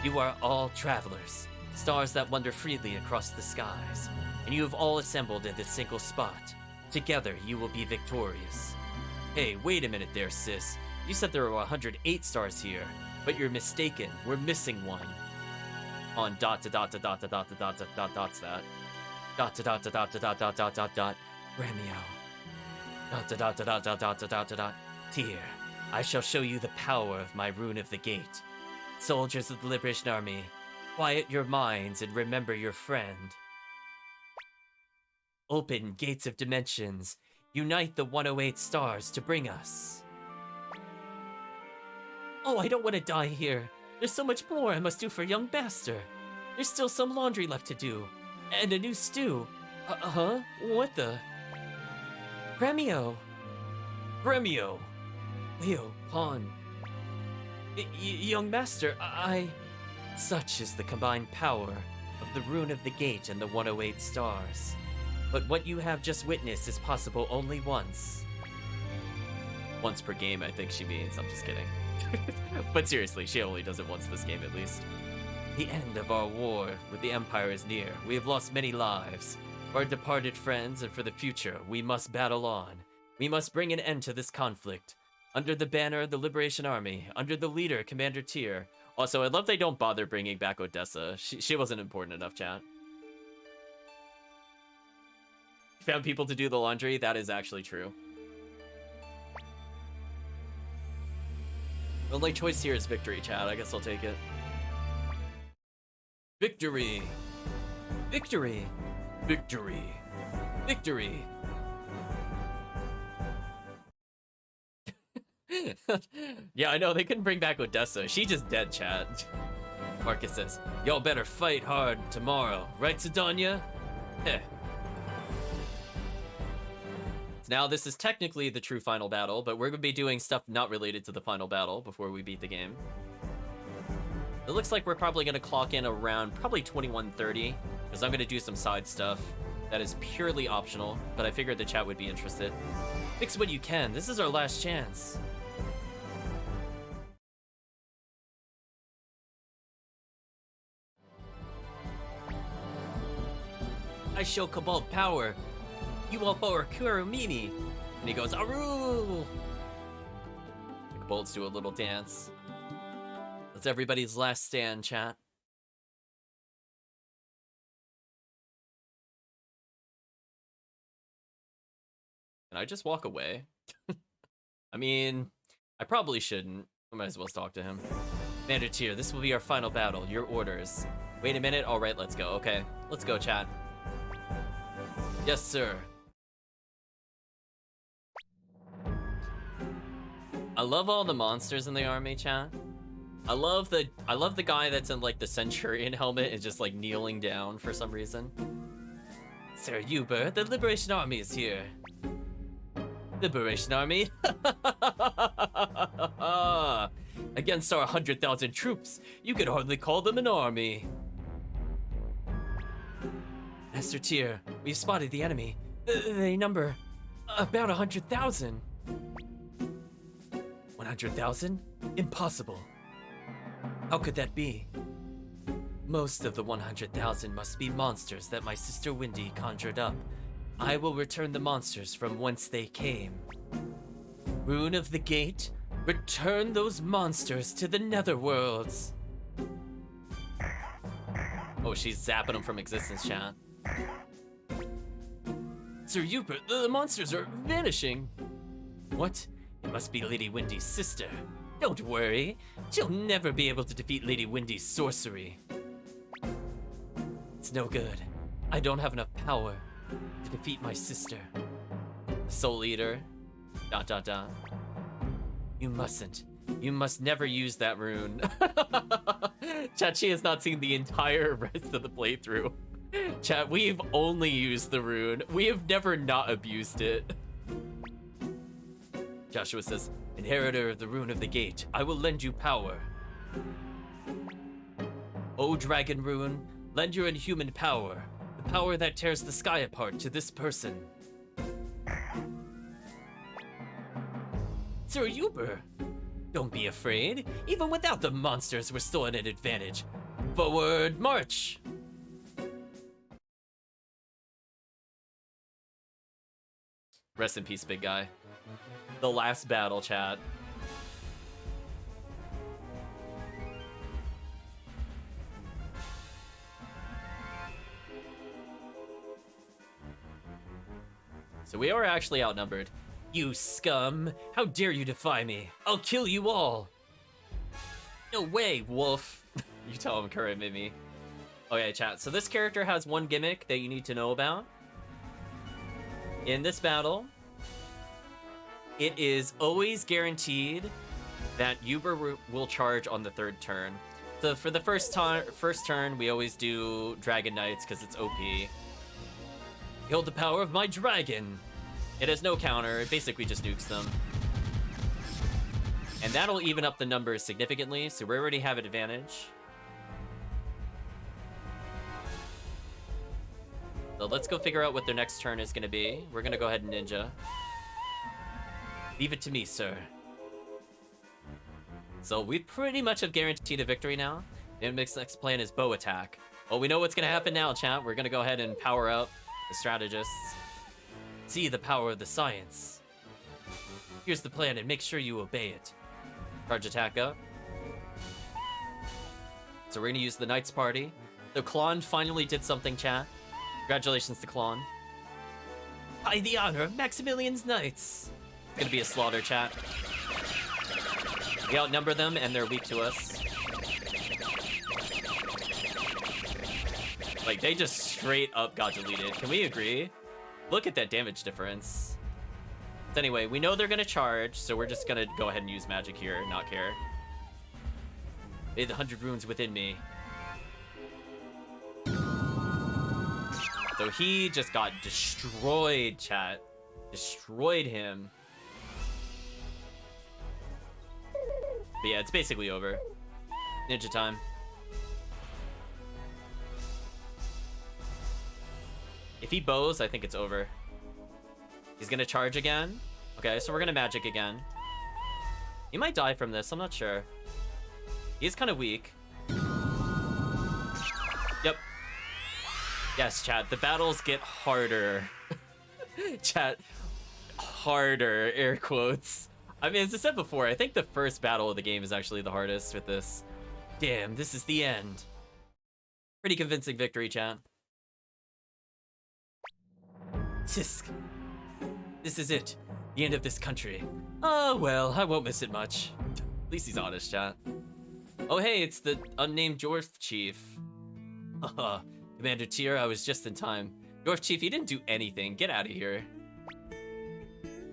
You are all travelers. Stars that wander freely across the skies. And you have all assembled in this single spot. Together, you will be victorious. Hey, wait a minute there, sis. You said there were 108 stars here, but you're mistaken. We're missing one. On dot to dot to dot to dot to dot to dot dots that. Dot to dot to dot to dot dot dot dot dot. Ramio. Dot to dot to dot dot dot dot dot dot. Tyr, I shall show you the power of my Rune of the Gate. Soldiers of the Liberation Army, quiet your minds and remember your friend. Open gates of dimensions. Unite the 108 stars to bring us. Oh, I don't want to die here. There's so much more I must do for young Master. There's still some laundry left to do. And a new stew. Huh? What the? Gremio. Gremio. Leo, Pawn. Young Master, Such is the combined power of the Rune of the Gate and the 108 stars. But what you have just witnessed is possible only once. Once per game, I think she means. I'm just kidding. But seriously, she only does it once this game at least. The end of our war with the Empire is near. We have lost many lives. For our departed friends and for the future, we must battle on. We must bring an end to this conflict. Under the banner of the Liberation Army, under the leader, Commander Tyr. Also, I love they don't bother bringing back Odessa. She wasn't important enough, chat. Found people to do the laundry? That is actually true. The only choice here is victory, chat. I guess I'll take it. Victory! Victory! Victory! Victory! Yeah, I know, they couldn't bring back Odessa. She just dead, chat. Marcus says, y'all better fight hard tomorrow. Right, Sidonia? Heh. Now, this is technically the true final battle, but we're going to be doing stuff not related to the final battle before we beat the game. It looks like we're probably going to clock in around probably 21:30, because I'm going to do some side stuff that is purely optional, but I figured the chat would be interested. Fix what you can. This is our last chance. I show Cobalt power. You all for Kurumini. And he goes, Aru! The Kobolds do a little dance. That's everybody's last stand, chat. Can I just walk away? I mean, I probably shouldn't. I might as well talk to him. Commander Tier, this will be our final battle. Your orders. Wait a minute. All right, let's go. Okay, let's go, chat. Yes, sir. I love all the monsters in the army, chat. I love the guy that's in like the Centurion helmet and just like kneeling down for some reason. Sir Uber, the Liberation Army is here. Liberation Army? Against our 100,000 troops, you could hardly call them an army. Master Tier, we've spotted the enemy. They number about 100,000. 100,000? Impossible. How could that be? Most of the 100,000 must be monsters that my sister Windy conjured up. I will return the monsters from whence they came. Rune of the Gate, return those monsters to the netherworlds. Oh, she's zapping them from existence, chat. Sir Rupert, the monsters are vanishing. What? It must be Lady Windy's sister. Don't worry, she'll never be able to defeat Lady Windy's sorcery. It's no good. I don't have enough power to defeat my sister. Soul Eater. ... You mustn't. You must never use that rune. Chachi has not seen the entire rest of the playthrough. Chat, we've only used the rune. We have never not abused it. Joshua says, Inheritor of the Rune of the Gate, I will lend you power. O Dragon Rune, lend your inhuman power. The power that tears the sky apart to this person. Sir Uber, don't be afraid. Even without the monsters, we're still at an advantage. Forward march! Rest in peace, big guy. The last battle, chat. So we are actually outnumbered. You scum! How dare you defy me? I'll kill you all! No way, wolf! You tell him, Kura Mimi. Okay, chat. So this character has one gimmick that you need to know about. In this battle, it is always guaranteed that Uber will charge on the third turn. So for the first turn, we always do Dragon Knights because it's OP. Behold the power of my dragon! It has no counter, it basically just nukes them. And that'll even up the numbers significantly, so we already have an advantage. So let's go figure out what their next turn is going to be. We're going to go ahead and ninja. Leave it to me, sir. So we pretty much have guaranteed a victory now. Mimic's next plan is bow attack. Well, we know what's going to happen now, chat. We're going to go ahead and power up the strategists. See the power of the science. Here's the plan, and make sure you obey it. Charge attack up. So we're going to use the Knights Party. The Klon finally did something, chat. Congratulations to Klon. By the honor of Maximilian's Knights. It's gonna be a slaughter, chat. We outnumber them and they're weak to us. Like, they just straight up got deleted. Can we agree? Look at that damage difference. But anyway, we know they're gonna charge, so we're just gonna go ahead and use magic here, not care. May the 100 runes within me. So he just got destroyed, chat. Destroyed him. But yeah, it's basically over. Ninja time. If he bows, I think it's over. He's gonna charge again. Okay, so we're gonna magic again. He might die from this, I'm not sure. He's kind of weak. Yep. Yes, chat, the battles get harder. Chat, harder, air quotes. I mean, as I said before, I think the first battle of the game is actually the hardest with this. Damn, this is the end. Pretty convincing victory, chat. Tisk. This is it. The end of this country. Oh, well, I won't miss it much. At least he's honest, chat. Oh, hey, it's the unnamed Dwarf Chief. Haha, Commander Tyr, I was just in time. Dwarf Chief, you didn't do anything. Get out of here.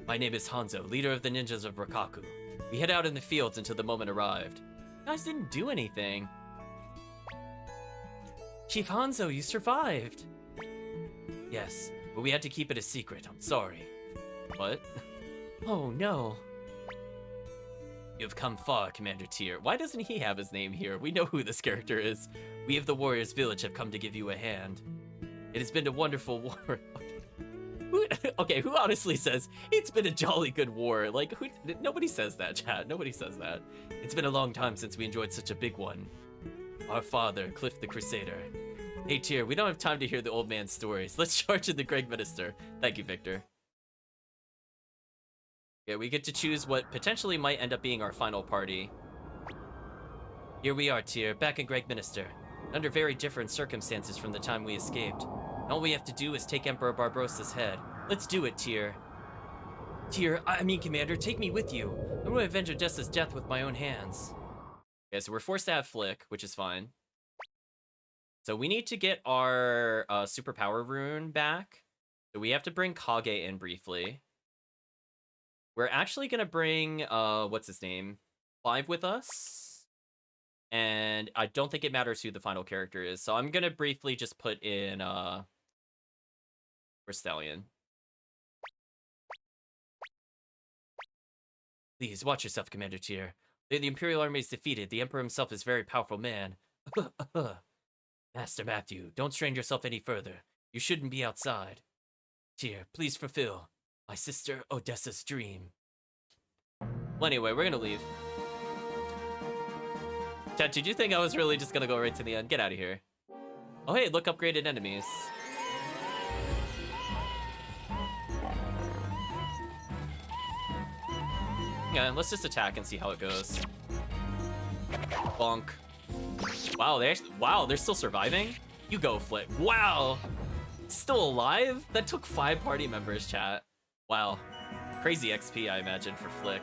My name is Hanzo, leader of the ninjas of Rakaku. We hid out in the fields until the moment arrived. You guys didn't do anything. Chief Hanzo, you survived. Yes, but we had to keep it a secret. I'm sorry. What? Oh no. You've come far, Commander Tyr. Why doesn't he have his name here? We know who this character is. We of the Warriors Village have come to give you a hand. It has been a wonderful war. Okay, who honestly says, it's been a jolly good war? Like, nobody says that, chat. Nobody says that. It's been a long time since we enjoyed such a big one. Our father, Cliff the Crusader. Hey, Tyr, we don't have time to hear the old man's stories. Let's charge in the Greg Minister. Thank you, Victor. Yeah, we get to choose what potentially might end up being our final party. Here we are, Tyr, back in Greg Minister, under very different circumstances from the time we escaped. And all we have to do is take Emperor Barbarossa's head. Let's do it, Tyr. Tyr, I mean, Commander, take me with you. I'm going to avenge Odessa's death with my own hands. Okay, so we're forced to have Flick, which is fine. So we need to get our superpower rune back. So we have to bring Kage in briefly. We're actually going to bring, what's his name? Clive with us. And I don't think it matters who the final character is. So I'm going to briefly just put in, Stallion. Please, watch yourself, Commander Tyr. The Imperial Army is defeated. The Emperor himself is a very powerful man. Master Matthew, don't strain yourself any further. You shouldn't be outside. Tyr, please fulfill my sister Odessa's dream. Well, anyway, we're gonna leave. Chat, did you think I was really just gonna go right to the end? Get out of here. Oh, hey, look, upgraded enemies. Yeah, let's just attack and see how it goes. Bonk. Wow, they're still surviving? You go, Flick. Wow! Still alive? That took 5 party members, chat. Wow. Crazy XP, I imagine, for Flick.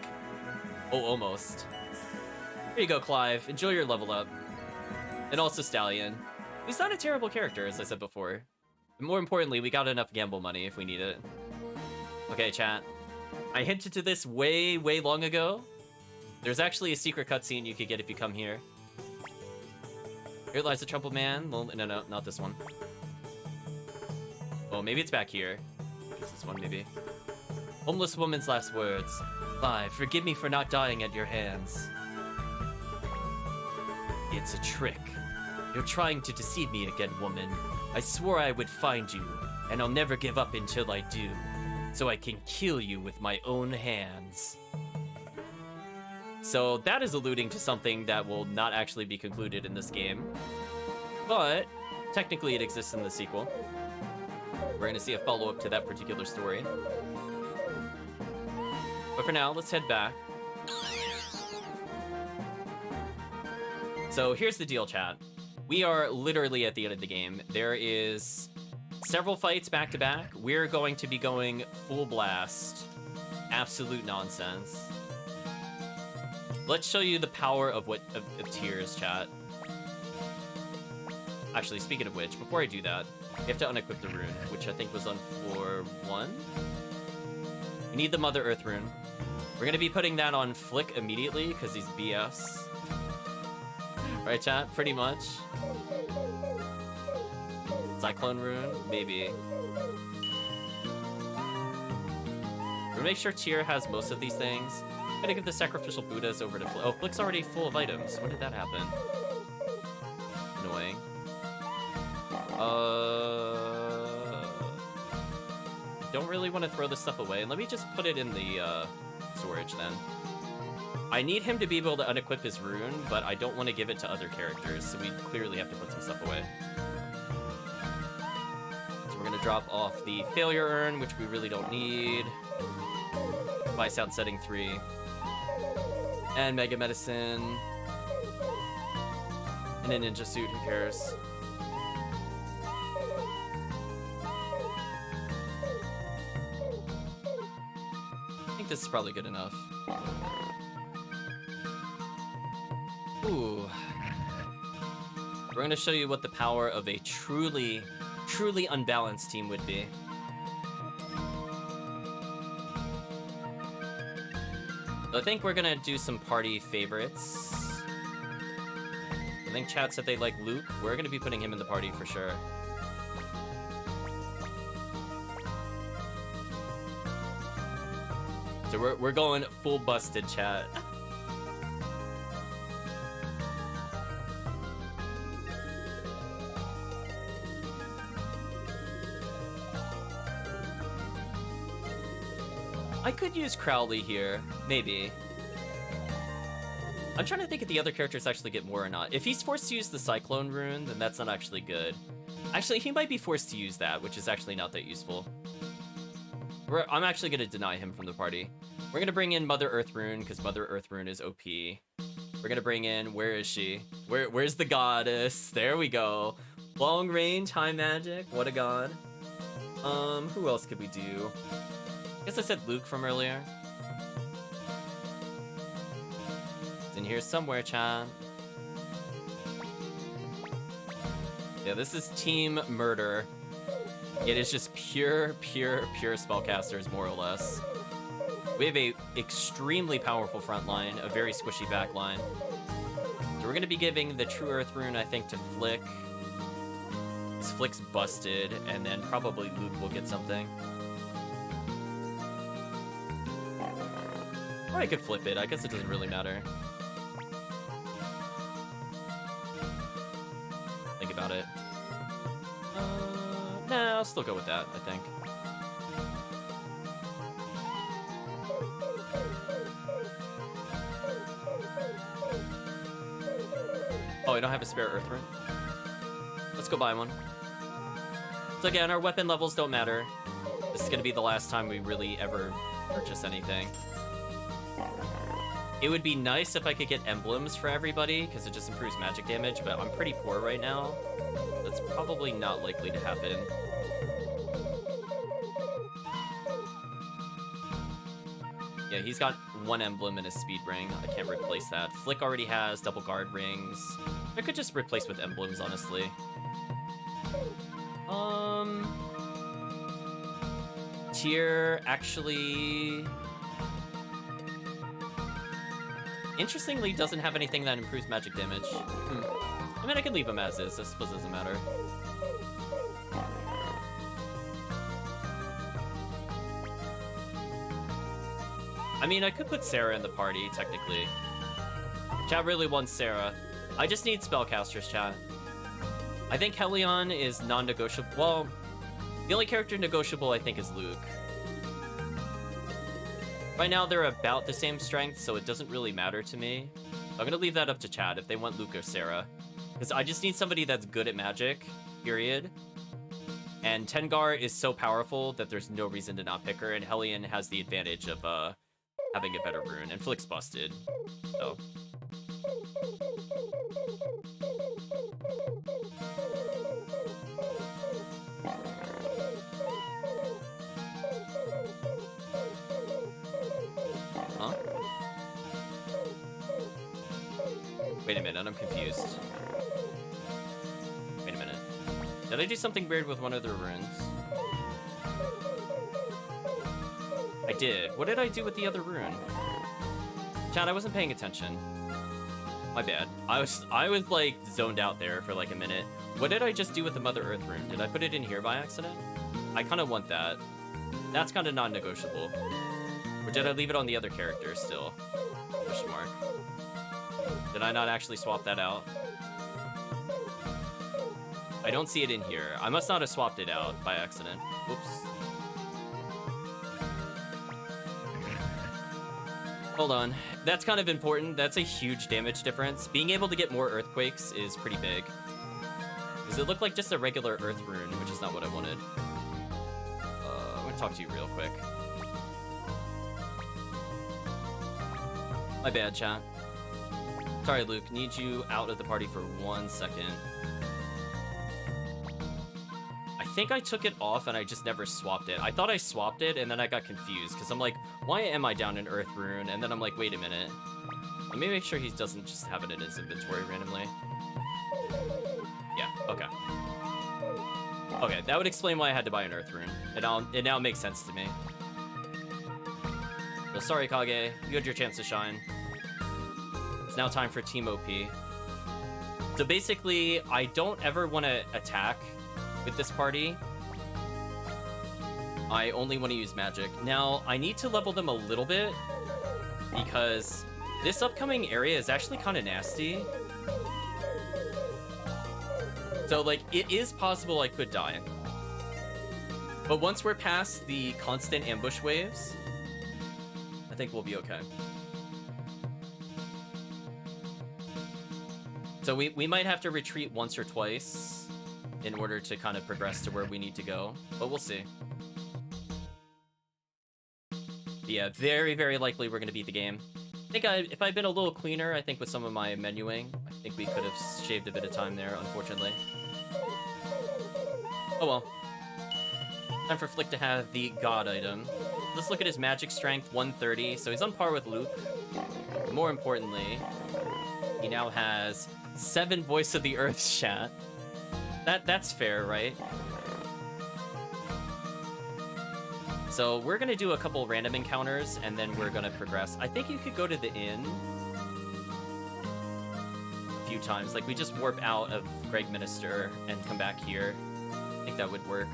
Oh, almost. Here you go, Clive. Enjoy your level up. And also Stallion. He's not a terrible character, as I said before. And more importantly, we got enough gamble money if we need it. Okay, chat. I hinted to this way, way long ago. There's actually a secret cutscene you could get if you come here. Here lies the Troubled Man. Well, no, not this one. Oh, maybe it's back here. It's this one, maybe. Homeless woman's last words. Clive, forgive me for not dying at your hands. It's a trick. You're trying to deceive me again, woman. I swore I would find you, and I'll never give up until I do. So I can kill you with my own hands. So that is alluding to something that will not actually be concluded in this game. But technically it exists in the sequel. We're gonna see a follow-up to that particular story. But for now, let's head back. So here's the deal, chat. We are literally at the end of the game. There is several fights back to back. We're going to be going full blast. Absolute nonsense. Let's show you the power of Tyr's, chat. Actually, speaking of which, before I do that, you have to unequip the rune, which I think was on floor 1. You need the Mother Earth rune. We're gonna be putting that on Flick immediately, because he's BS. Right, chat? Pretty much. Cyclone rune? Maybe. We're gonna make sure Tyr has most of these things. I'm gonna give the Sacrificial Buddhas over to Flick. Oh, Flick's already full of items. When did that happen? Annoying. Don't don't really want to throw this stuff away. Let me just put it in the storage then. I need him to be able to unequip his rune, but I don't want to give it to other characters, so we clearly have to put some stuff away. So we're going to drop off the Failure Urn, which we really don't need. Vice Out Setting 3. And Mega Medicine. And a Ninja Suit, who cares? I think this is probably good enough. Ooh. We're going to show you what the power of a truly unbalanced team would be. So I think we're going to do some party favorites. I think chat said they like Luke. We're going to be putting him in the party for sure. So we're going full busted, chat. I could use Crowley here, maybe. I'm trying to think if the other characters actually get more or not. If he's forced to use the Cyclone rune, then that's not actually good. Actually, he might be forced to use that, which is actually not that useful. I'm actually going to deny him from the party. We're going to bring in Mother Earth rune, because Mother Earth rune is OP. We're going to bring in, where is she? Where's the goddess? There we go. Long range, high magic, what a god. Who else could we do? I guess I said Luke from earlier. It's in here somewhere, chat. Yeah, this is Team Murder. It is just pure spellcasters, more or less. We have a extremely powerful front line, a very squishy back line. So we're gonna be giving the True Earth rune, I think, to Flick. Because Flick's busted, and then probably Luke will get something. Or I could flip it. I guess it doesn't really matter. Think about it. Nah, I'll still go with that, I think. Oh, I don't have a spare Earth rune? Let's go buy one. So again, our weapon levels don't matter. This is gonna be the last time we really ever purchase anything. It would be nice if I could get emblems for everybody, because it just improves magic damage, but I'm pretty poor right now. That's probably not likely to happen. Yeah, he's got one emblem in his speed ring. I can't replace that. Flick already has double guard rings. I could just replace with emblems, honestly. Tier actually... interestingly doesn't have anything that improves magic damage. I mean, I can leave him as is. I suppose it doesn't matter. I mean, I could put Sarah in the party, technically. Chat really wants Sarah. I just need spellcasters, chat. I think Helion is non-negotiable. Well, the only character negotiable, I think, is Luke. Right now, they're about the same strength, so it doesn't really matter to me. I'm gonna leave that up to chat if they want Luke or Sarah. Because I just need somebody that's good at magic, period. And Tengar is so powerful that there's no reason to not pick her, and Helion has the advantage of having a better rune, and Flick's busted, so... Huh? Wait a minute, I'm confused. Wait a minute. Did I do something weird with one of the runes? I did. What did I do with the other rune? Chat, I wasn't paying attention. My bad. I was like zoned out there for like a minute. What did I just do with the Mother Earth rune? Did I put it in here by accident? I kind of want that. That's kind of non-negotiable. Or did I leave it on the other character still? Question mark. Did I not actually swap that out? I don't see it in here. I must not have swapped it out by accident. Whoops. Hold on. That's kind of important. That's a huge damage difference. Being able to get more earthquakes is pretty big. Because it looked like just a regular earth rune, which is not what I wanted. I'm gonna talk to you real quick. My bad, chat. Sorry, Luke. Need you out of the party for 1 second. I think I took it off and I just never swapped it. I thought I swapped it and then I got confused because I'm like, why am I down in Earth Rune? And then I'm like, wait a minute. Let me make sure he doesn't just have it in his inventory randomly. Yeah, okay. Okay, that would explain why I had to buy an Earth Rune. It now makes sense to me. So sorry, Kage. You had your chance to shine. It's now time for Team OP. So basically, I don't ever want to attack with this party. I only want to use magic. Now, I need to level them a little bit because this upcoming area is actually kind of nasty. So, like, it is possible I could die. But once we're past the constant ambush waves, I think we'll be okay. So we might have to retreat once or twice in order to kind of progress to where we need to go, but we'll see. Yeah, very, very likely we're going to beat the game. I think if I'd been a little cleaner, I think with some of my menuing, I think we could have shaved a bit of time there, unfortunately. Oh well. Time for Flick to have the God item. Let's look at his magic strength, 130, so he's on par with Luke. More importantly, he now has 7 Voice of the Earth chat. That's fair, right? So we're gonna do a couple random encounters and then we're gonna progress. I think you could go to the inn a few times. Like we just warp out of Greg Minister and come back here. I think that would work.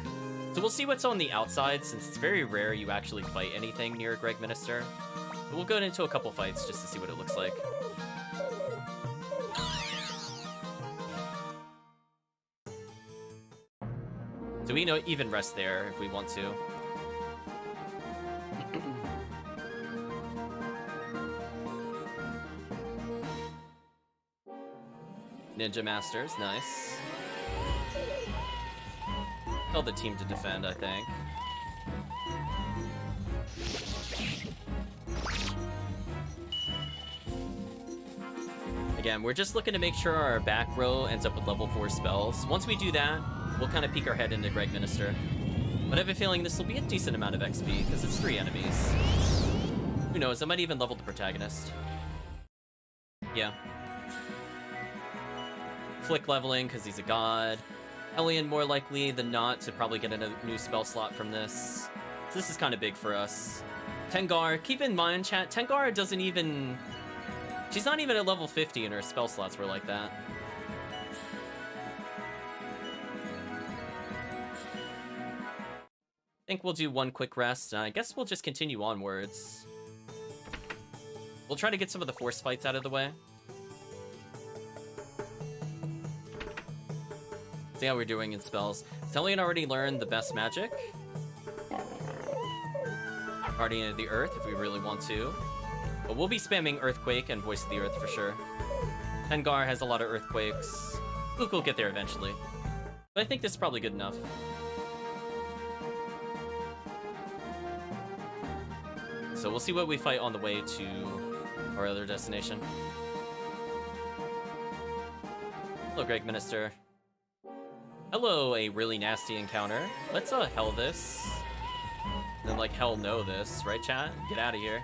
So we'll see what's on the outside since it's very rare you actually fight anything near Greg Minister. But we'll go into a couple fights just to see what it looks like. So we know even rest there if we want to. Ninja Masters, nice. Tell the team to defend, I think. Again, we're just looking to make sure our back row ends up with level 4 spells. Once we do that, we'll kind of peek our head into Greg Minister. But I have a feeling this will be a decent amount of XP, because it's 3 enemies. Who knows, I might even level the protagonist. Yeah. Flick leveling, because he's a god. Hellion more likely than not to probably get a new spell slot from this. So this is kind of big for us. Tengar, keep in mind, chat, Tengar doesn't even... She's not even at level 50 and her spell slots were like that. I think we'll do one quick rest, and I guess we'll just continue onwards. We'll try to get some of the force fights out of the way. See how we're doing in spells. Tellian already learned the best magic. Guardian of the Earth, if we really want to. But we'll be spamming Earthquake and Voice of the Earth for sure. Tengar has a lot of Earthquakes. Luke will get there eventually. But I think this is probably good enough. So we'll see what we fight on the way to our other destination. Hello, Greg Minister. Hello, a really nasty encounter. Let's hell this. And then like hell no this, right chat? Get out of here.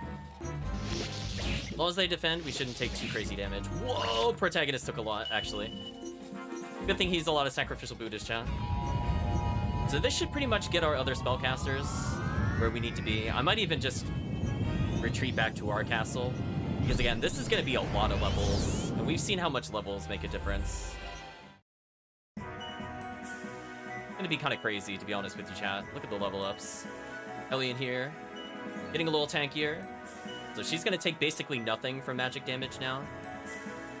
As long as they defend, we shouldn't take too crazy damage. Whoa, protagonist took a lot, actually. Good thing he's a lot of sacrificial Buddhist, chat. So this should pretty much get our other spellcasters where we need to be. I might even just retreat back to our castle. Because again, this is gonna be a lot of levels. And we've seen how much levels make a difference. It's gonna be kind of crazy, to be honest with you, chat. Look at the level ups. Hellion here. Getting a little tankier. So she's gonna take basically nothing from magic damage now.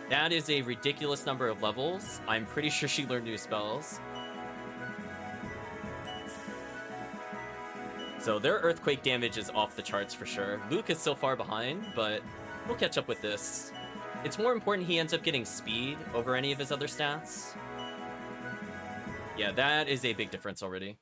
That is a ridiculous number of levels. I'm pretty sure she learned new spells. So their earthquake damage is off the charts for sure. Luke is so far behind, but we'll catch up with this. It's more important he ends up getting speed over any of his other stats. Yeah, that is a big difference already.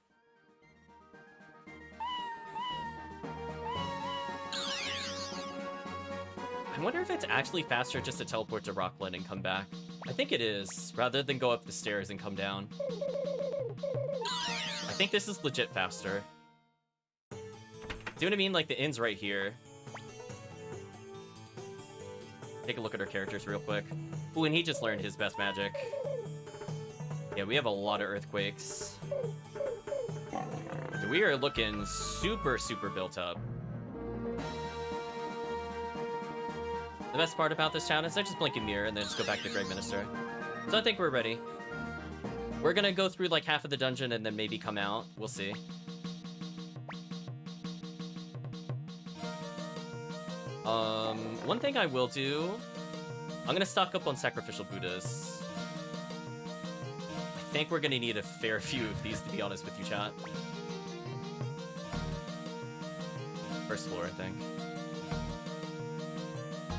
I wonder if it's actually faster just to teleport to Rockland and come back. I think it is, rather than go up the stairs and come down. I think this is legit faster. See what I mean? Like, the inn's right here. Take a look at our characters real quick. Ooh, and he just learned his best magic. Yeah, we have a lot of earthquakes. So we are looking super, super built up. The best part about this town is I just blink and mirror and then just go back to Greg Minister. So I think we're ready. We're gonna go through like half of the dungeon and then maybe come out. We'll see. One thing I will do, I'm gonna stock up on Sacrificial Buddhas. I think we're gonna need a fair few of these, to be honest with you, chat. First floor, I think.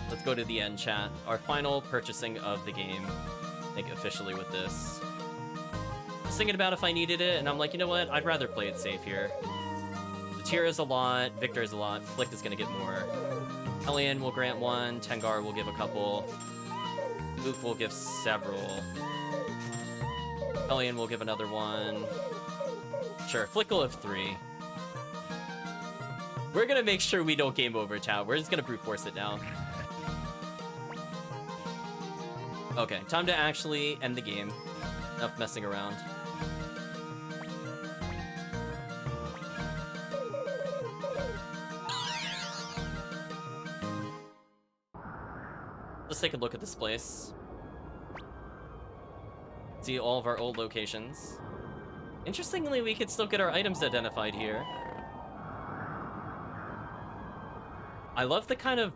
Let's go to the end, chat. Our final purchasing of the game, I think, officially with this. I was thinking about if I needed it, and I'm like, you know what? I'd rather play it safe here. Tira is a lot, Victor is a lot, Flick is gonna get more. Hellion will grant one, Tengar will give a couple, Luke will give several, Hellion will give another one. Sure, Flick will have 3. We're gonna make sure we don't game over, chat. We're just gonna brute force it now. Okay, time to actually end the game. Enough messing around. Let's take a look at this place. See all of our old locations. Interestingly, we could still get our items identified here. I love the kind of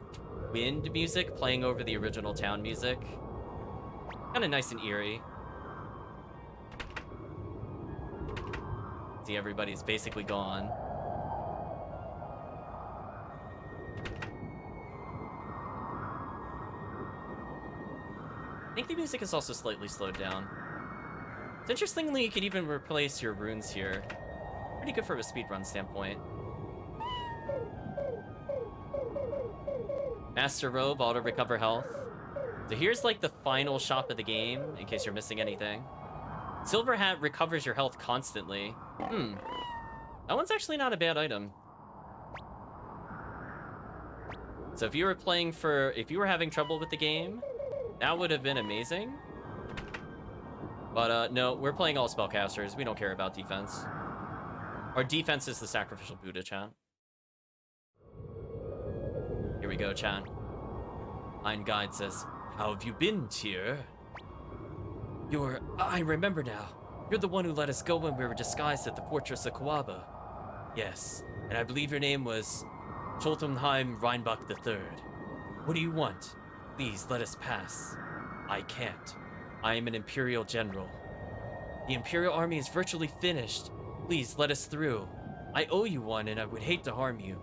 wind music playing over the original town music. Kind of nice and eerie. See, everybody's basically gone. I think the music is also slightly slowed down. It's interestingly, you could even replace your runes here. Pretty good from a speedrun standpoint. Master Robe, auto recover health. So here's like the final shop of the game, in case you're missing anything. Silver Hat recovers your health constantly. That one's actually not a bad item. So if you were playing for, if you were having trouble with the game, that would have been amazing. But no, we're playing all spellcasters. We don't care about defense. Our defense is the Sacrificial Buddha, chat. Here we go, chat. Ein Guide says, "How have you been, Tyr? I remember now. You're the one who let us go when we were disguised at the Fortress of Kawaba. Yes, and I believe your name was Jotunheim Reinbach III. What do you want? Please let us pass." "I can't. I am an Imperial General. The Imperial Army is virtually finished. Please let us through. I owe you one and I would hate to harm you."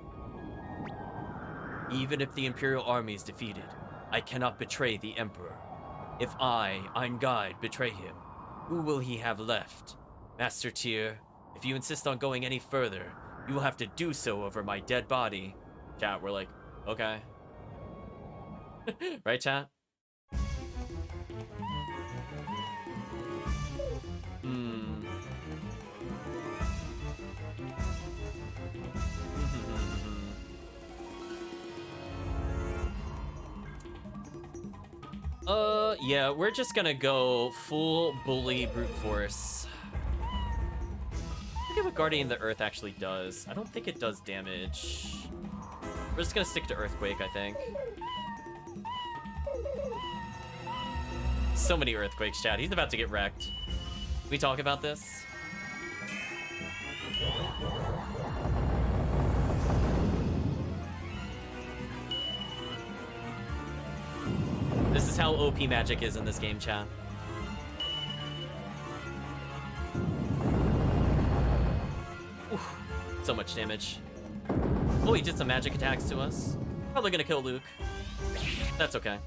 "Even if the Imperial Army is defeated, I cannot betray the Emperor. If I, Ein Guide, betray him, who will he have left? Master Tyr, if you insist on going any further, you will have to do so over my dead body." Chat, we're like, okay. Right, chat? Yeah, we're just gonna go full bully brute force. Look at what Guardian of the Earth actually does. I don't think it does damage. We're just gonna stick to Earthquake, I think. So many Earthquakes, chat. He's about to get wrecked. Can we talk about this? This is how OP magic is in this game, chat. Oof. So much damage. Oh, he did some magic attacks to us. Probably gonna kill Luke. That's okay.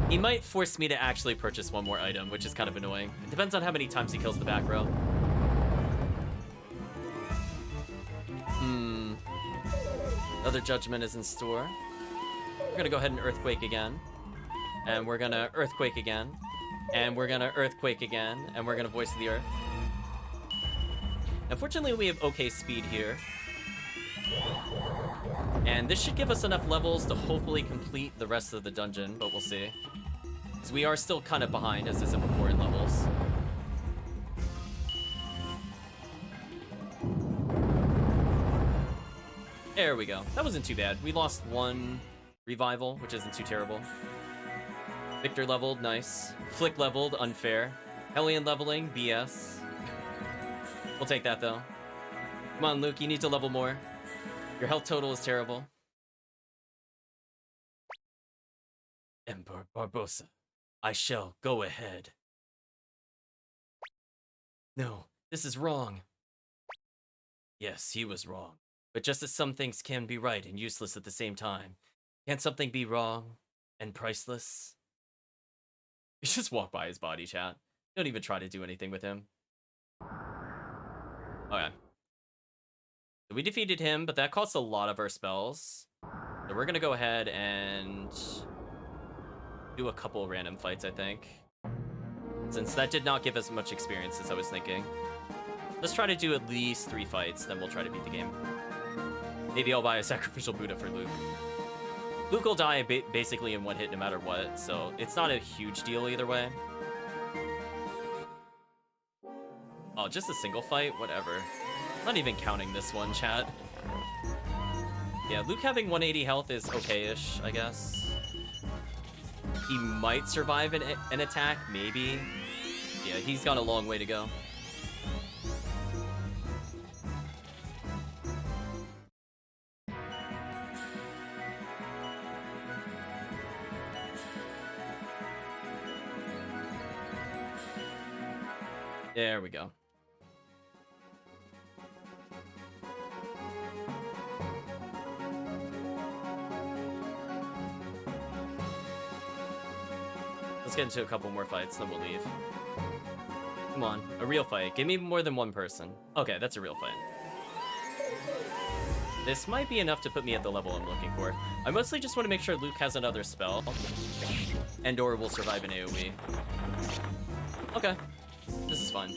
He might force me to actually purchase one more item, which is kind of annoying. It depends on how many times he kills the back row. Another judgment is in store. We're gonna go ahead and Earthquake again. And we're gonna Earthquake again. And we're gonna Earthquake again. And we're gonna Voice of the Earth. Unfortunately, we have okay speed here. And this should give us enough levels to hopefully complete the rest of the dungeon, but we'll see. Because we are still kind of behind, as I said before, in levels. There we go. That wasn't too bad. We lost one revival, which isn't too terrible. Victor leveled, nice. Flick leveled, unfair. Hellion leveling, BS. We'll take that, though. Come on, Luke, you need to level more. Your health total is terrible. Emperor Barbossa, I shall go ahead. No, this is wrong. Yes, he was wrong. But just as some things can be right and useless at the same time, can't something be wrong and priceless? You just walk by his body, chat. Don't even try to do anything with him. Okay. So we defeated him, but that costs a lot of our spells. So we're gonna go ahead and do a couple random fights, I think. Since that did not give us much experience, as I was thinking. Let's try to do at least 3 fights, then we'll try to beat the game. Maybe I'll buy a sacrificial Buddha for Luke. Luke will die basically in one hit no matter what, so it's not a huge deal either way. Oh, just a single fight? Whatever. Not even counting this one, chat. Yeah, Luke having 180 health is okay-ish, I guess. He might survive an attack, maybe. Yeah, he's got a long way to go. There we go. Let's get into a couple more fights, then we'll leave. Come on, a real fight. Give me more than one person. Okay, that's a real fight. This might be enough to put me at the level I'm looking for. I mostly just want to make sure Luke has another spell. And/or will survive an AoE. Okay. This is fun.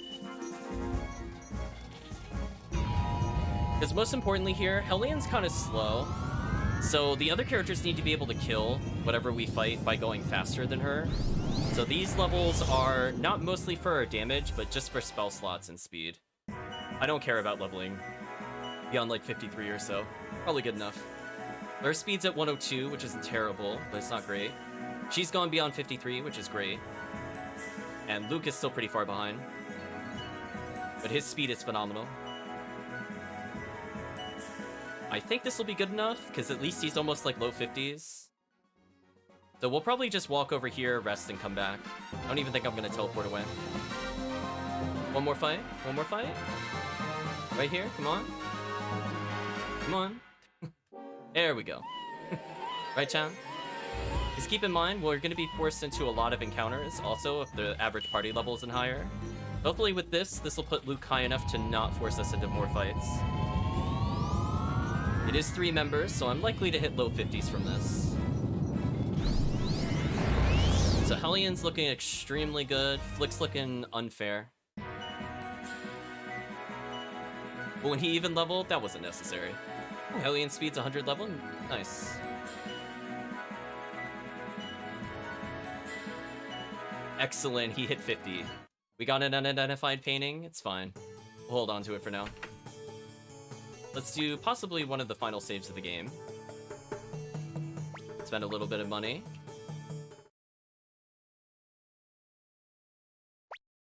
Because most importantly here, Hellion's kind of slow. So the other characters need to be able to kill whatever we fight by going faster than her. So these levels are not mostly for our damage, but just for spell slots and speed. I don't care about leveling beyond like 53 or so. Probably good enough. Her speed's at 102, which isn't terrible, but it's not great. She's gone beyond 53, which is great. And Luke is still pretty far behind. But his speed is phenomenal. I think this will be good enough, because at least he's almost like low 50s. So we'll probably just walk over here, rest, and come back. I don't even think I'm going to teleport away. One more fight? One more fight? Right here? Come on. Come on. There we go. Right, chat? Just keep in mind, we're going to be forced into a lot of encounters, also, if the average party level isn't higher. Hopefully with this will put Luke high enough to not force us into more fights. It is 3 members, so I'm likely to hit low 50s from this. So Hellion's looking extremely good, Flick's looking unfair. But when he even leveled, that wasn't necessary. Oh, Hellion speed's 100 level? Nice. Excellent, he hit 50. We got an unidentified painting, it's fine. We'll hold on to it for now. Let's do possibly one of the final saves of the game. Spend a little bit of money.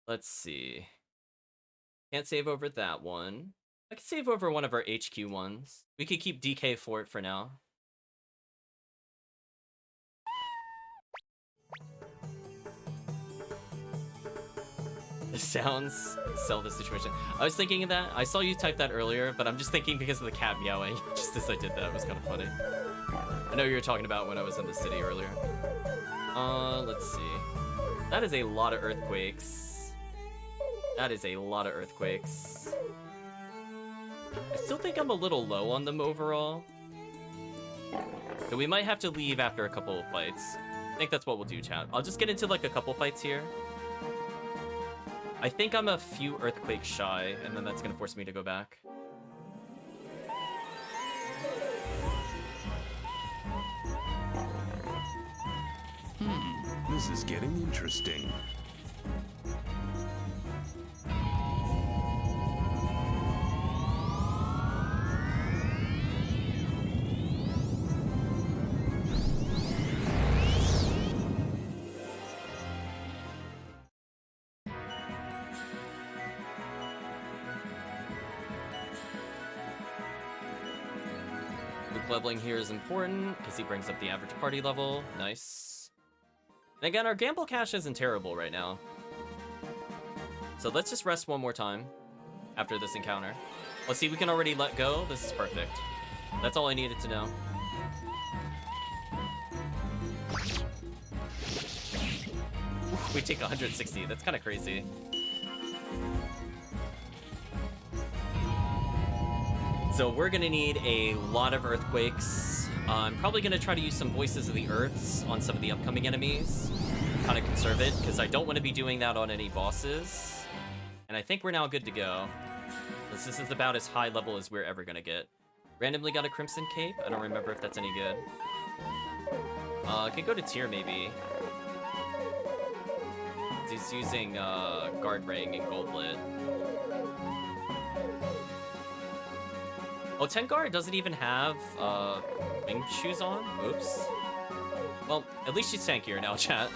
Let's see. Can't save over that one. I could save over one of our HQ ones. We could keep DK for it for now. The sounds sell the situation. I was thinking of that. I saw you type that earlier, but I'm just thinking because of the cat meowing. Just as I did that, it was kind of funny. I know you were talking about when I was in the city earlier. Let's see. That is a lot of earthquakes. That is a lot of earthquakes. I still think I'm a little low on them overall. So we might have to leave after a couple of fights. I think that's what we'll do, chat. I'll just get into like a couple fights here. I think I'm a few earthquakes shy, and then that's gonna force me to go back. This is getting interesting. Leveling here is important because he brings up the average party level. Nice. And again, our gamble cash isn't terrible right now. So let's just rest one more time after this encounter. Let's see, we can already let go. This is perfect. That's all I needed to know. Oof, we take 160. That's kind of crazy. So we're gonna need a lot of earthquakes. I'm probably gonna try to use some Voices of the Earths on some of the upcoming enemies. Kind of conserve it, because I don't want to be doing that on any bosses. And I think we're now good to go. This is about as high level as we're ever gonna get. Randomly got a Crimson Cape. I don't remember if that's any good. I could go to tier maybe. He's using Guard Ring and Goldlet. Oh, Tengar doesn't even have wing shoes on? Oops. Well, at least she's tankier now, chat.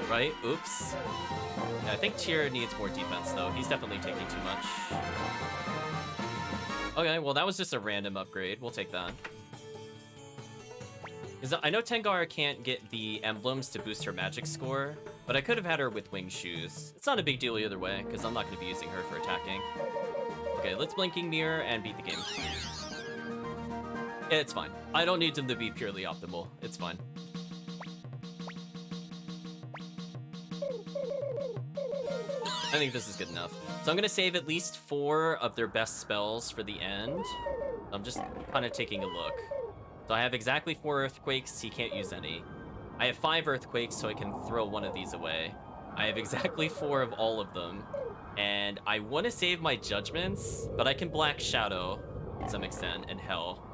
Right? Oops. Yeah, I think Tyr needs more defense, though. He's definitely taking too much. Okay, well, that was just a random upgrade. We'll take that. Because I know Tengar can't get the emblems to boost her magic score, but I could have had her with wing shoes. It's not a big deal either way, because I'm not going to be using her for attacking. Okay, let's Blinking Mirror and beat the game. Yeah, it's fine. I don't need them to be purely optimal. It's fine. I think this is good enough. So I'm going to save at least 4 of their best spells for the end. I'm just kind of taking a look. So I have exactly 4 Earthquakes. He can't use any. I have 5 Earthquakes, so I can throw one of these away. I have exactly 4 of all of them. And I want to save my Judgments, but I can Black Shadow to some extent and Hell.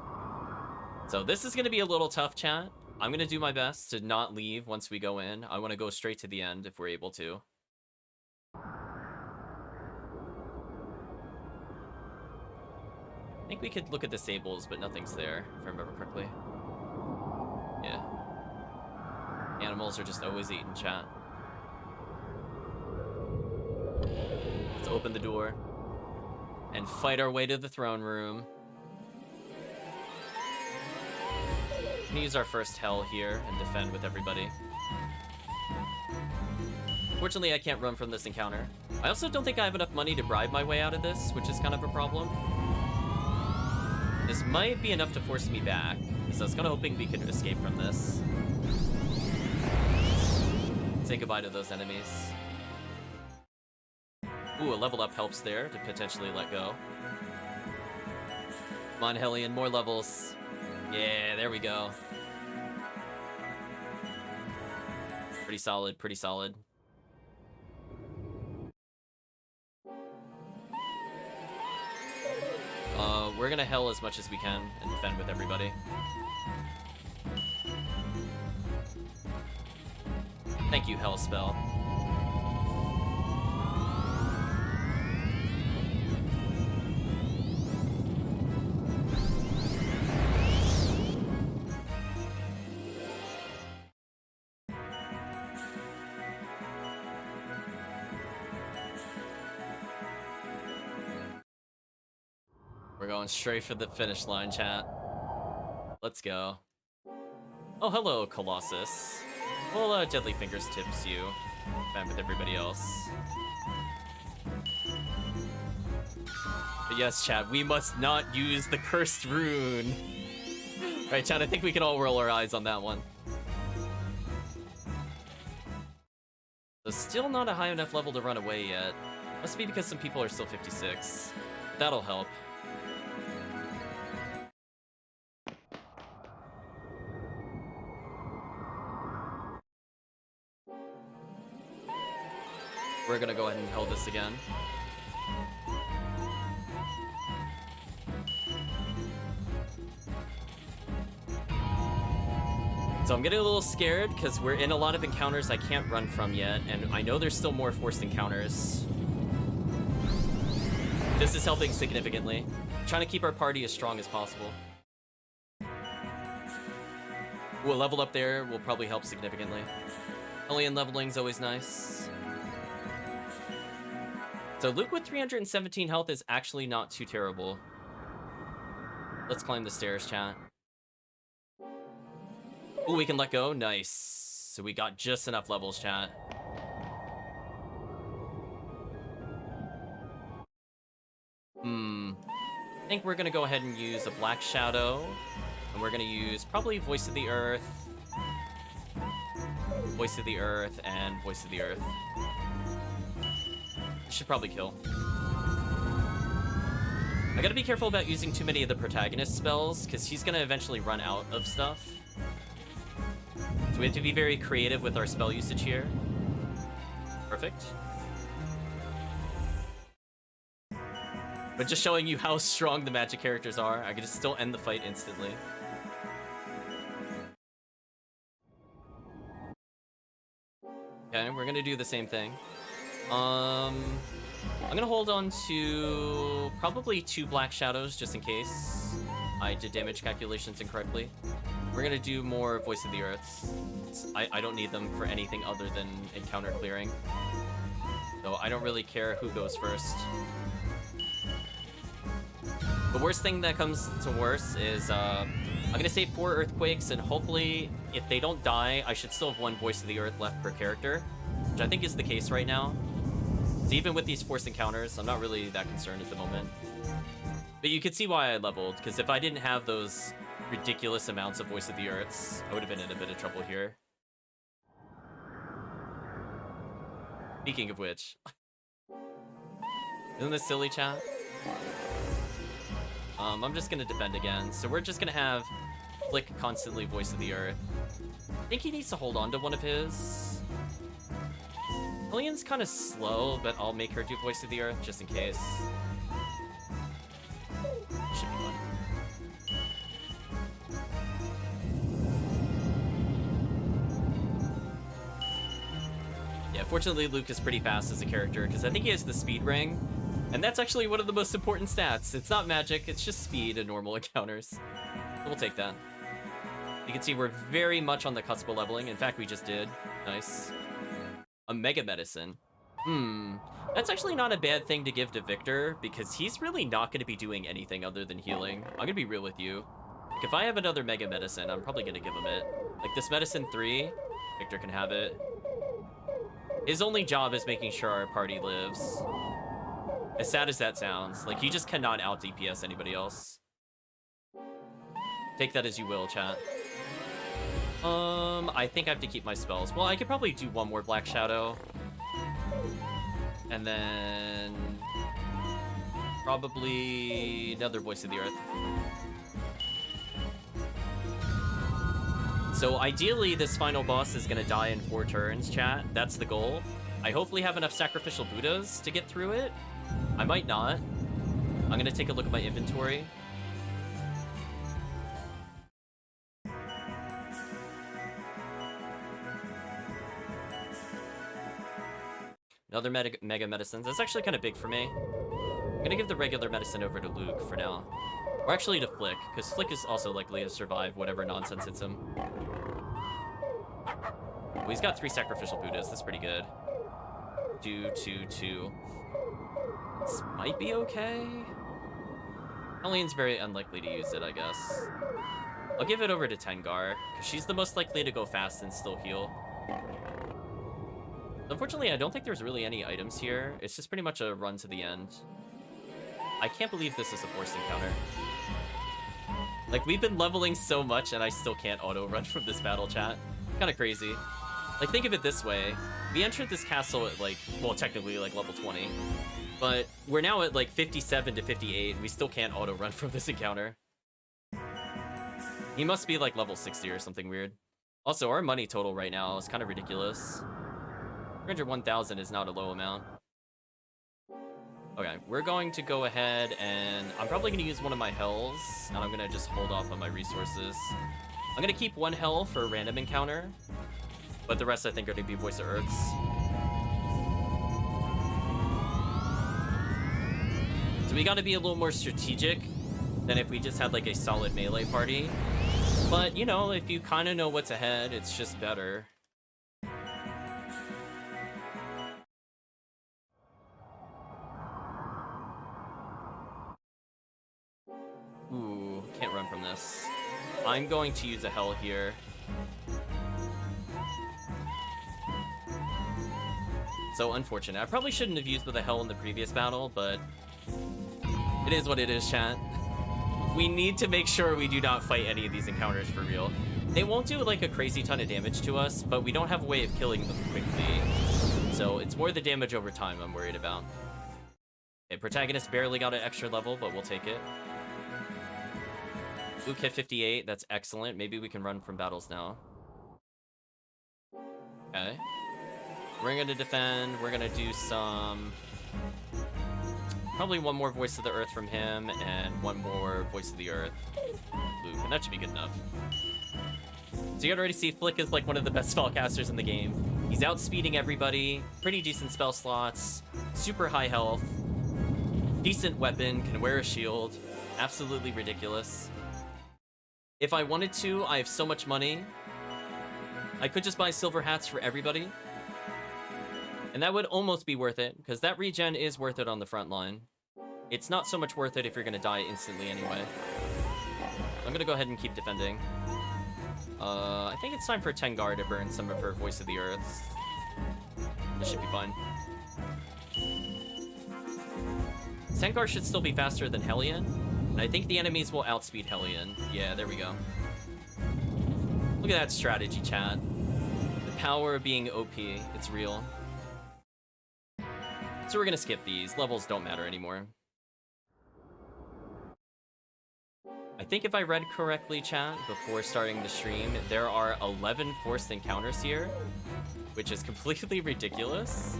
So this is going to be a little tough, chat. I'm going to do my best to not leave once we go in. I want to go straight to the end if we're able to. I think we could look at disables, but nothing's there, if I remember correctly. Yeah. Animals are just always eating, chat. Let's open the door and fight our way to the throne room. We're gonna use our first Hell here and defend with everybody. Fortunately, I can't run from this encounter. I also don't think I have enough money to bribe my way out of this, which is kind of a problem. This might be enough to force me back, so I was kind of hoping we could escape from this. Say goodbye to those enemies. Ooh, a level up helps there to potentially let go. Come on, Hellion, more levels. Yeah, there we go. Pretty solid, pretty solid. We're gonna Hell as much as we can and defend with everybody. Thank you, Hell spell. We're going straight for the finish line, chat. Let's go. Oh, hello, Colossus. Well, Deadly Fingers tips you. Fine with everybody else. But yes, chat, we must not use the cursed rune. Right, chat, I think we can all roll our eyes on that one. So still not a high enough level to run away yet. Must be because some people are still 56. That'll help. We're gonna go ahead and hold this again. So I'm getting a little scared because we're in a lot of encounters I can't run from yet, and I know there's still more forced encounters. This is helping significantly. Trying to keep our party as strong as possible. Ooh, a level up there will probably help significantly. Alien leveling's always nice. So Luke with 317 health is actually not too terrible. Let's climb the stairs, chat. Ooh, we can let go. Nice. So we got just enough levels, chat. I think we're gonna go ahead and use a Black Shadow. And we're gonna use probably Voice of the Earth. Voice of the Earth and Voice of the Earth. Should probably kill. I gotta be careful about using too many of the protagonist spells, because he's gonna eventually run out of stuff. So we have to be very creative with our spell usage here. Perfect. But just showing you how strong the magic characters are, I can just still end the fight instantly. Okay, we're gonna do the same thing. I'm gonna hold on to probably 2 Black Shadows just in case I did damage calculations incorrectly. We're gonna do more Voice of the Earths. I don't need them for anything other than encounter clearing. So I don't really care who goes first. The worst thing that comes to worse is I'm gonna save 4 Earthquakes, and hopefully if they don't die, I should still have 1 Voice of the Earth left per character, which I think is the case right now. So even with these forced encounters, I'm not really that concerned at the moment. But you could see why I leveled, because if I didn't have those ridiculous amounts of Voice of the Earths, I would have been in a bit of trouble here. Speaking of which, isn't this silly, chat? I'm just gonna defend again. So we're just gonna have Flick constantly Voice of the Earth. I think he needs to hold on to one of his. Lillian's kind of slow, but I'll make her do Voice of the Earth just in case. Should be fun. Yeah, fortunately Luke is pretty fast as a character, because I think he has the speed ring. And that's actually one of the most important stats. It's not magic, it's just speed in normal encounters. So we'll take that. You can see we're very much on the cusp of leveling. In fact, we just did. Nice. A Mega Medicine. That's actually not a bad thing to give to Victor, because he's really not going to be doing anything other than healing. I'm going to be real with you. Like, if I have another Mega Medicine, I'm probably going to give him it. Like, this Medicine 3, Victor can have it. His only job is making sure our party lives. As sad as that sounds, like, he just cannot out DPS anybody else. Take that as you will, chat. I think I have to keep my spells. Well, I could probably do 1 more Black Shadow. And then probably another Voice of the Earth. So ideally, this final boss is gonna die in 4 turns, chat. That's the goal. I hopefully have enough Sacrificial Buddhas to get through it. I might not. I'm gonna take a look at my inventory. Another Mega Medicines. That's actually kind of big for me. I'm gonna give the regular medicine over to Luke for now. Or actually to Flick, because Flick is also likely to survive whatever nonsense hits him. Well, he's got 3 Sacrificial Buddhas. That's pretty good. 2, 2, 2. This might be okay. Colleen's very unlikely to use it, I guess. I'll give it over to Tengar, because she's the most likely to go fast and still heal. Unfortunately, I don't think there's really any items here. It's just pretty much a run to the end. I can't believe this is a forced encounter. Like, we've been leveling so much and I still can't auto-run from this battle, chat. Kind of crazy. Like, think of it this way. We entered this castle at, like, well, technically, like, level 20. But we're now at, like, 57 to 58, and we still can't auto-run from this encounter. He must be, like, level 60 or something weird. Also, our money total right now is kind of ridiculous. 301,000 is not a low amount. Okay, we're going to go ahead and I'm probably going to use one of my hells, and I'm going to just hold off on my resources. I'm going to keep one hell for a random encounter, but the rest I think are going to be Voice of Earths. So we got to be a little more strategic than if we just had like a solid melee party. But, you know, if you kind of know what's ahead, it's just better. Ooh, can't run from this. I'm going to use a hell here. So unfortunate. I probably shouldn't have used with a hell in the previous battle, but it is what it is, chat. We need to make sure we do not fight any of these encounters for real. They won't do like a crazy ton of damage to us, but we don't have a way of killing them quickly. So it's more the damage over time I'm worried about. Okay, protagonist barely got an extra level, but we'll take it. Luke hit 58, that's excellent. Maybe we can run from battles now. Okay. We're gonna defend, we're gonna do some... Probably one more Voice of the Earth from him, and one more Voice of the Earth Luke, and that should be good enough. So you can already see Flick is like one of the best spellcasters in the game. He's outspeeding everybody, pretty decent spell slots, super high health, decent weapon, can wear a shield, absolutely ridiculous. If I wanted to, I have so much money. I could just buy silver hats for everybody. And that would almost be worth it, because that regen is worth it on the front line. It's not so much worth it if you're going to die instantly anyway. I'm going to go ahead and keep defending. I think it's time for Tengar to burn some of her Voice of the Earths. This should be fine. Tengar should still be faster than Hellion. And I think the enemies will outspeed Hellion. Yeah, there we go. Look at that strategy, chat. The power of being OP. It's real. So we're gonna skip these. Levels don't matter anymore. I think if I read correctly, chat, before starting the stream, there are 11 forced encounters here, which is completely ridiculous.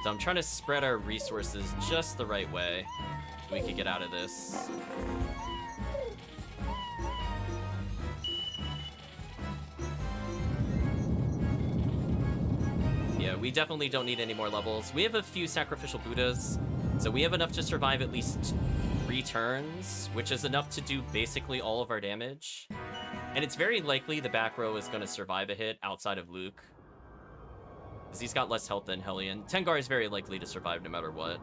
So I'm trying to spread our resources just the right way so we can get out of this. Yeah, we definitely don't need any more levels. We have a few sacrificial Buddhas, so we have enough to survive at least 3 turns, which is enough to do basically all of our damage. And it's very likely the back row is going to survive a hit outside of Luke, because he's got less health than Hellion. Tengar is very likely to survive no matter what.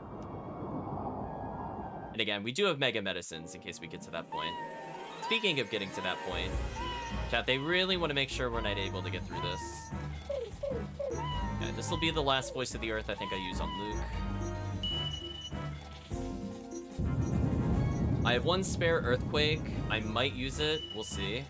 And again, we do have Mega Medicines in case we get to that point. Speaking of getting to that point, chat, they really want to make sure we're not able to get through this. Okay, this will be the last Voice of the Earth I think I use on Luke. I have 1 spare Earthquake. I might use it. We'll see.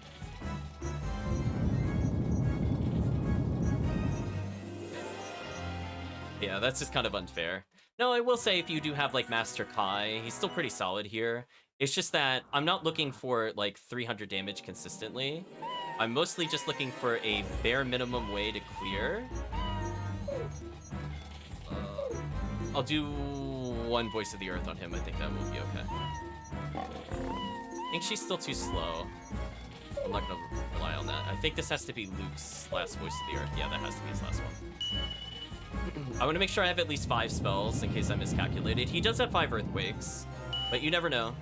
Yeah, that's just kind of unfair. No, I will say if you do have, like, Master Kai, he's still pretty solid here. It's just that I'm not looking for, like, 300 damage consistently. I'm mostly just looking for a bare minimum way to clear. I'll do 1 Voice of the Earth on him. I think that will be okay. I think she's still too slow. I'm not going to rely on that. I think this has to be Luke's last Voice of the Earth. Yeah, that has to be his last one. I want to make sure I have at least 5 spells in case I miscalculated. He does have 5 Earthquakes, but you never know.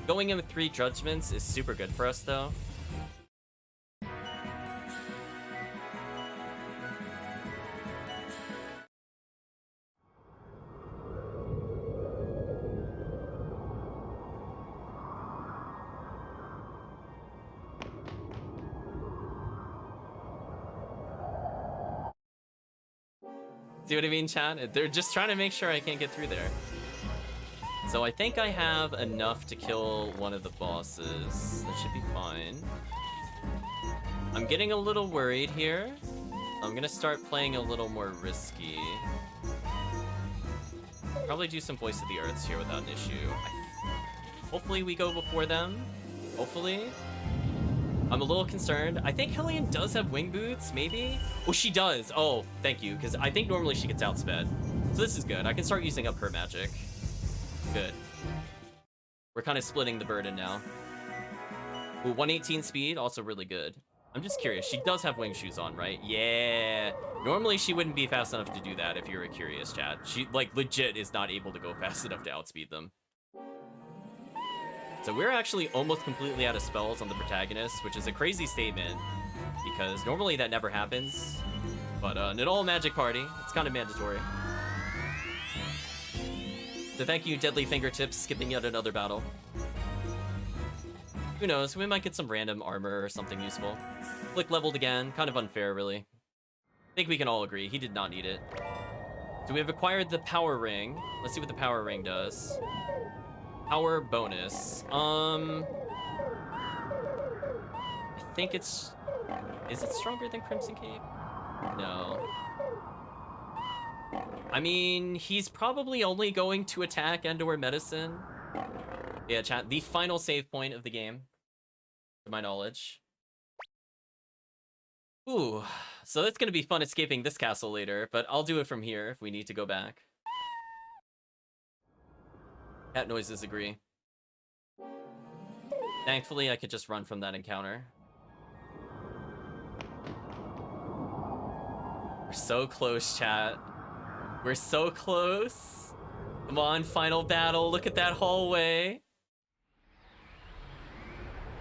Going in with 3 Judgments is super good for us, though. See what I mean, chat? They're just trying to make sure I can't get through there. So I think I have enough to kill one of the bosses. That should be fine. I'm getting a little worried here. I'm gonna start playing a little more risky. Probably do some Voice of the Earths here without an issue. Hopefully we go before them. Hopefully. I'm a little concerned. I think Hellion does have wing boots, maybe? Oh, she does. Oh, thank you, because I think normally she gets outsped. So this is good. I can start using up her magic. Good. We're kind of splitting the burden now. Ooh, 118 speed, also really good. I'm just curious. She does have wing shoes on, right? Yeah. Normally she wouldn't be fast enough to do that if you're a curious, chat. She, like, legit is not able to go fast enough to outspeed them. So we're actually almost completely out of spells on the protagonist, which is a crazy statement, because normally that never happens. But in an all-magic party, it's kind of mandatory. So thank you, Deadly Fingertips, skipping yet another battle. Who knows, we might get some random armor or something useful. Flick leveled again, kind of unfair, really. I think we can all agree, he did not need it. So we have acquired the power ring. Let's see what the power ring does. Power bonus. I think it's... Is it stronger than Crimson Cape? No. I mean, he's probably only going to attack and/or medicine. Yeah, chat, the final save point of the game, to my knowledge. Ooh, so that's gonna be fun escaping this castle later, but I'll do it from here if we need to go back. Cat noises agree. Thankfully, I could just run from that encounter. We're so close, chat. We're so close. Come on, final battle. Look at that hallway.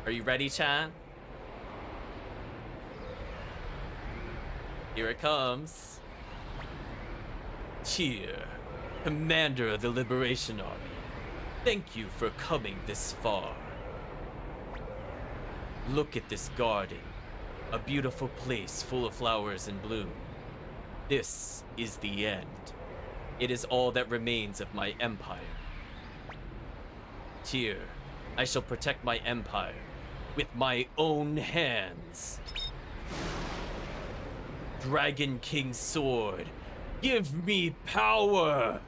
Are you ready, chat? Here it comes. Cheer, Commander of the Liberation Army. Thank you for coming this far. Look at this garden. A beautiful place full of flowers in bloom. This is the end. It is all that remains of my empire. Here, I shall protect my empire with my own hands. Dragon King Sword, give me power!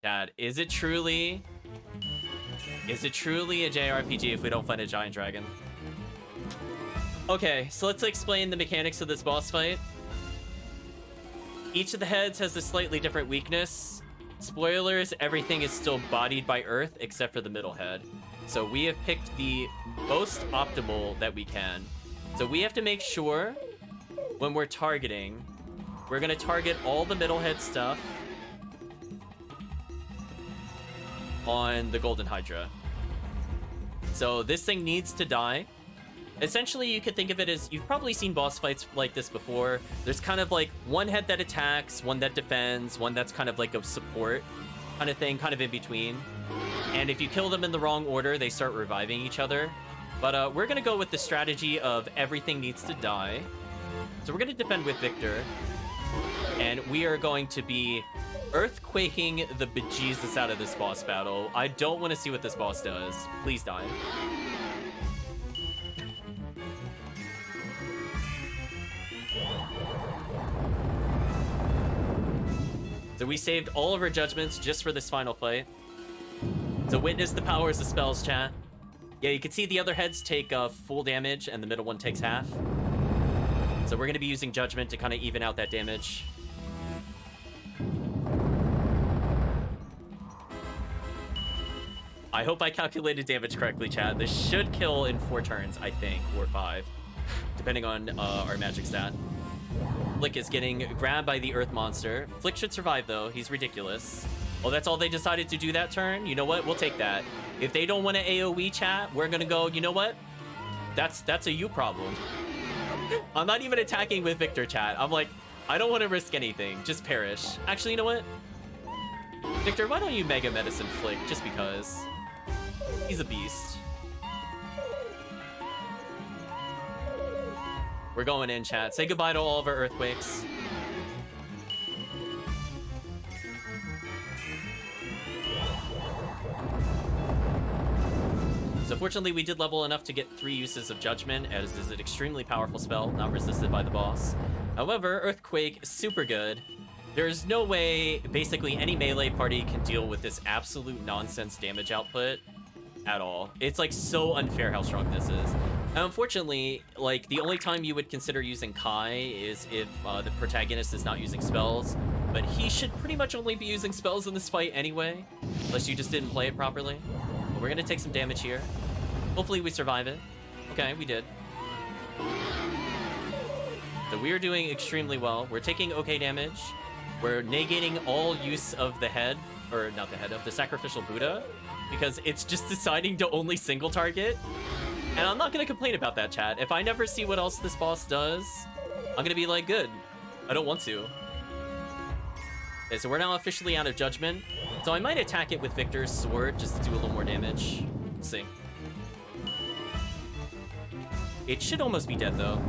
Dad, is it truly a JRPG if we don't find a giant dragon? Okay, so let's explain the mechanics of this boss fight. Each of the heads has a slightly different weakness. Spoilers, everything is still bodied by earth except for the middle head. So we have picked the most optimal that we can. So we have to make sure when we're targeting, we're gonna target all the middle head stuff on the Golden Hydra. So this thing needs to die. Essentially, you could think of it as, you've probably seen boss fights like this before. There's kind of like one head that attacks, one that defends, one that's kind of like a support kind of thing, kind of in between. And if you kill them in the wrong order, they start reviving each other. But we're gonna go with the strategy of everything needs to die. So we're gonna defend with Victor. And we are going to be earthquaking the bejesus out of this boss battle. I don't want to see what this boss does. Please die. So we saved all of our judgments just for this final fight. So witness the powers of spells, chat. Yeah, you can see the other heads take full damage and the middle one takes half. So we're going to be using judgment to kind of even out that damage. I hope I calculated damage correctly, chat. This should kill in 4 turns, I think, or 5, depending on our magic stat. Flick is getting grabbed by the earth monster. Flick should survive, though. He's ridiculous. Oh, that's all they decided to do that turn? You know what? We'll take that. If they don't want to AoE, chat, we're gonna go, you know what? That's a you problem. I'm not even attacking with Victor, chat. I'm like, I don't want to risk anything. Just perish. Actually, you know what? Victor, why don't you Mega Medicine Flick, just because? He's a beast. We're going in, chat. Say goodbye to all of our earthquakes. So fortunately, we did level enough to get 3 uses of Judgment, as is an extremely powerful spell, not resisted by the boss. However, Earthquake, super good. There's no way basically any melee party can deal with this absolute nonsense damage output at all. It's like so unfair how strong this is. And unfortunately, like the only time you would consider using Kai is if the protagonist is not using spells, but he should pretty much only be using spells in this fight anyway, unless you just didn't play it properly. But we're gonna take some damage here. Hopefully we survive it. Okay, we did. So we are doing extremely well. We're taking okay damage. We're negating all use of the head, or not the head, of the sacrificial Buddha, because it's just deciding to only single target. And I'm not gonna complain about that, chat. If I never see what else this boss does, I'm gonna be like, good. I don't want to. Okay, so we're now officially out of Judgment. So I might attack it with Victor's sword just to do a little more damage. Let's see. It should almost be dead, though.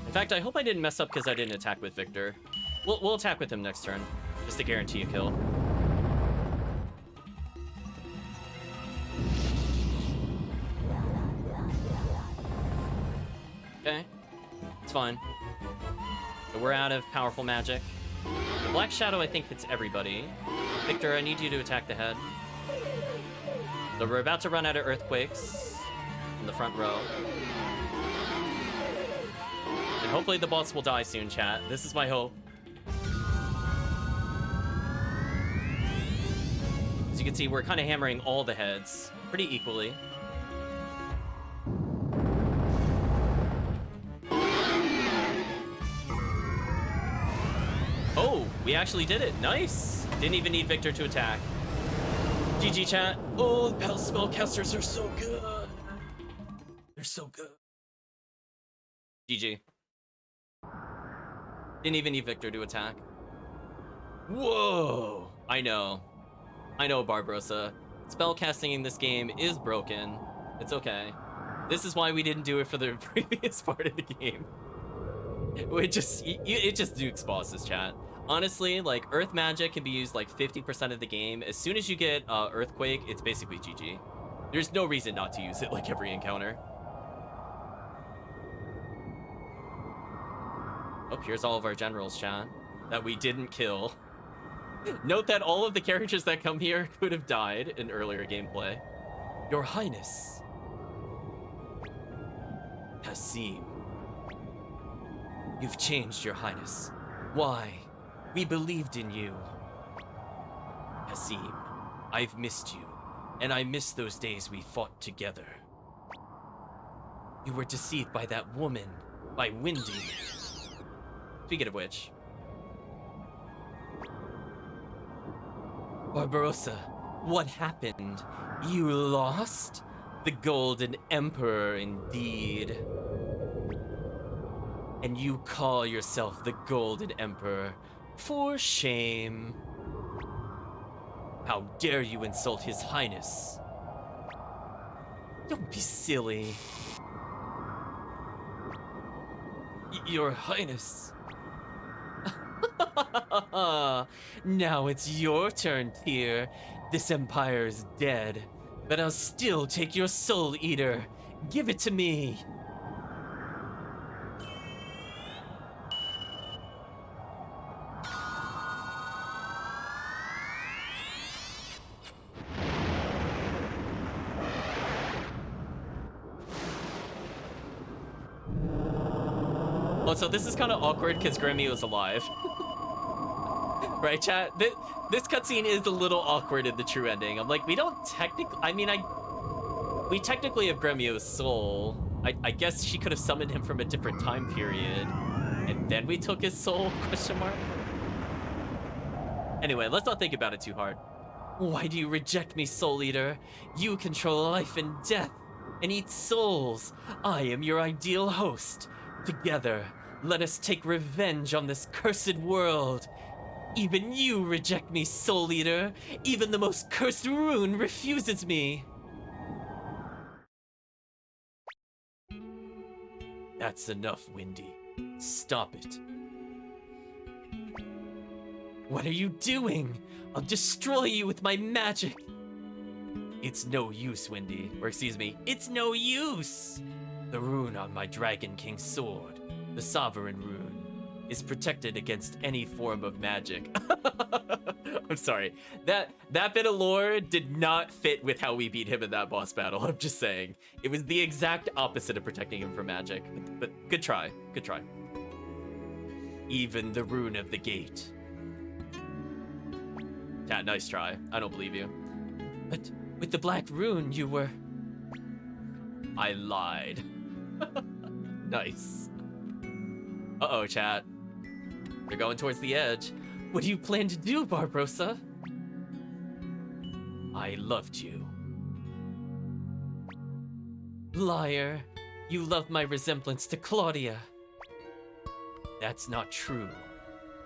In fact, I hope I didn't mess up because I didn't attack with Victor. We'll attack with him next turn, just to guarantee a kill. Okay, it's fine. So we're out of powerful magic. The Black Shadow, I think, hits everybody. Victor, I need you to attack the head. So we're about to run out of earthquakes in the front row. And hopefully the boss will die soon, chat. This is my hope. As you can see, we're kind of hammering all the heads pretty equally. Oh, we actually did it. Nice. Didn't even need Victor to attack. GG, chat. Oh, the spellcasters are so good. They're so good. GG. Didn't even need Victor to attack. Whoa. I know, Barbarossa. Spellcasting in this game is broken. It's okay. This is why we didn't do it for the previous part of the game. It just nukes bosses, chat. Honestly, like, Earth Magic can be used like 50% of the game. As soon as you get Earthquake, it's basically GG. There's no reason not to use it like every encounter. Oh, here's all of our generals, chat, that we didn't kill. Note that all of the characters that come here could have died in earlier gameplay. Your Highness. Hasim. You've changed, Your Highness. Why? We believed in you. Hasim, I've missed you, and I miss those days we fought together. You were deceived by that woman, by Windy. Speaking of which... Barbarossa, what happened? You lost? The Golden Emperor, indeed. And you call yourself the Golden Emperor. For shame. How dare you insult His Highness? Don't be silly. Your Highness. Now it's your turn, Tyr. This empire is dead, but I'll still take your soul eater. Give it to me. Oh, so this is kind of awkward because Gremio's alive. Right, chat? This cutscene is a little awkward in the true ending. I'm like, we don't technically... I mean, we technically have Gremio's soul. I guess she could have summoned him from a different time period. And then we took his soul, question mark? Anyway, let's not think about it too hard. Why do you reject me, Soul Eater? You control life and death and eat souls. I am your ideal host. Together, Let us take revenge on this cursed world. Even you reject me, Soul Eater. Even the most cursed rune refuses me. That's enough, Windy. Stop it. What are you doing? I'll destroy you with my magic. It's no use, Windy. Or excuse me, it's no use. The rune on my Dragon King's sword, the Sovereign rune, is protected against any form of magic. I'm sorry. That bit of lore did not fit with how we beat him in that boss battle. I'm just saying. It was the exact opposite of protecting him from magic. But good try. Good try. Even the rune of the gate. Yeah, nice try. I don't believe you. But with the black rune, you were... I lied. Nice. Uh-oh, chat. They're going towards the edge. What do you plan to do, Barbarossa? I loved you. Liar. You loved my resemblance to Claudia. That's not true.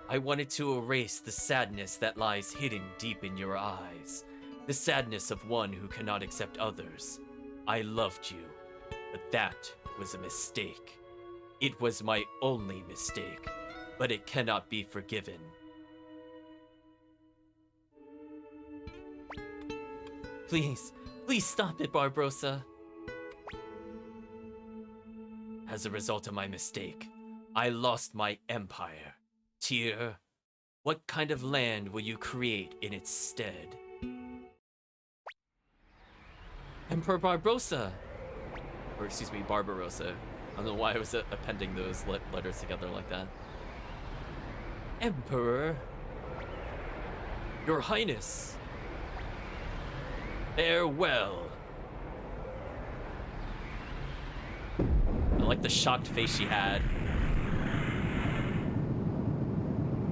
I wanted to erase the sadness that lies hidden deep in your eyes. The sadness of one who cannot accept others. I loved you, but that was a mistake. It was my only mistake, but it cannot be forgiven. Please, please stop it, Barbarossa. As a result of my mistake, I lost my empire. Tyr, what kind of land will you create in its stead? Emperor Barbarossa! Or excuse me, Barbarossa. I don't know why I was appending those letters together like that. Emperor! Your Highness! Farewell! I like the shocked face she had.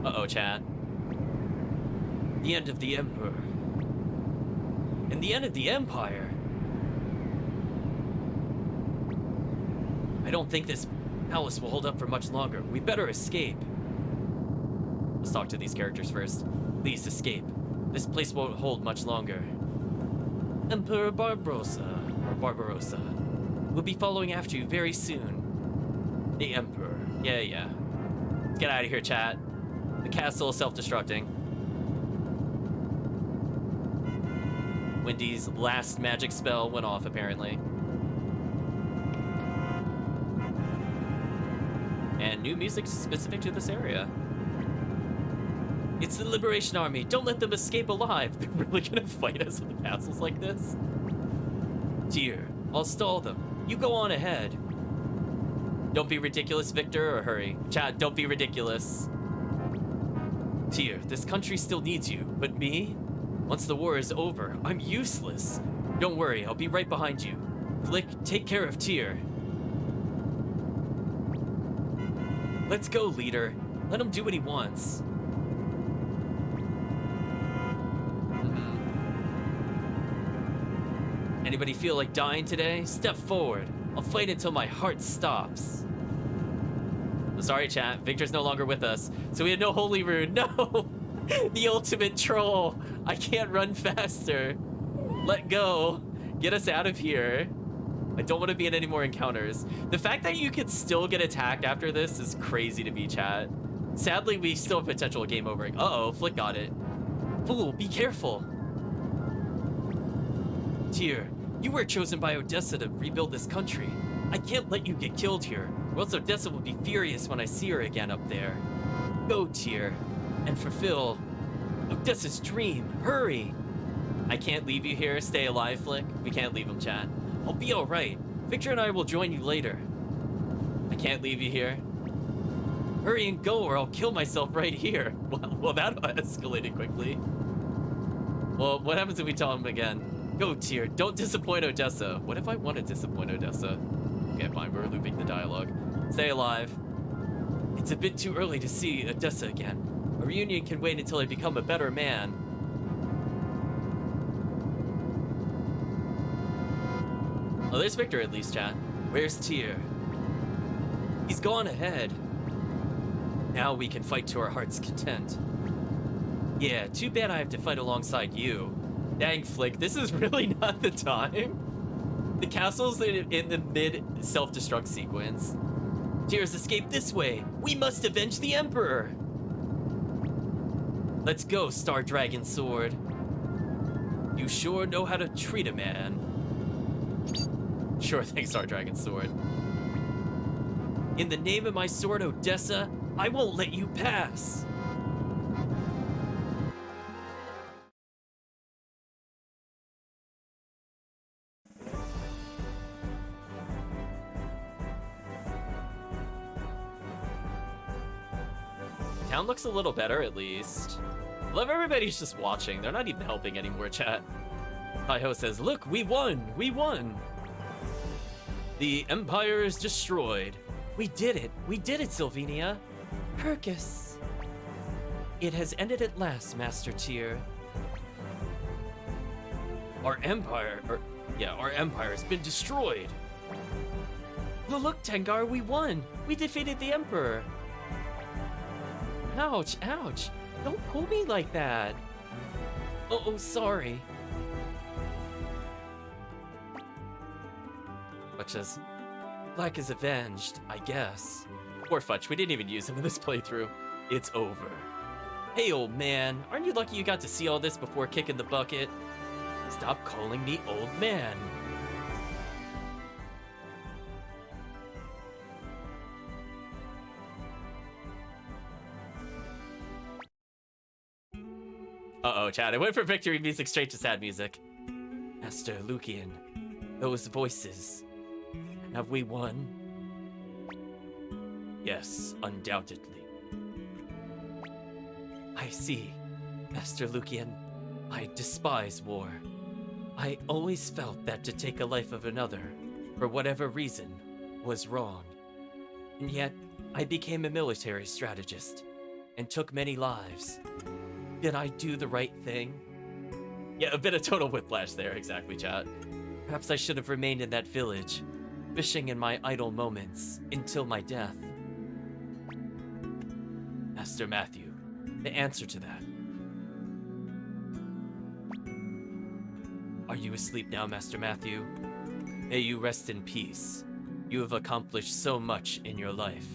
Uh-oh, chat. The end of the Emperor. And the end of the Empire. I don't think this palace will hold up for much longer. We better escape. Let's talk to these characters first. Please escape. This place won't hold much longer. Emperor Barbarossa, or Barbarossa, will be following after you very soon. The Emperor. Yeah. Let's get out of here, chat. The castle is self-destructing. Windy's last magic spell went off, apparently. And new music specific to this area. It's the Liberation Army. Don't let them escape alive. They're really gonna fight us in the castles like this? Dear, I'll stall them. You go on ahead. Don't be ridiculous, Victor, or hurry. Chat, don't be ridiculous. Tyr, this country still needs you, but me? Once the war is over, I'm useless. Don't worry, I'll be right behind you. Flick, take care of Tyr. Let's go, leader. Let him do what he wants. Anybody feel like dying today? Step forward. I'll fight until my heart stops. Sorry, chat. Victor's no longer with us, so we had no holy rune. No! The ultimate troll. I can't run faster. Let go. Get us out of here. I don't want to be in any more encounters. The fact that you could still get attacked after this is crazy to me, chat. Sadly, we still have potential game overing. Uh-oh, Flick got it. Fool, be careful. Tyr, you were chosen by Odessa to rebuild this country. I can't let you get killed here, or else Odessa will be furious when I see her again up there. Go, Tyr, and fulfill Odessa's dream. Hurry! I can't leave you here. Stay alive, Flick. We can't leave him, chat. I'll be alright. Victor and I will join you later. I can't leave you here. Hurry and go, or I'll kill myself right here. Well, that escalated quickly. Well, what happens if we tell him again? Go, Tyr. Don't disappoint Odessa. What if I want to disappoint Odessa? Okay, fine. We're looping the dialogue. Stay alive. It's a bit too early to see Odessa again. A reunion can wait until I become a better man. Oh, there's Victor at least, chat. Where's Tyr? He's gone ahead. Now we can fight to our heart's content. Yeah, too bad I have to fight alongside you. Dang, Flick, this is really not the time. The castle's in the mid-self-destruct sequence. Tears escape this way. We must avenge the Emperor. Let's go, Star Dragon Sword. You sure know how to treat a man. Sure thing, Star Dragon Sword. In the name of my sword, Odessa, I won't let you pass. Town looks a little better, at least. I love everybody's just watching. They're not even helping anymore, chat. Hi-Ho says, look, we won! We won! The Empire is destroyed. We did it! We did it, Sylvania! Kirkus! It has ended at last, Master Tyr. Our empire has been destroyed! Look, Tengar, we won! We defeated the Emperor! Ouch, ouch! Don't pull me like that! Oh, sorry. Much as Black is avenged, I guess. Poor Futch, we didn't even use him in this playthrough. It's over. Hey, old man, aren't you lucky you got to see all this before kicking the bucket? Stop calling me old man. Uh-oh, Chad, I went for victory music straight to sad music. Master Lucian, those voices. Have we won? Yes, undoubtedly. I see. Master Lucian, I despise war. I always felt that to take a life of another, for whatever reason, was wrong. And yet, I became a military strategist, and took many lives. Did I do the right thing? Yeah, a bit of total whiplash there, exactly, chat. Perhaps I should have remained in that village, fishing in my idle moments, until my death. Master Matthew, the answer to that. Are you asleep now, Master Matthew? May you rest in peace. You have accomplished so much in your life.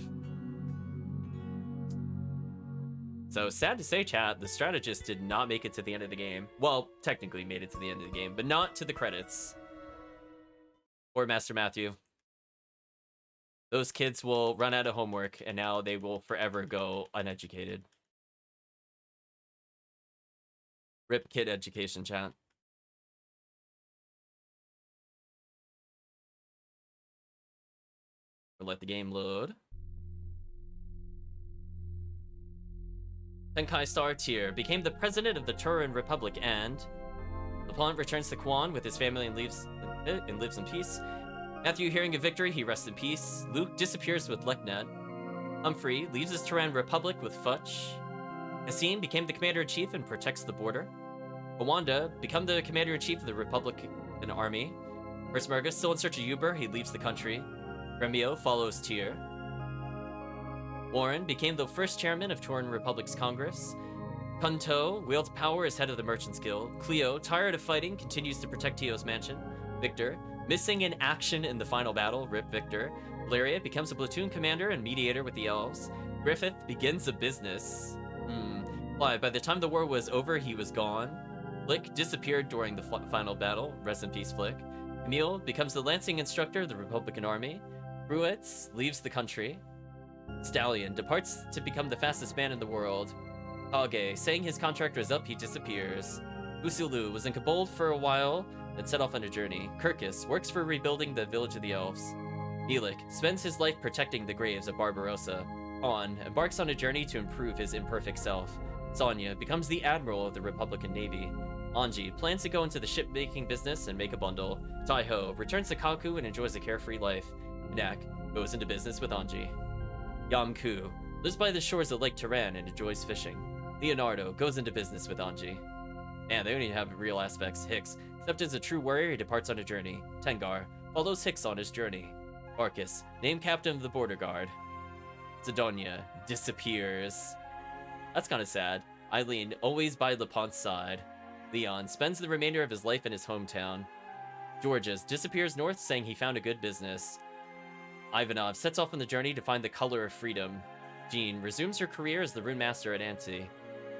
So, sad to say, chat, the strategist did not make it to the end of the game. Well, technically made it to the end of the game, but not to the credits. Or Master Matthew. Those kids will run out of homework, and now they will forever go uneducated. Rip kid education, chat. We'll let the game load. Tenkai Star Tyr became the president of the Turan Republic, and the pawn returns to Quan with his family and lives in peace. Matthew, hearing of victory, he rests in peace. Luke disappears with Leknet. Humphrey leaves his Turan Republic with Futch. Hassine became the commander-in-chief and protects the border. Kawanda become the commander-in-chief of the Republican army. Persmerga, still in search of Uber, he leaves the country. Remio follows Tyr. Warren became the first chairman of Turan Republic's Congress. Kunto wields power as head of the Merchants Guild. Cleo, tired of fighting, continues to protect Tio's mansion. Victor, missing in action in the final battle, rip Victor. Valeria becomes a platoon commander and mediator with the elves. Griffith begins a business. Why, by the time the war was over, he was gone. Flick disappeared during the final battle. Rest in peace, Flick. Emil becomes the lancing instructor of the Republican army. Bruitz leaves the country. Stallion departs to become the fastest man in the world. Kage, saying his contract was up, he disappears. Usulu was in Kabul for a while, then set off on a journey. Kirkus works for rebuilding the village of the elves. Nelik spends his life protecting the graves of Barbarossa. On embarks on a journey to improve his imperfect self. Sonya becomes the admiral of the Republican Navy. Anji plans to go into the shipmaking business and make a bundle. Taiho returns to Kaku and enjoys a carefree life. Nak goes into business with Anji. Yamku lives by the shores of Lake Turan and enjoys fishing. Leonardo goes into business with Anji. Man, they don't even have real aspects. Hicks, except as a true warrior, he departs on a journey. Tengar follows Hicks on his journey. Arcus, named captain of the border guard. Sidonia disappears. That's kind of sad. Eileen, always by LePont's side. Leon spends the remainder of his life in his hometown. Georges disappears north, saying he found a good business. Ivanov sets off on the journey to find the color of freedom. Jean resumes her career as the rune master at Anti.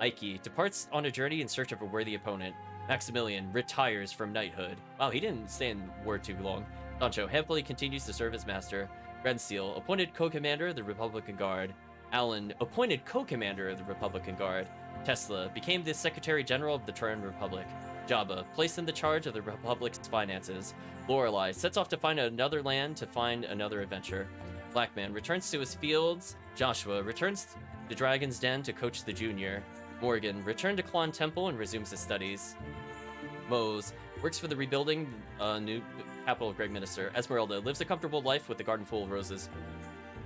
Ike departs on a journey in search of a worthy opponent. Maximilian retires from knighthood. Wow, he didn't stay in war too long. Sancho happily continues to serve as master. Renseal, appointed co-commander of the Republican Guard. Alan, appointed co-commander of the Republican Guard. Tesla became the Secretary General of the Terran Republic. Jabba, placed in the charge of the Republic's finances. Lorelei sets off to find another land to find another adventure. Blackman returns to his fields. Joshua returns to Dragon's Den to coach the junior. Morgan returned to Klon Temple and resumes his studies. Mose works for the rebuilding new capital of Greg Minister. Esmeralda lives a comfortable life with a garden full of roses.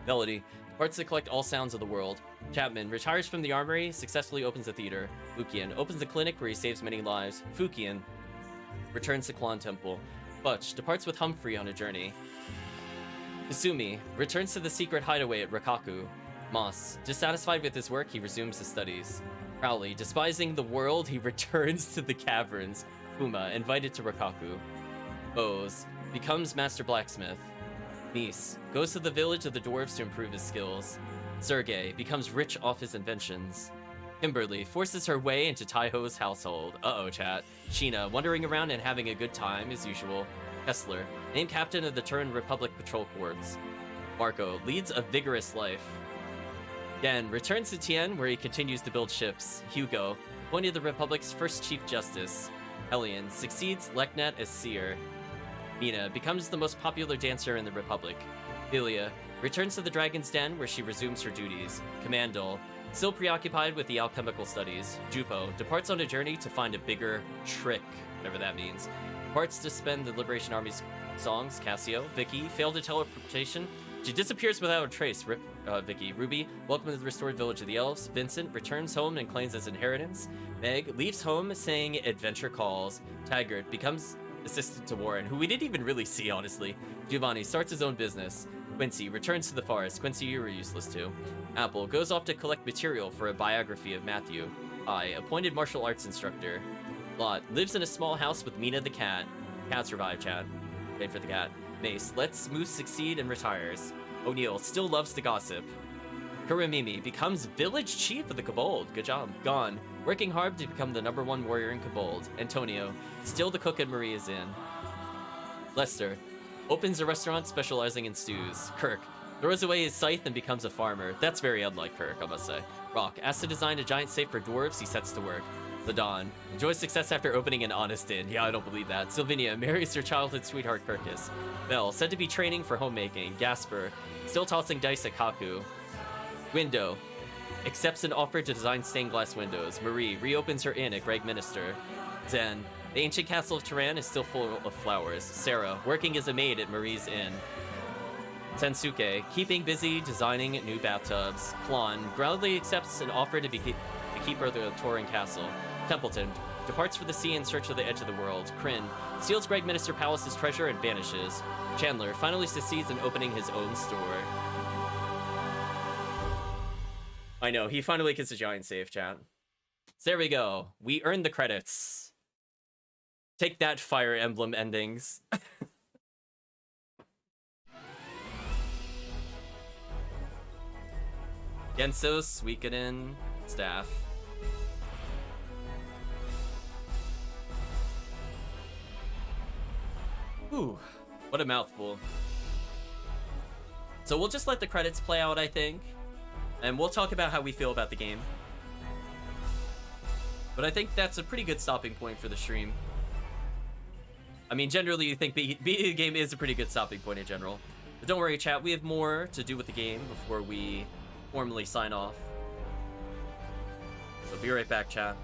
Melody departs to collect all sounds of the world. Chapman retires from the armory, successfully opens a theater. Lukian opens a clinic where he saves many lives. Fukian returns to Klon Temple. Butch departs with Humphrey on a journey. Kasumi returns to the secret hideaway at Rakaku. Moss, dissatisfied with his work, he resumes his studies. Crowley, despising the world, he returns to the caverns. Puma, invited to Rakaku. Bose becomes master blacksmith. Nice goes to the village of the dwarves to improve his skills. Sergei becomes rich off his inventions. Kimberly forces her way into Taiho's household. Uh-oh, chat. Sheena, wandering around and having a good time as usual. Kessler, named captain of the Terran Republic Patrol Corps. Marco leads a vigorous life. Gen returns to Tien, where he continues to build ships. Hugo, appointed the Republic's first Chief Justice. Hellion succeeds Leknet as seer. Mina becomes the most popular dancer in the Republic. Ilia returns to the Dragon's Den, where she resumes her duties. Commandal, still preoccupied with the alchemical studies. Jupo departs on a journey to find a bigger trick, whatever that means. Departs to spend the Liberation Army's songs. Cassio, Vicky, failed a teleportation. She disappears without a trace. Rip, Vicky. Ruby, welcome to the restored village of the elves. Vincent returns home and claims his inheritance. Meg leaves home saying adventure calls. Taggart becomes assistant to Warren, who we didn't even really see, honestly. Giovanni starts his own business. Quincy returns to the forest. Quincy, you were useless too. Apple goes off to collect material for a biography of Matthew. I, appointed martial arts instructor. Lot lives in a small house with Mina the cat. Cat survived, chat. Wait for the cat. Mace lets Moose succeed and retires. O'Neill still loves to gossip. Kuramimi becomes village chief of the Kobold. Good job. Gone, working hard to become the #1 warrior in Kobold. Antonio, still the cook at Maria's Inn. Lester opens a restaurant specializing in stews. Kirk throws away his scythe and becomes a farmer. That's very unlike Kirk, I must say. Rock asks to design a giant safe for dwarves. He sets to work. Ladon enjoys success after opening an honest inn. Yeah, I don't believe that. Sylvinia marries her childhood sweetheart Kirkus. Belle said to be training for homemaking. Gasper still tossing dice at Kaku. Window accepts an offer to design stained glass windows. Marie reopens her inn at Greg Minister. Zen, the ancient castle of Turan is still full of flowers. Sarah working as a maid at Marie's inn. Sensuke keeping busy designing new bathtubs. Klon proudly accepts an offer to be the keeper of the Torin castle. Templeton departs for the sea in search of the edge of the world. Kryn steals Greg Minister Palace's treasure and vanishes. Chandler finally succeeds in opening his own store. I know, he finally gets a giant save, chat. So there we go. We earned the credits. Take that, Fire Emblem endings. Genso, Suikoden, staff. Ooh, what a mouthful. So we'll just let the credits play out, I think. And we'll talk about how we feel about the game. But I think that's a pretty good stopping point for the stream. I mean, generally you think beating the game is a pretty good stopping point in general. But don't worry, chat, we have more to do with the game before we formally sign off. So be right back, chat.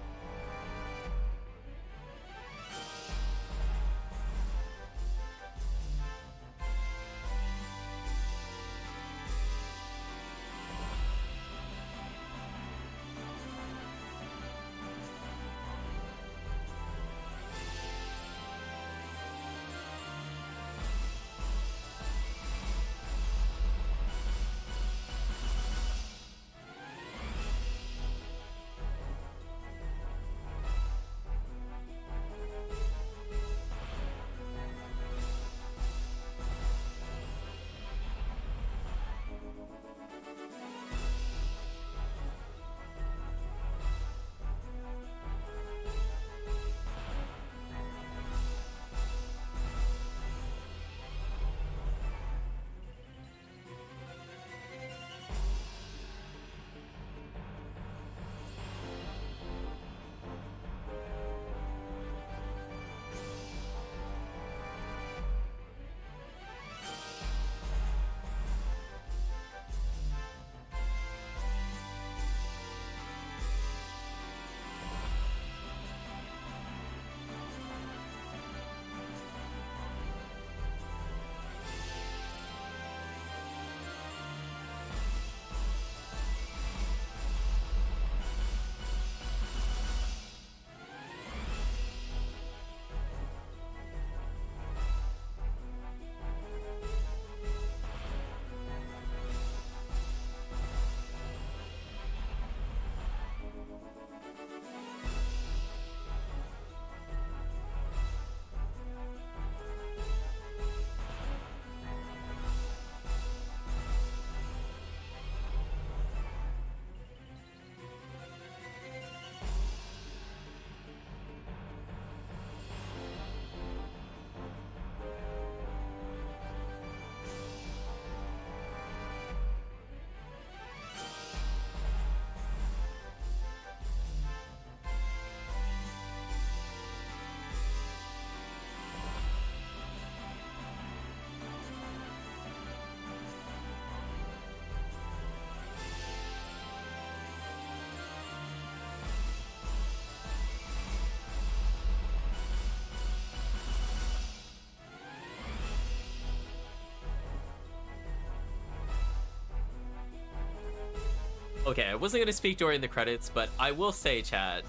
Okay, I wasn't gonna speak during the credits, but I will say, chat,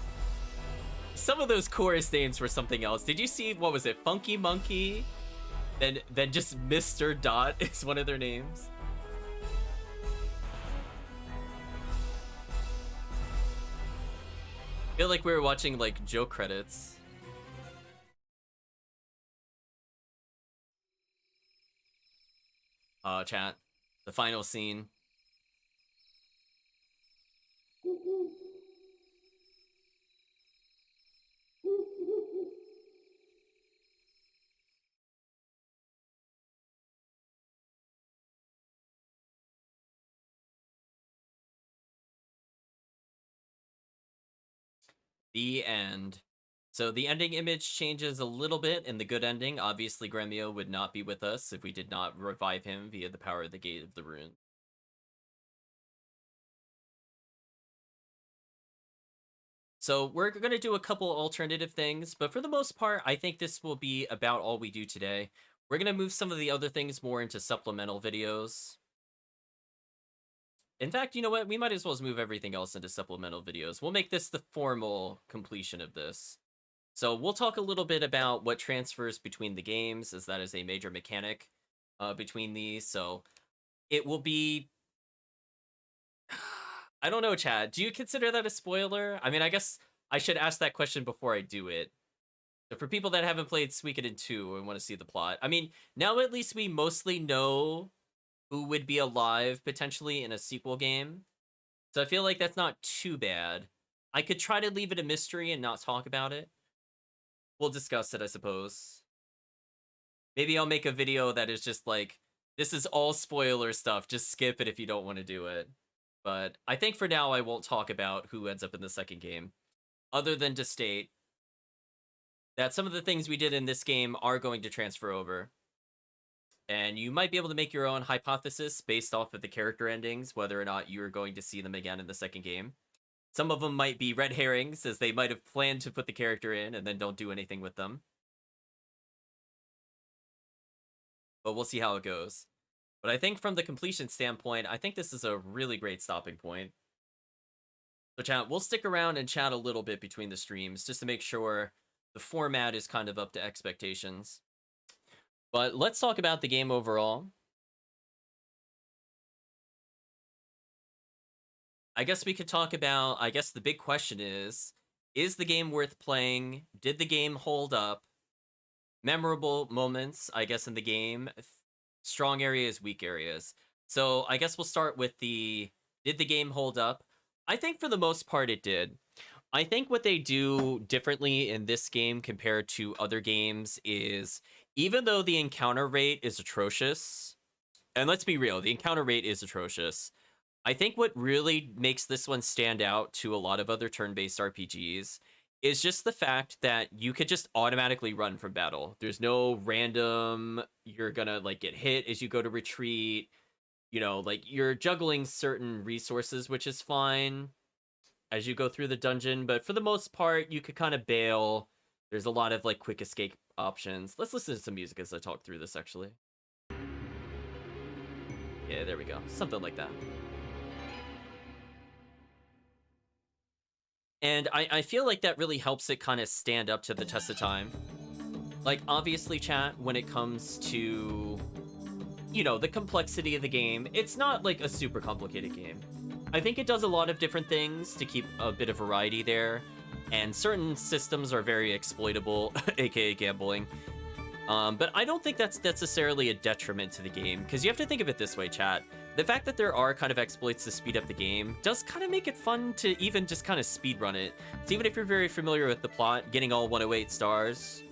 some of those chorus names were something else. Did you see, what was it, Funky Monkey? Then just Mr. Dot is one of their names. I feel like we were watching like joke credits. Chat, the final scene. The end. So the ending image changes a little bit in the good ending. Obviously, Gremio would not be with us if we did not revive him via the power of the Gate of the Rune. So we're going to do a couple alternative things, but for the most part, I think this will be about all we do today. We're going to move some of the other things more into supplemental videos. In fact, you know what? We might as well move everything else into supplemental videos. We'll make this the formal completion of this. So we'll talk a little bit about what transfers between the games, as that is a major mechanic between these. So it will be... I don't know, Chad. Do you consider that a spoiler? I mean, I guess I should ask that question before I do it. So for people that haven't played Suikoden 2 and want to see the plot, I mean, now at least we mostly know who would be alive potentially in a sequel game. So I feel like that's not too bad. I could try to leave it a mystery and not talk about it. We'll discuss it, I suppose. Maybe I'll make a video that is just like, this is all spoiler stuff. Just skip it if you don't want to do it. But I think for now, I won't talk about who ends up in the second game, other than to state that some of the things we did in this game are going to transfer over. And you might be able to make your own hypothesis based off of the character endings, whether or not you're going to see them again in the second game. Some of them might be red herrings, as they might have planned to put the character in and then don't do anything with them. But we'll see how it goes. But I think from the completion standpoint, I think this is a really great stopping point. So chat, we'll stick around and chat a little bit between the streams just to make sure the format is kind of up to expectations. But let's talk about the game overall. I guess we could talk about, I guess the big question is the game worth playing? Did the game hold up? Memorable moments, I guess, in the game. Strong areas, weak areas. So I guess we'll start with did the game hold up? I think for the most part it did. I think what they do differently in this game compared to other games is, even though the encounter rate is atrocious, and let's be real, the encounter rate is atrocious, I think what really makes this one stand out to a lot of other turn-based RPGs is just the fact that you could just automatically run from battle. There's no random, you're gonna like get hit as you go to retreat. You know, like you're juggling certain resources, which is fine as you go through the dungeon, but for the most part, you could kind of bail. There's a lot of like quick escape options. Let's listen to some music as I talk through this, actually. Yeah, there we go. Something like that. And I feel like that really helps it kind of stand up to the test of time. Like, obviously, chat, when it comes to, you know, the complexity of the game, it's not like a super complicated game. I think it does a lot of different things to keep a bit of variety there, and certain systems are very exploitable, aka gambling. But I don't think that's necessarily a detriment to the game, because you have to think of it this way, chat. The fact that there are kind of exploits to speed up the game does kind of make it fun to even just kind of speedrun it. So even if you're very familiar with the plot, getting all 108 stars,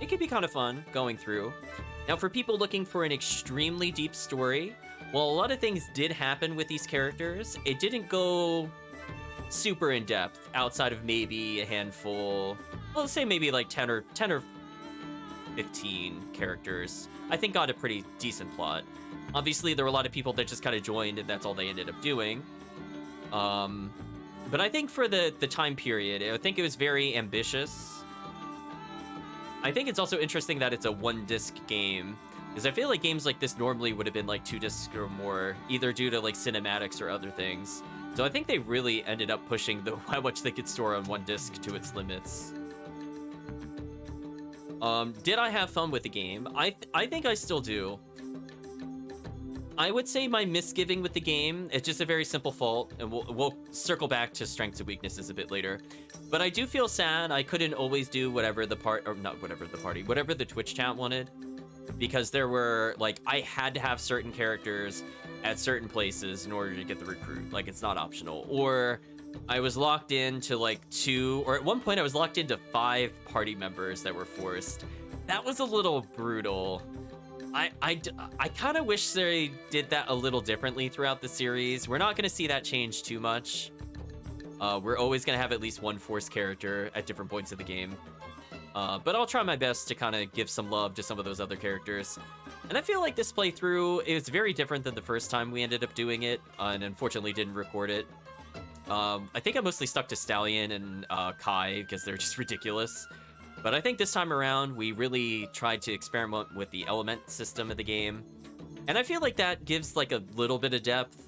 it can be kind of fun going through. Now, for people looking for an extremely deep story, while a lot of things did happen with these characters, it didn't go super in-depth outside of maybe a handful, well, let's say maybe like 10 or 15 characters. I think got a pretty decent plot. Obviously, there were a lot of people that just kind of joined, and that's all they ended up doing. But I think for the time period, I think it was very ambitious. I think it's also interesting that it's a one-disc game, because I feel like games like this normally would have been like 2 discs or more, either due to like cinematics or other things. So I think they really ended up pushing how much they could store on one disc to its limits. Did I have fun with the game? I think I still do. I would say my misgiving with the game, it's just a very simple fault, and we'll circle back to strengths and weaknesses a bit later. But I do feel sad I couldn't always do whatever the Twitch chat wanted. Because there were, like, I had to have certain characters at certain places in order to get the recruit. Like, it's not optional. Or I was locked into, like, 2, or at one point I was locked into 5 party members that were forced. That was a little brutal. I kind of wish they did that a little differently throughout the series. We're not going to see that change too much. We're always going to have at least one forced character at different points of the game. But I'll try my best to kind of give some love to some of those other characters. And I feel like this playthrough is very different than the first time we ended up doing it, and unfortunately didn't record it. I think I mostly stuck to Stallion and Kai because they're just ridiculous. But I think this time around, we really tried to experiment with the element system of the game. And I feel like that gives like a little bit of depth.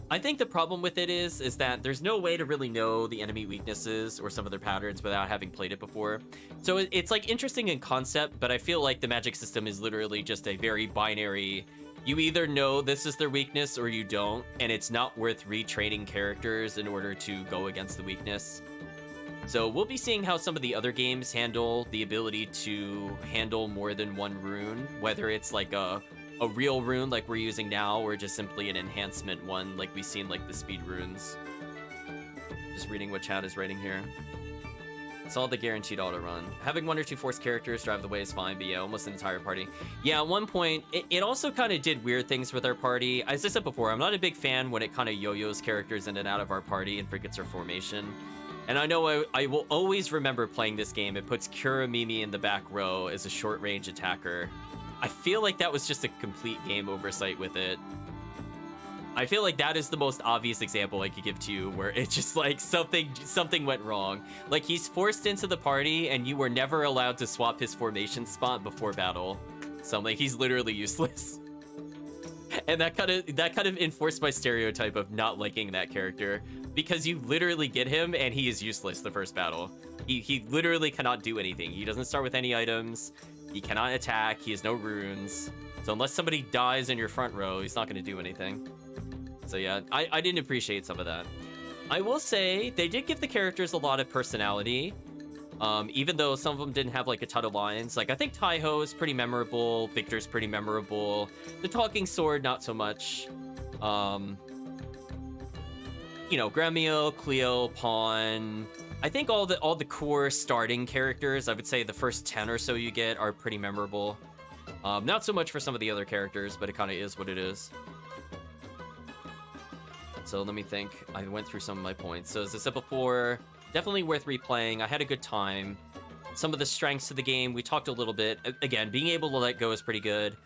I think the problem with it is that there's no way to really know the enemy weaknesses or some of their patterns without having played it before. So it's like interesting in concept, but I feel like the magic system is literally just a very binary, you either know this is their weakness or you don't, and it's not worth retraining characters in order to go against the weakness. So we'll be seeing how some of the other games handle the ability to handle more than one rune, whether it's like a real rune like we're using now, or just simply an enhancement one like we see in like the speed runes. Just reading what chat is writing here. Saw the guaranteed auto run. Having 1 or 2 forced characters drive the way is fine, but yeah, almost an entire party. Yeah, at one point, it also kind of did weird things with our party. As I said before, I'm not a big fan when it kind of yo-yos characters in and out of our party and forgets our formation. And I know I will always remember playing this game. It puts Kuramimi in the back row as a short-range attacker. I feel like that was just a complete game oversight with it. I feel like that is the most obvious example I could give to you where it's just like something went wrong. Like he's forced into the party and you were never allowed to swap his formation spot before battle. So I'm like, he's literally useless. And that kind of enforced my stereotype of not liking that character, because you literally get him and he is useless the first battle. He literally cannot do anything. He doesn't start with any items. He cannot attack. He has no runes. So unless somebody dies in your front row, he's not going to do anything. So yeah, I didn't appreciate some of that. I will say they did give the characters a lot of personality. Even though some of them didn't have like a ton of lines. Like I think Taiho is pretty memorable. Victor's pretty memorable. The Talking Sword, not so much. You know, Gremio, Cleo, Pawn. I think all the core starting characters, I would say the first 10 or so you get are pretty memorable. Not so much for some of the other characters, but it kind of is what it is. So let me think. I went through some of my points. So as I said before, definitely worth replaying. I had a good time. Some of the strengths of the game, we talked a little bit. Again, being able to let go is pretty good.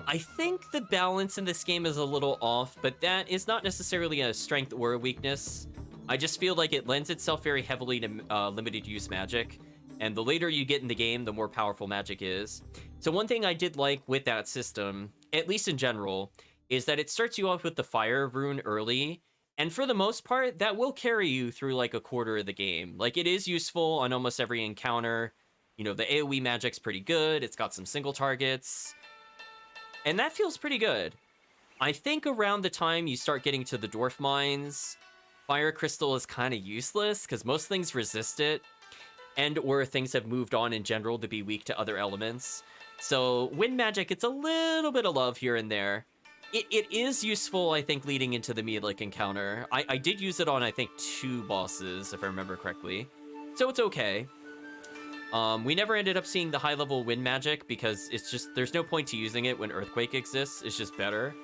I think the balance in this game is a little off, but that is not necessarily a strength or a weakness. I just feel like it lends itself very heavily to limited use magic. And the later you get in the game, the more powerful magic is. So one thing I did like with that system, at least in general, is that it starts you off with the fire rune early. And for the most part, that will carry you through like a quarter of the game. Like it is useful on almost every encounter. You know, the AoE magic's pretty good. It's got some single targets. And that feels pretty good. I think around the time you start getting to the dwarf mines, fire crystal is kind of useless because most things resist it. And or things have moved on in general to be weak to other elements. So wind magic, it's a little bit of love here and there. It is useful, I think, leading into the Meadlick encounter. I did use it on, I think, 2 bosses, if I remember correctly. So it's okay. We never ended up seeing the high-level wind magic because it's just, there's no point to using it when Earthquake exists. It's just better.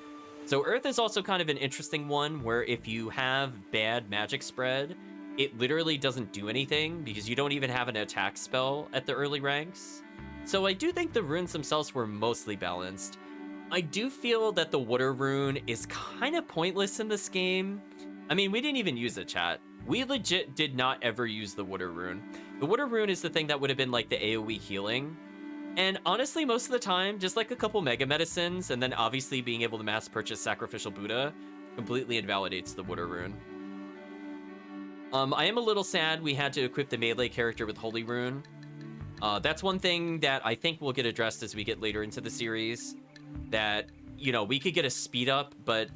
So Earth is also kind of an interesting one where if you have bad magic spread, it literally doesn't do anything because you don't even have an attack spell at the early ranks. So I do think the runes themselves were mostly balanced. I do feel that the water rune is kind of pointless in this game. I mean, we didn't even use it, chat. We legit did not ever use the water rune. The water rune is the thing that would have been like the AoE healing. And honestly, most of the time, just like a couple mega medicines, and then obviously being able to mass purchase Sacrificial Buddha completely invalidates the water rune. I am a little sad we had to equip the melee character with Holy Rune. That's one thing that I think will get addressed as we get later into the series. That, you know, we could get a speed up, but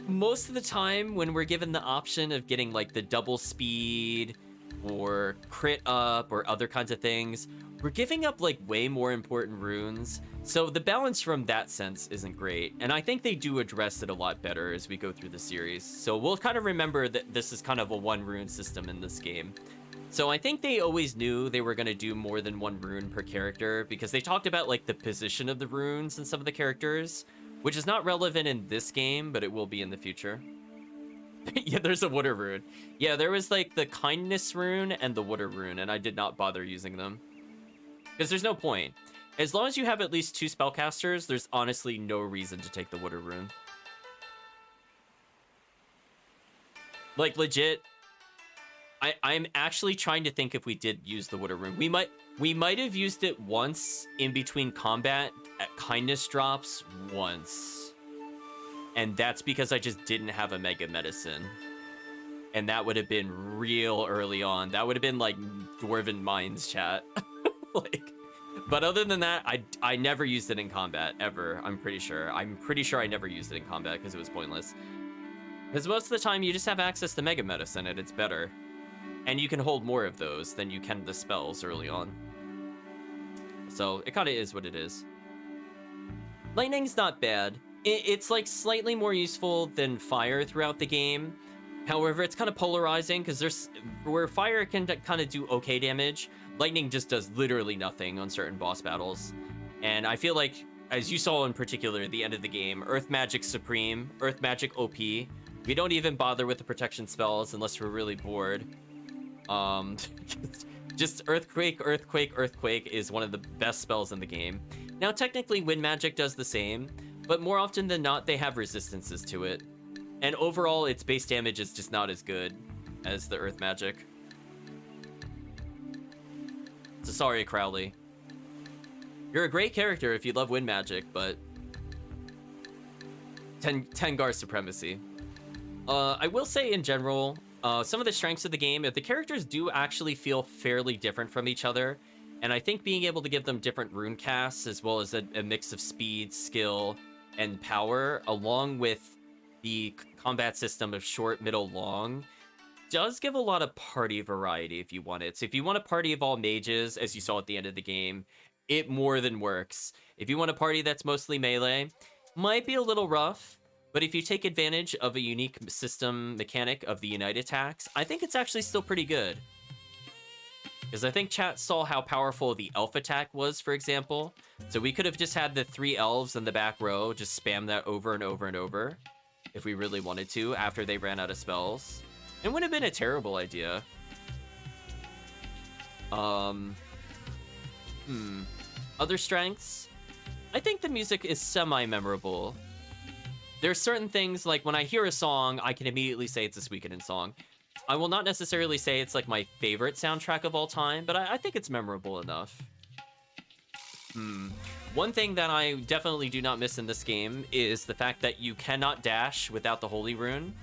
most of the time when we're given the option of getting like the double speed or crit up or other kinds of things, we're giving up like way more important runes. So the balance from that sense isn't great. And I think they do address it a lot better as we go through the series. So we'll kind of remember that this is kind of a one rune system in this game. So I think they always knew they were going to do more than one rune per character, because they talked about like the position of the runes in some of the characters, which is not relevant in this game, but it will be in the future. Yeah, there's a water rune. Yeah, there was like the kindness rune and the water rune, and I did not bother using them. Because there's no point. As long as you have at least 2 spellcasters, there's honestly no reason to take the water rune. Like, legit, I'm actually trying to think if we did use the water rune. We might have used it once in between combat at kindness drops once. And that's because I just didn't have a mega medicine. And that would have been real early on. That would have been like Dwarven Mines chat. Like, but other than that, I never used it in combat ever. I'm pretty sure I never used it in combat because it was pointless. Because most of the time you just have access to mega medicine and it's better. And you can hold more of those than you can the spells early on. So it kind of is what it is. Lightning's not bad. It's like slightly more useful than fire throughout the game. However, it's kind of polarizing because there's where fire can kind of do okay damage, lightning just does literally nothing on certain boss battles. And I feel like, as you saw in particular at the end of the game, Earth Magic Supreme, Earth Magic OP, we don't even bother with the protection spells unless we're really bored. Just Earthquake, Earthquake, Earthquake is one of the best spells in the game. Now, technically, Wind Magic does the same, but more often than not, they have resistances to it. And overall, its base damage is just not as good as the Earth Magic. So sorry, Crowley. You're a great character if you love Wind Magic, but... Tengar Supremacy. I will say in general, some of the strengths of the game, the characters do actually feel fairly different from each other. And I think being able to give them different rune casts, as well as a mix of speed, skill, and power, along with the combat system of short, middle, long, does give a lot of party variety if you want it. So if you want a party of all mages, as you saw at the end of the game, it more than works. If you want a party that's mostly melee, might be a little rough, but if you take advantage of a unique system mechanic of the Unite attacks, I think it's actually still pretty good. Because I think chat saw how powerful the elf attack was, for example. So we could have just had the 3 elves in the back row just spam that over and over and over, if we really wanted to, after they ran out of spells. It wouldn't have been a terrible idea. Other strengths? I think the music is semi-memorable. There's certain things, like when I hear a song, I can immediately say it's a Suikoden song. I will not necessarily say it's like my favorite soundtrack of all time, but I think it's memorable enough. One thing that I definitely do not miss in this game is the fact that you cannot dash without the Holy Rune.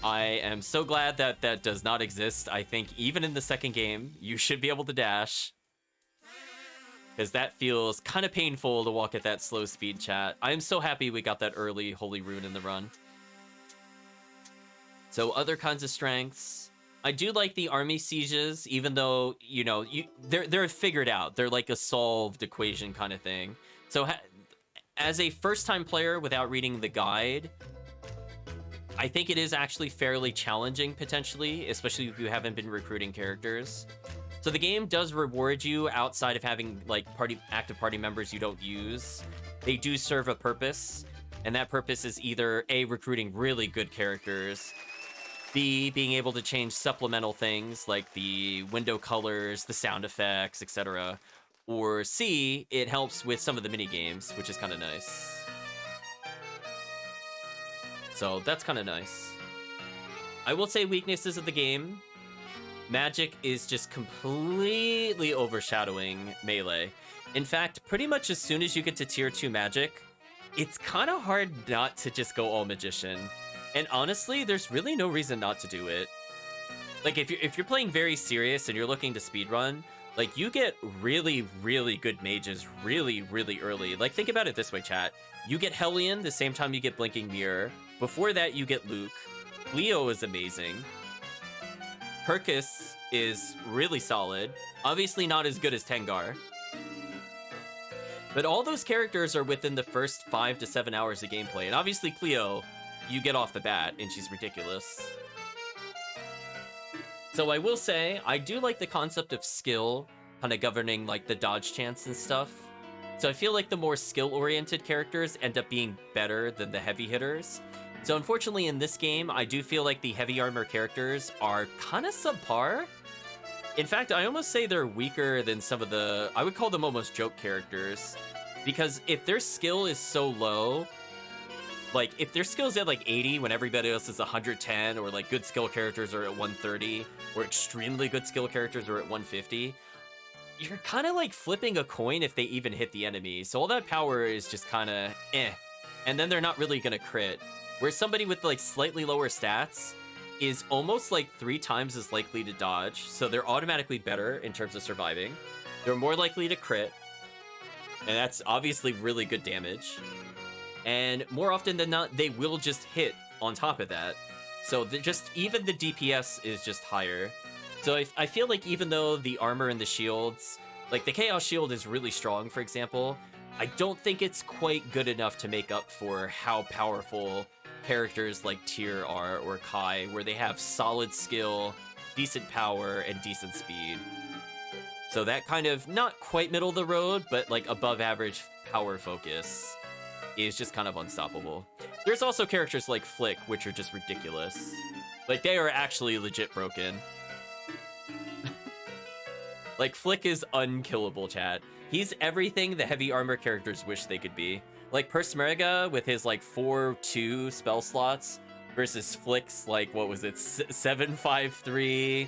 I am so glad that that does not exist. I think even in the second game, you should be able to dash. Because that feels kind of painful to walk at that slow speed, chat. I am so happy we got that early Holy Rune in the run. So other kinds of strengths. I do like the army sieges, even though, you know, they're figured out. They're like a solved equation kind of thing. So as a first-time player without reading the guide, I think it is actually fairly challenging, potentially, especially if you haven't been recruiting characters. So the game does reward you outside of having like active party members you don't use. They do serve a purpose, and that purpose is either A, recruiting really good characters, B, being able to change supplemental things like the window colors, the sound effects, etc. Or C, it helps with some of the mini games, which is kind of nice. So that's kind of nice. I will say weaknesses of the game. Magic is just completely overshadowing melee. In fact, pretty much as soon as you get to tier 2 magic, it's kind of hard not to just go all magician. And honestly, there's really no reason not to do it. Like, if you're playing very serious and you're looking to speedrun, like, you get really, really good mages really, really early. Like, think about it this way, chat. You get Hellion the same time you get Blinking Mirror. Before that, you get Luke. Leo is amazing. Perkus is really solid. Obviously not as good as Tengar. But all those characters are within the first 5 to 7 hours of gameplay. And obviously Cleo, you get off the bat, and she's ridiculous. So I will say, I do like the concept of skill kind of governing like the dodge chance and stuff. So I feel like the more skill-oriented characters end up being better than the heavy hitters. So unfortunately in this game, I do feel like the heavy armor characters are kind of subpar. In fact, I almost say they're weaker than some of the, I would call them almost joke characters. Because if their skill is so low, like if their skill's at like 80 when everybody else is 110, or like good skill characters are at 130, or extremely good skill characters are at 150, you're kind of like flipping a coin if they even hit the enemy. So all that power is just kind of eh. And then they're not really gonna crit. Where somebody with like slightly lower stats is almost like 3 times as likely to dodge. So they're automatically better in terms of surviving. They're more likely to crit. And that's obviously really good damage. And more often than not, they will just hit on top of that. So just even the DPS is just higher. So I feel like even though the armor and the shields, like the Chaos Shield is really strong, for example, I don't think it's quite good enough to make up for how powerful characters like Tyr are, or Kai, where they have solid skill, decent power, and decent speed. So that kind of, not quite middle of the road, but like above average power focus is just kind of unstoppable. There's also characters like Flick, which are just ridiculous. Like, they are actually legit broken. Like, Flick is unkillable, chat. He's everything the heavy armor characters wish they could be. Like, Persmerga with his, like, 4-2 spell slots versus Flick's, like, what was it, 7-5-3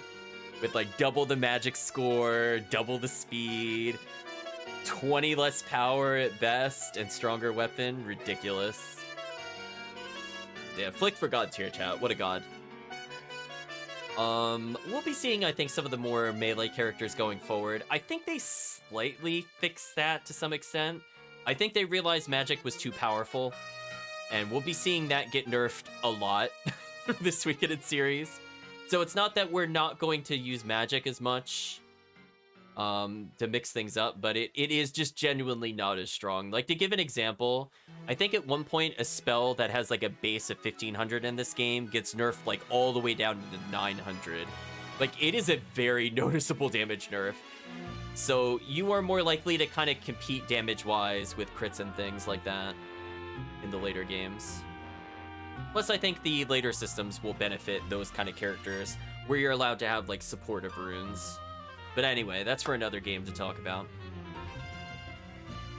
with, like, double the magic score, double the speed, 20 less power at best, and stronger weapon. Ridiculous. Yeah, Flick for God tier, chat. What a god. We'll be seeing, I think, some of the more melee characters going forward. I think they slightly fixed that to some extent. I think they realized magic was too powerful, and we'll be seeing that get nerfed a lot this Suikoden series. So it's not that we're not going to use magic as much to mix things up, but it is just genuinely not as strong. Like, to give an example, I think at one point a spell that has like a base of 1500 in this game gets nerfed like all the way down to 900. Like, it is a very noticeable damage nerf. So you are more likely to kind of compete damage-wise with crits and things like that in the later games. Plus, I think the later systems will benefit those kind of characters where you're allowed to have like supportive runes. But anyway, that's for another game to talk about.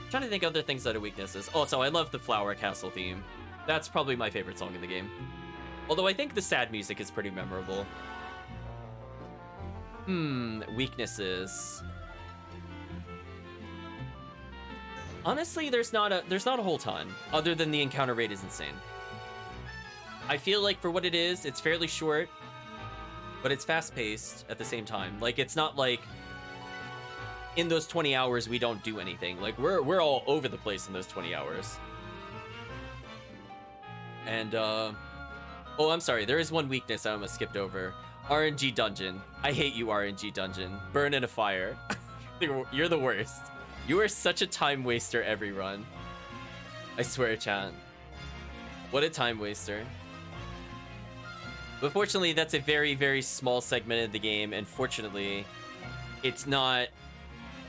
Trying to think other things that are weaknesses. Also, I love the Flower Castle theme. That's probably my favorite song in the game. Although I think the sad music is pretty memorable. Weaknesses. Honestly, there's not a whole ton, other than the encounter rate is insane. I feel like for what it is, it's fairly short, but it's fast-paced at the same time. Like, it's not like in those 20 hours we don't do anything. Like, we're all over the place in those 20 hours. And oh, I'm sorry, there is one weakness I almost skipped over. RNG dungeon. I hate you, RNG dungeon. Burn in a fire. You're the worst. You are such a time waster every run. I swear, chat. What a time waster. But fortunately, that's a very, very small segment of the game, and fortunately, it's not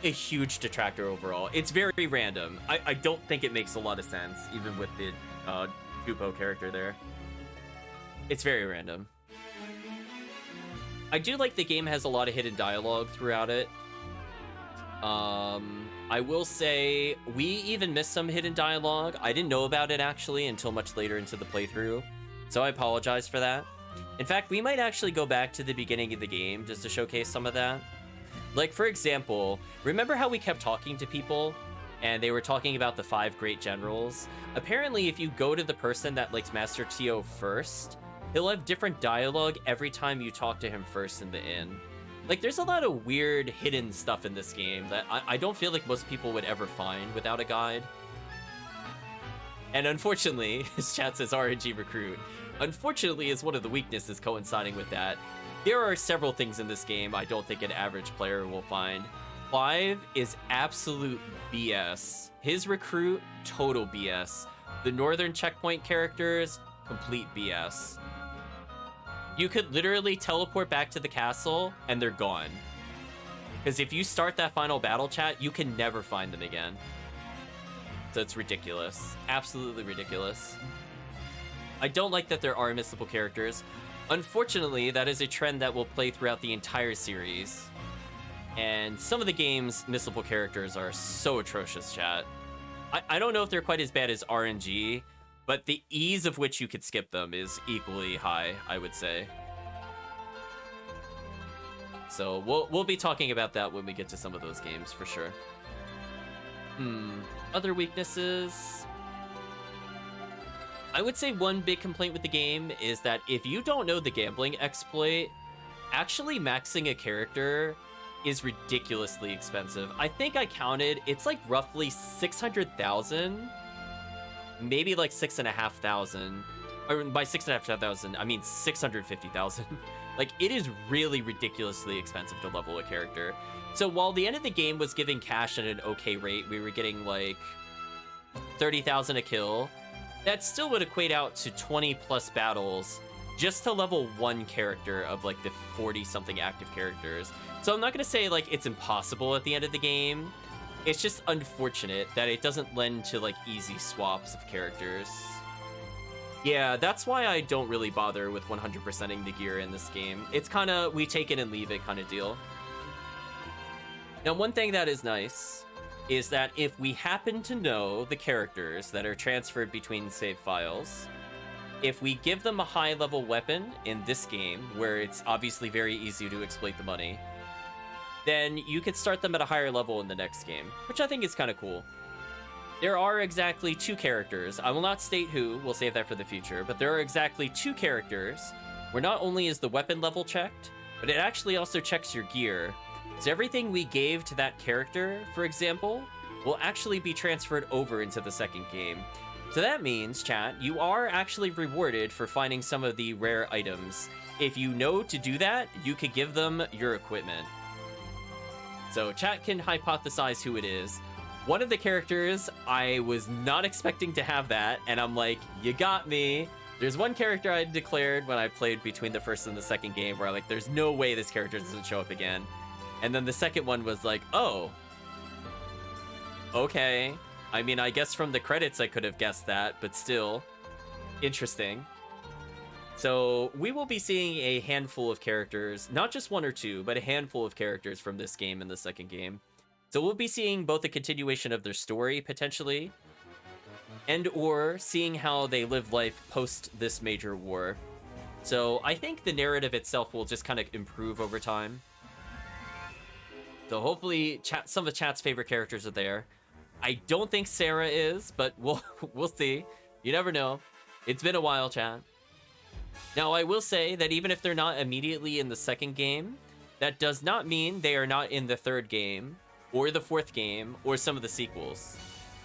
a huge detractor overall. It's very random. I don't think it makes a lot of sense, even with the Jupo character there. It's very random. I do like the game has a lot of hidden dialogue throughout it. I will say, we even missed some hidden dialogue. I didn't know about it, actually, until much later into the playthrough, so I apologize for that. In fact, we might actually go back to the beginning of the game just to showcase some of that. Like, for example, remember how we kept talking to people and they were talking about the 5 great generals. Apparently, if you go to the person that likes Master Tio first, he'll have different dialogue every time you talk to him first in the inn. Like, there's a lot of weird hidden stuff in this game that I don't feel like most people would ever find without a guide. And unfortunately, his chat says RNG recruit. Unfortunately is one of the weaknesses coinciding with that. There are several things in this game I don't think an average player will find. 5 is absolute BS. His recruit, total BS. The northern checkpoint characters, complete BS. You could literally teleport back to the castle and they're gone. Because if you start that final battle chat, you can never find them again. So it's ridiculous. Absolutely ridiculous. I don't like that there are missable characters. Unfortunately, that is a trend that will play throughout the entire series. And some of the game's missable characters are so atrocious, chat. I don't know if they're quite as bad as RNG, but the ease of which you could skip them is equally high, I would say. So we'll be talking about that when we get to some of those games, for sure. Other weaknesses... I would say one big complaint with the game is that if you don't know the gambling exploit, actually maxing a character is ridiculously expensive. I think I counted, it's like roughly 600,000, maybe like 6,500. Or by 6,500, I mean 650,000. Like, it is really ridiculously expensive to level a character. So while the end of the game was giving cash at an okay rate, we were getting like 30,000 a kill. That still would equate out to 20 plus battles just to level one character of like the 40 something active characters. So I'm not going to say like it's impossible at the end of the game. It's just unfortunate that it doesn't lend to like easy swaps of characters. Yeah, that's why I don't really bother with 100%ing the gear in this game. It's kind of we take it and leave it kind of deal. Now, one thing that is nice is that if we happen to know the characters that are transferred between save files, if we give them a high-level weapon in this game, where it's obviously very easy to exploit the money, then you could start them at a higher level in the next game, which I think is kind of cool. There are exactly 2 characters. I will not state who, we'll save that for the future, but there are exactly 2 characters where not only is the weapon level checked, but it actually also checks your gear. So everything we gave to that character, for example, will actually be transferred over into the second game. So that means, chat, you are actually rewarded for finding some of the rare items. If you know to do that, you could give them your equipment. So chat can hypothesize who it is. One of the characters, I was not expecting to have that, and I'm like, you got me. There's one character I declared when I played between the first and the second game where I'm like, there's no way this character doesn't show up again. And then the second one was like, oh, okay. I mean, I guess from the credits I could have guessed that, but still, interesting. So we will be seeing a handful of characters, not just 1 or 2, but a handful of characters from this game in the second game. So we'll be seeing both a continuation of their story, potentially, and or seeing how they live life post this major war. So I think the narrative itself will just kind of improve over time. So hopefully some of chat's favorite characters are there. I don't think Sarah is, but we'll see. You never know. It's been a while, chat. Now, I will say that even if they're not immediately in the second game, that does not mean they are not in the third game, or the fourth game, or some of the sequels.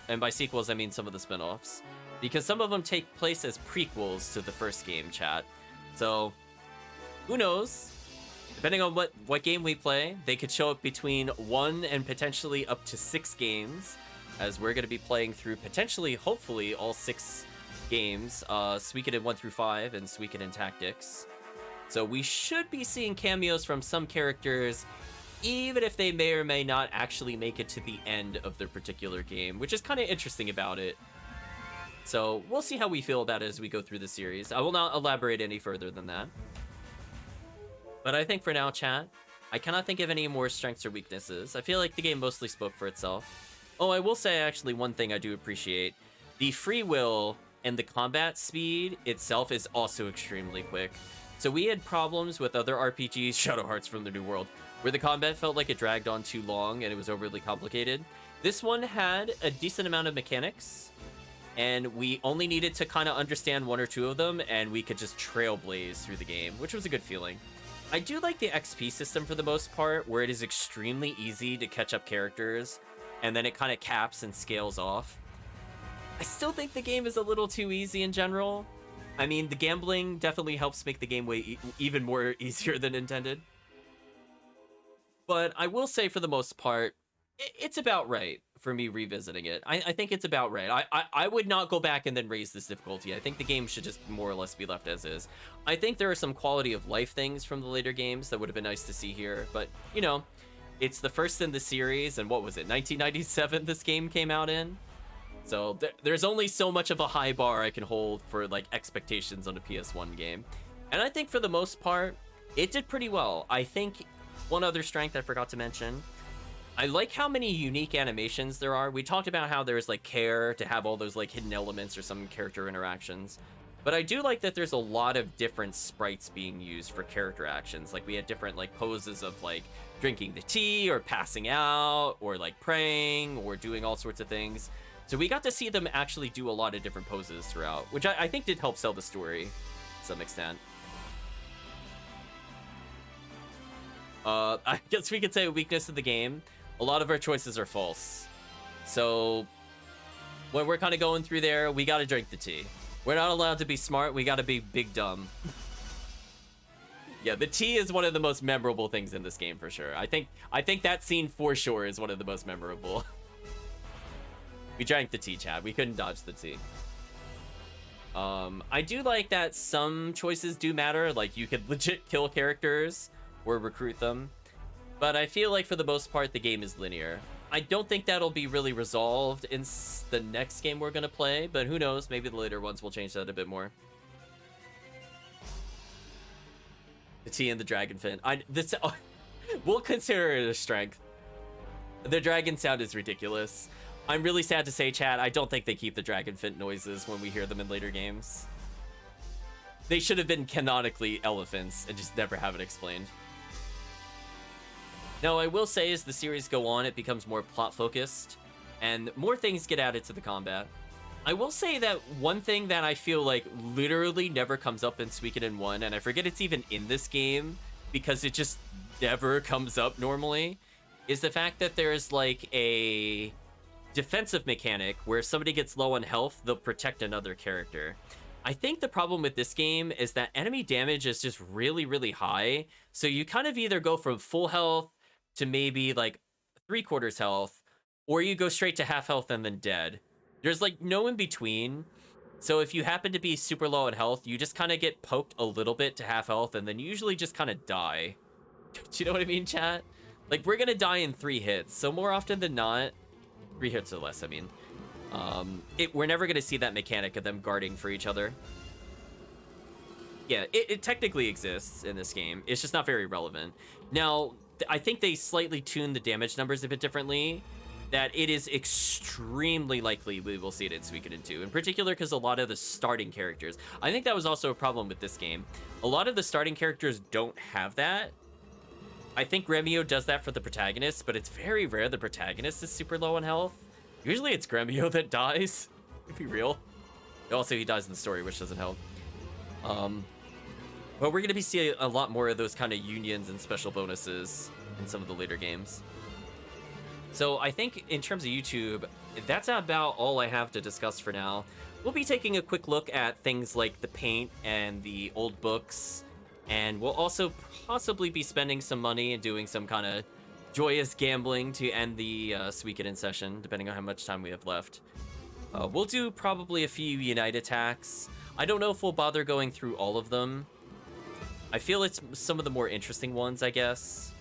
And by sequels, I mean some of the spin-offs. Because some of them take place as prequels to the first game, chat. So, who knows? Depending on what game we play, they could show up between 1 and potentially up to 6 games, as we're going to be playing through potentially, hopefully, all 6 games, Suikoden 1 through 5 and Suikoden Tactics. So we should be seeing cameos from some characters, even if they may or may not actually make it to the end of their particular game, which is kind of interesting about it. So we'll see how we feel about it as we go through the series. I will not elaborate any further than that. But I think for now, chat, I cannot think of any more strengths or weaknesses. I feel like the game mostly spoke for itself. Oh, I will say actually one thing I do appreciate. The free will and the combat speed itself is also extremely quick. So we had problems with other RPGs, Shadow Hearts from the New World, where the combat felt like it dragged on too long and it was overly complicated. This one had a decent amount of mechanics, and we only needed to kind of understand one or two of them, and we could just trailblaze through the game, which was a good feeling. I do like the XP system for the most part, where it is extremely easy to catch up characters, and then it kind of caps and scales off. I still think the game is a little too easy in general. I mean, the gambling definitely helps make the game even more easier than intended. But I will say, for the most part, it's about right for me revisiting it. I think it's about right. I would not go back and then raise this difficulty. I think the game should just more or less be left as is. I think there are some quality of life things from the later games that would have been nice to see here. But, you know, it's the first in the series, and what was it, 1997 this game came out in? So there's only so much of a high bar I can hold for, like, expectations on a PS1 game. And I think for the most part, it did pretty well. I think one other strength I forgot to mention, I like how many unique animations there are. We talked about how there's, like, care to have all those, like, hidden elements or some character interactions. But I do like that there's a lot of different sprites being used for character actions. Like, we had different, like, poses of, like, drinking the tea or passing out or, like, praying or doing all sorts of things. So we got to see them actually do a lot of different poses throughout, which I think did help sell the story to some extent. I guess we could say a weakness of the game. A lot of our choices are false. So when we're kind of going through there, we got to drink the tea. We're not allowed to be smart. We got to be big dumb. Yeah, the tea is one of the most memorable things in this game for sure. I think that scene for sure is one of the most memorable. We drank the tea, Chad. We couldn't dodge the tea. I do like that some choices do matter. Like, you could legit kill characters or recruit them. But I feel like for the most part, the game is linear. I don't think that'll be really resolved in the next game we're going to play. But who knows? Maybe the later ones will change that a bit more. The tea and the dragon fin. We'll consider it a strength. The dragon sound is ridiculous. I'm really sad to say, chat, I don't think they keep the dragon fin noises when we hear them in later games. They should have been canonically elephants and just never have it explained. Now, I will say, as the series go on, it becomes more plot-focused, and more things get added to the combat. I will say that one thing that I feel like literally never comes up in Suikoden 1, and I forget it's even in this game, because it just never comes up normally, is the fact that there's like a defensive mechanic where if somebody gets low on health, they'll protect another character. I think the problem with this game is that enemy damage is just really, really high. So you kind of either go from full health to maybe like 3/4 health, or you go straight to half health and then dead. There's like no in between. So if you happen to be super low on health, you just kind of get poked a little bit to half health and then you usually just kind of die. Do you know what I mean, chat? Like, we're gonna die in 3 hits. So more often than not, 3 hits or less, I mean. We're never going to see that mechanic of them guarding for each other. Yeah, it technically exists in this game. It's just not very relevant. Now, I think they slightly tuned the damage numbers a bit differently, that it is extremely likely we will see it in Suikoden 2. In particular, because a lot of the starting characters... I think that was also a problem with this game. A lot of the starting characters don't have that. I think Gremio does that for the protagonist, but it's very rare the protagonist is super low on health. Usually it's Gremio that dies, to be real. Also, he dies in the story, which doesn't help. But we're going to be seeing a lot more of those kind of unions and special bonuses in some of the later games. So I think in terms of YouTube, that's about all I have to discuss for now. We'll be taking a quick look at things like the paint and the old books, and we'll also possibly be spending some money and doing some kind of joyous gambling to end the Suikoden session, depending on how much time we have left. We'll do probably a few Unite attacks. I don't know if we'll bother going through all of them. I feel it's some of the more interesting ones, I guess.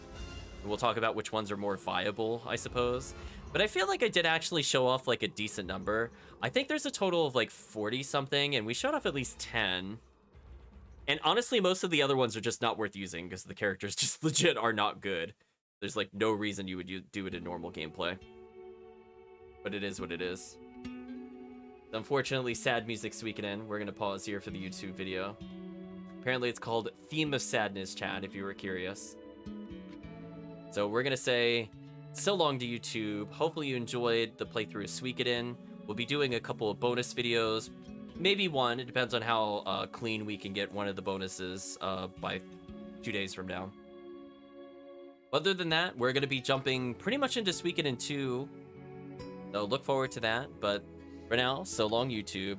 We'll talk about which ones are more viable, I suppose. But I feel like I did actually show off like a decent number. I think there's a total of like 40 something, and we showed off at least 10. And honestly, most of the other ones are just not worth using because the characters just legit are not good. There's like no reason you would do it in normal gameplay. But it is what it is. Unfortunately, sad music Suikoden. We're going to pause here for the YouTube video. Apparently it's called Theme of Sadness, chat, if you were curious. So we're going to say So long to YouTube. Hopefully you enjoyed the playthrough of Suikoden. We'll be doing a couple of bonus videos. Maybe one. It depends on how clean we can get one of the bonuses by 2 days from now. Other than that, we're going to be jumping pretty much into Suikoden 2. So look forward to that. But for now, so long YouTube.